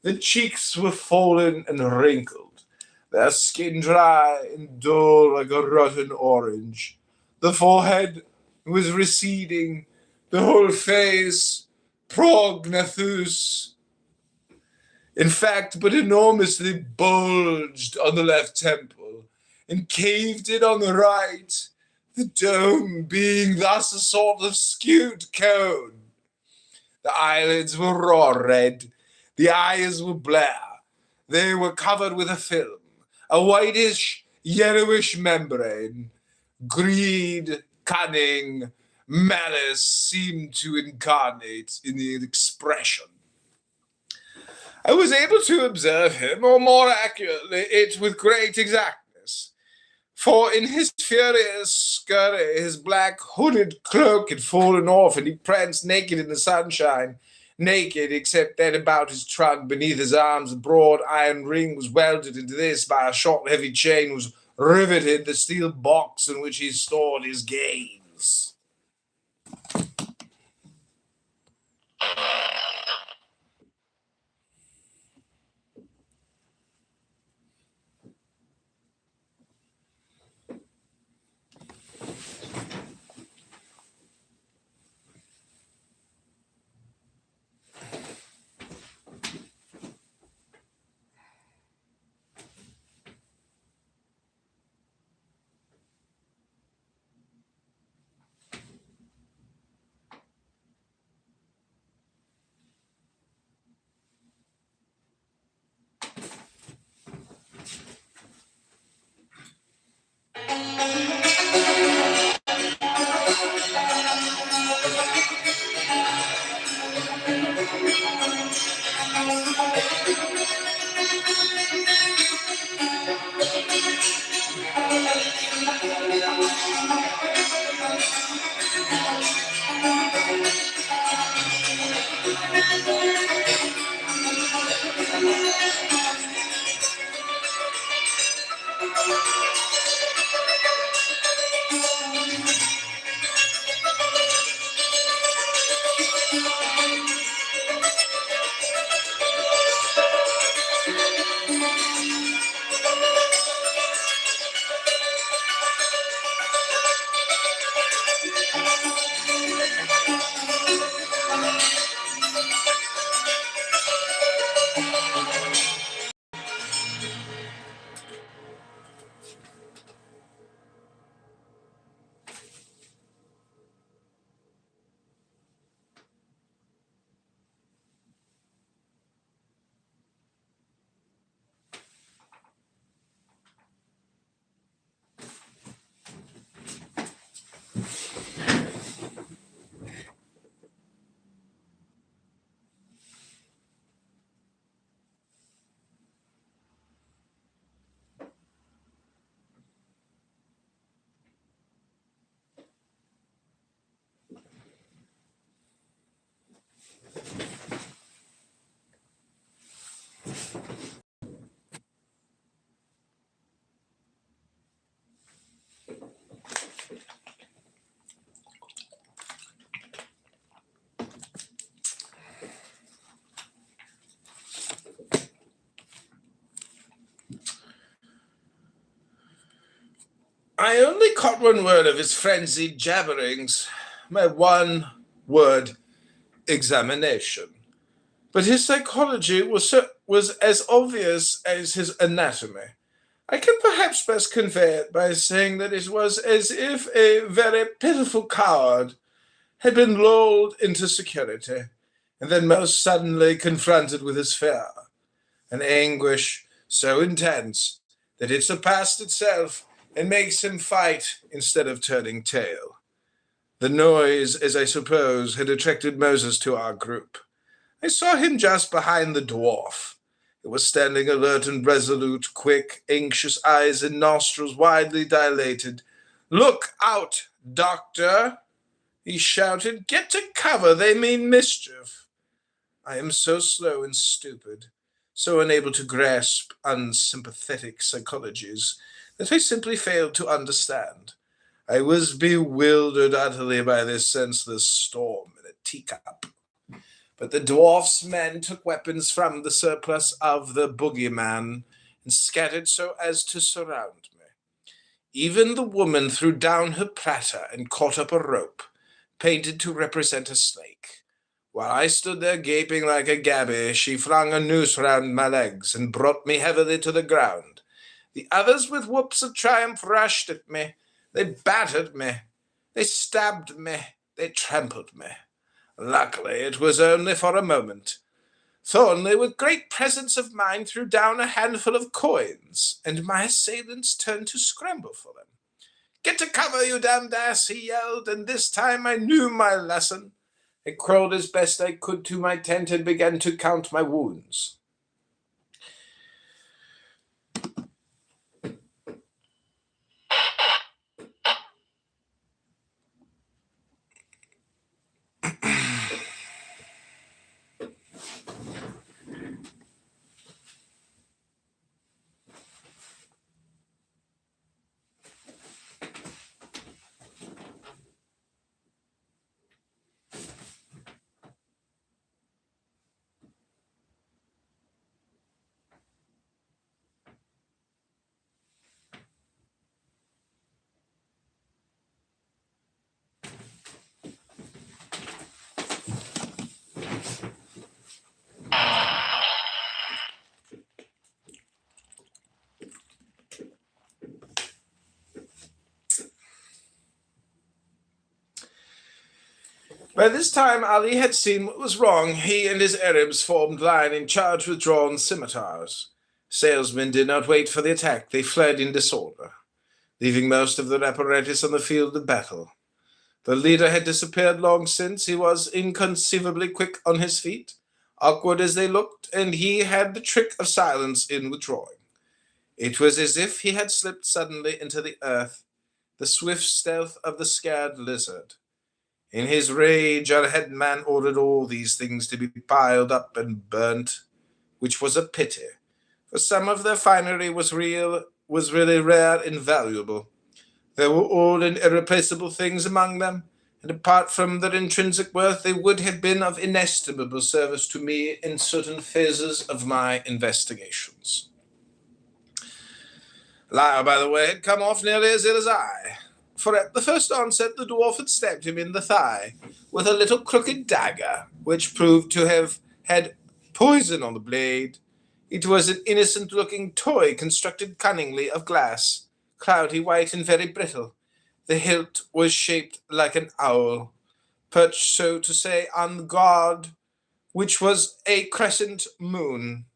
The cheeks were fallen and wrinkled, their skin dry and dull like a rotten orange. The forehead was receding, the whole face prognathous. In fact, but enormously bulged on the left temple and caved in on the right, the dome being thus a sort of skewed cone. The eyelids were raw red, the eyes were black. They were covered with a film, a whitish, yellowish membrane. Greed, cunning, malice seemed to incarnate in the expression. I was able to observe him, or more accurately, it with great exactness. For in his furious scurry, his black hooded cloak had fallen off, and he pranced naked in the sunshine. Naked, except that about his trunk, beneath his arms, a broad iron ring was welded into this by a short, heavy chain, was riveted the steel box in which he stored his gains. I only caught one word of his frenzied jabberings, my one-word examination. But his psychology was as obvious as his anatomy. I can perhaps best convey it by saying that it was as if a very pitiful coward had been lulled into security, and then most suddenly confronted with his fear, an anguish so intense that it surpassed itself and makes him fight instead of turning tail. The noise, as I suppose, had attracted Moses to our group. I saw him just behind the dwarf. He was standing alert and resolute, quick, anxious eyes and nostrils widely dilated. "Look out, doctor!" he shouted. "Get to cover, they mean mischief." I am so slow and stupid, so unable to grasp unsympathetic psychologies, that I simply failed to understand. I was bewildered utterly by this senseless storm in a teacup. But the dwarf's men took weapons from the surplus of the boogeyman and scattered so as to surround me. Even the woman threw down her platter and caught up a rope, painted to represent a snake. While I stood there gaping like a gaby, she flung a noose round my legs and brought me heavily to the ground. The others with whoops of triumph rushed at me. They battered me. They stabbed me. They trampled me. Luckily, it was only for a moment. Thornley, with great presence of mind, threw down a handful of coins, and my assailants turned to scramble for them. "Get to cover, you damned ass," he yelled, and this time I knew my lesson. I crawled as best I could to my tent and began to count my wounds. By this time, Ali had seen what was wrong. He and his Arabs formed line and charged with drawn scimitars. Salesmen did not wait for the attack. They fled in disorder, leaving most of their apparatus on the field of battle. The leader had disappeared long since. He was inconceivably quick on his feet, awkward as they looked, and he had the trick of silence in withdrawing. It was as if he had slipped suddenly into the earth, the swift stealth of the scared lizard. In his rage, our headman ordered all these things to be piled up and burnt, which was a pity, for some of their finery was really rare and valuable. There were old and irreplaceable things among them, and apart from their intrinsic worth, they would have been of inestimable service to me in certain phases of my investigations. Lyle, by the way, had come off nearly as ill as I, for at the first onset the dwarf had stabbed him in the thigh with a little crooked dagger, which proved to have had poison on the blade. It was an innocent-looking toy constructed cunningly of glass, cloudy white and very brittle. The hilt was shaped like an owl, perched, so to say, on the god, which was a crescent moon.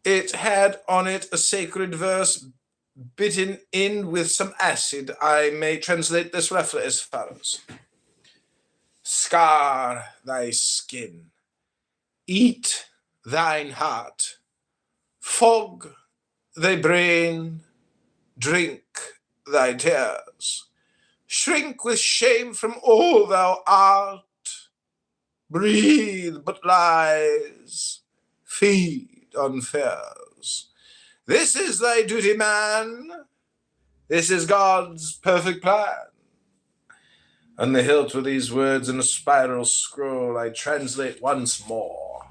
It had on it a sacred verse bitten in with some acid. I may translate this roughly as follows: "Scar thy skin, eat thine heart, fog thy brain, drink thy tears, shrink with shame from all thou art, breathe but lies, feed on fears. This is thy duty, man. This is God's perfect plan." On the hilt were these words in a spiral scroll. I translate once more.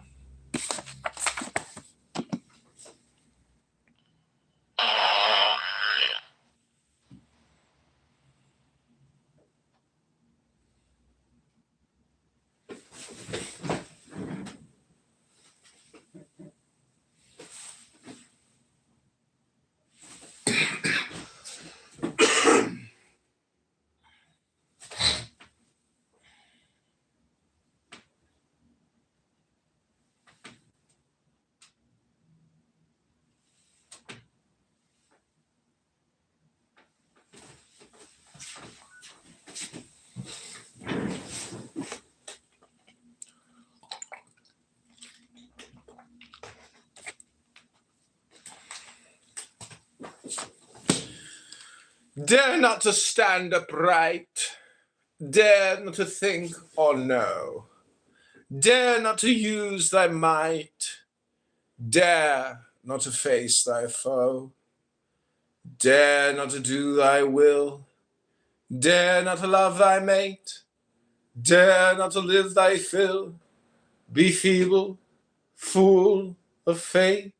Dare not to stand upright. Dare not to think or know. Dare not to use thy might. Dare not to face thy foe. Dare not to do thy will. Dare not to love thy mate. Dare not to live thy fill. Be feeble, fool of fate.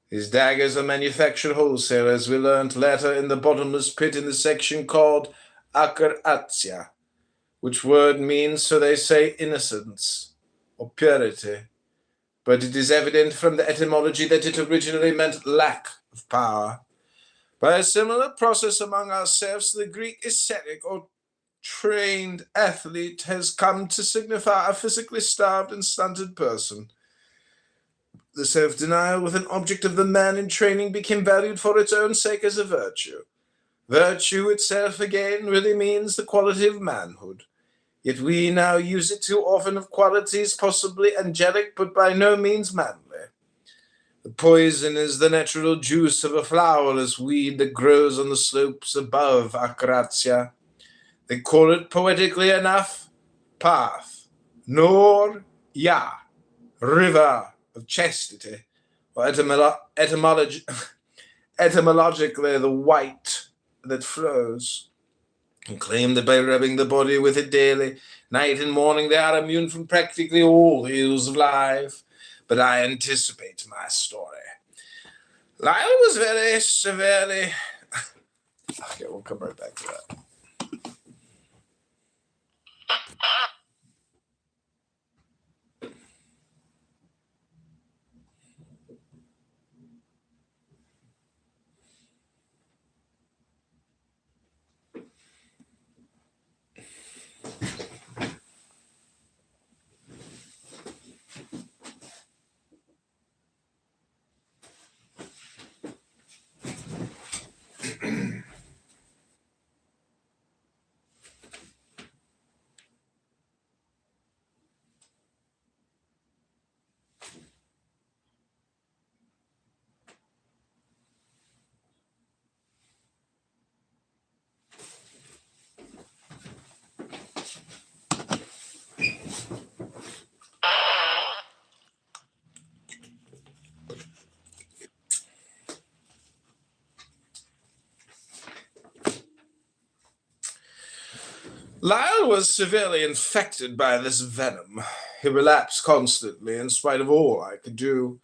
His daggers are manufactured wholesale, as we learnt later in the bottomless pit in the section called Akaratia, which word means, so they say, innocence or purity. But it is evident from the etymology that it originally meant lack of power. By a similar process among ourselves, the Greek ascetic or trained athlete has come to signify a physically starved and stunted person. The self-denial with an object of the man in training became valued for its own sake as a virtue. Virtue itself, again, really means the quality of manhood. Yet we now use it too often of qualities possibly angelic, but by no means manly. The poison is the natural juice of a flowerless weed that grows on the slopes above Akratia. They call it poetically enough, path, nor, ya, river of chastity, or etymologically the white that flows, and claim that by rubbing the body with it daily, night and morning, they are immune from practically all the ills of life. But I anticipate my story. Lyle was very severely... Okay, we'll come right back to that. Lyle was severely infected by this venom. He relapsed constantly in spite of all I could do.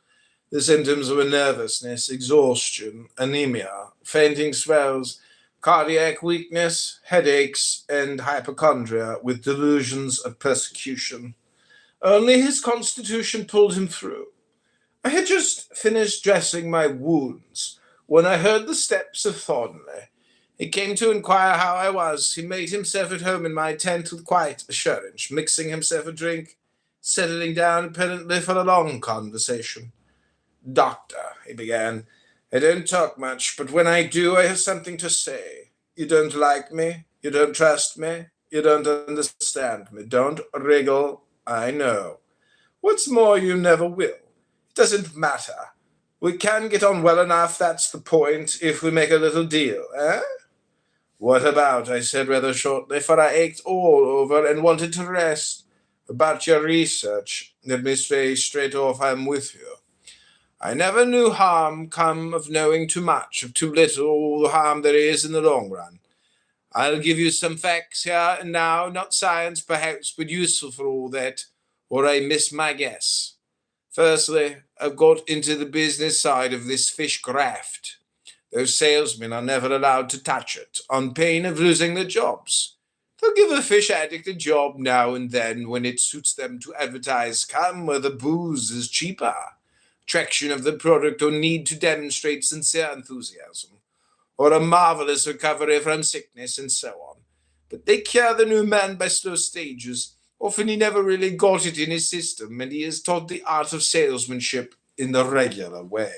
The symptoms were nervousness, exhaustion, anemia, fainting spells, cardiac weakness, headaches, and hypochondria with delusions of persecution. Only his constitution pulled him through. I had just finished dressing my wounds when I heard the steps of Thornley. He came to inquire how I was. He made himself at home in my tent with quiet assurance, mixing himself a drink, settling down apparently for a long conversation. Doctor, he began, I don't talk much, but when I do, I have something to say. You don't like me, you don't trust me, you don't understand me. Don't wriggle, I know. What's more, you never will. It doesn't matter. We can get on well enough, that's the point, if we make a little deal, eh? What about? I said rather shortly, for I ached all over and wanted to rest. About your research, let me say straight off I'm with you. I never knew harm come of knowing too much, of too little, all the harm there is in the long run. I'll give you some facts here and now, not science perhaps, but useful for all that, or I miss my guess. Firstly, I've got into the business side of this fish graft. Those salesmen are never allowed to touch it, on pain of losing their jobs. They'll give a fish addict a job now and then when it suits them to advertise, come where the booze is cheaper, traction of the product, or need to demonstrate sincere enthusiasm, or a marvelous recovery from sickness, and so on. But they cure the new man by slow stages. Often he never really got it in his system, and he is taught the art of salesmanship in the regular way.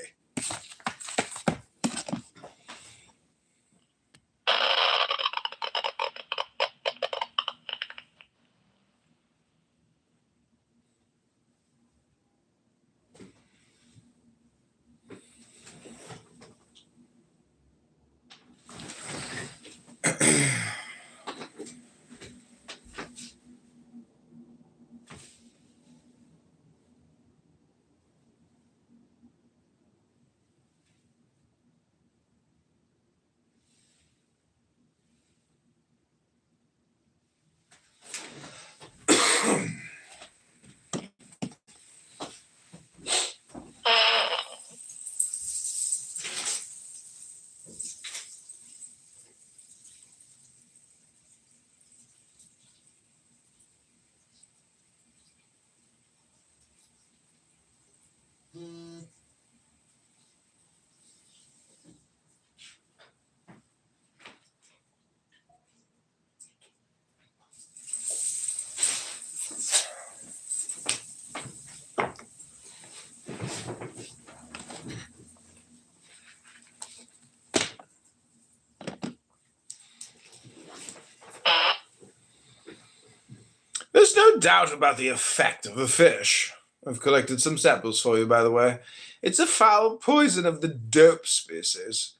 There's no doubt about the effect of the fish. I've collected some samples for you, by the way. It's a foul poison of the dope species.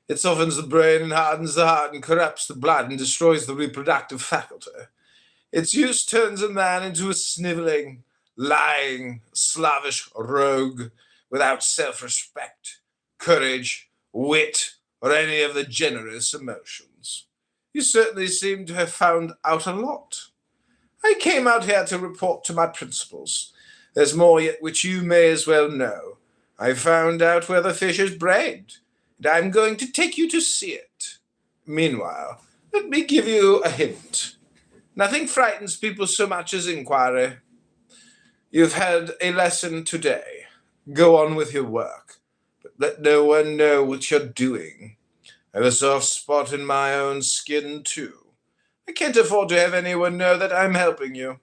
It softens the brain and hardens the heart and corrupts the blood and destroys the reproductive faculty. Its use turns a man into a sniveling, lying, slavish rogue without self-respect, courage, wit, or any of the generous emotions. You certainly seem to have found out a lot. I came out here to report to my principals. There's more yet which you may as well know. I found out where the fish is bred, and I'm going to take you to see it. Meanwhile, let me give you a hint. Nothing frightens people so much as inquiry. You've had a lesson today. Go on with your work, but let no one know what you're doing. I have a soft spot in my own skin, too. I can't afford to have anyone know that I'm helping you.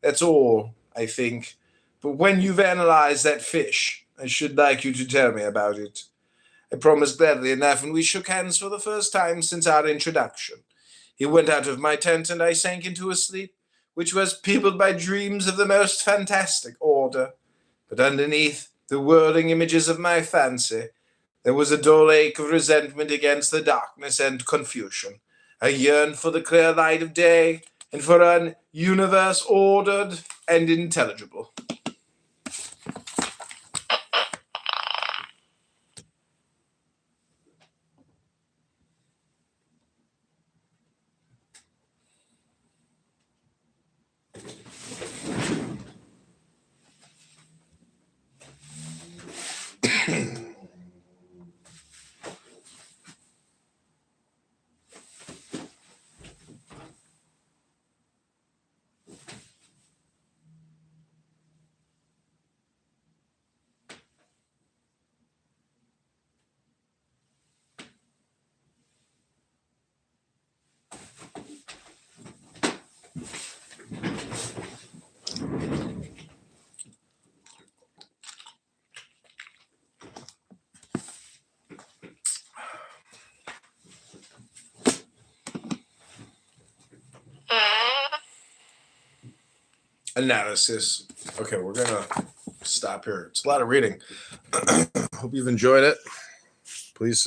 That's all, I think. But when you've analyzed that fish, I should like you to tell me about it. I promised gladly enough, and we shook hands for the first time since our introduction. He went out of my tent, and I sank into a sleep, which was peopled by dreams of the most fantastic order. But underneath the whirling images of my fancy, there was a dull ache of resentment against the darkness and confusion. I yearned for the clear light of day, and for an universe ordered and intelligible. Analysis. Okay, we're gonna stop here. It's a lot of reading. Hope you've enjoyed it. Please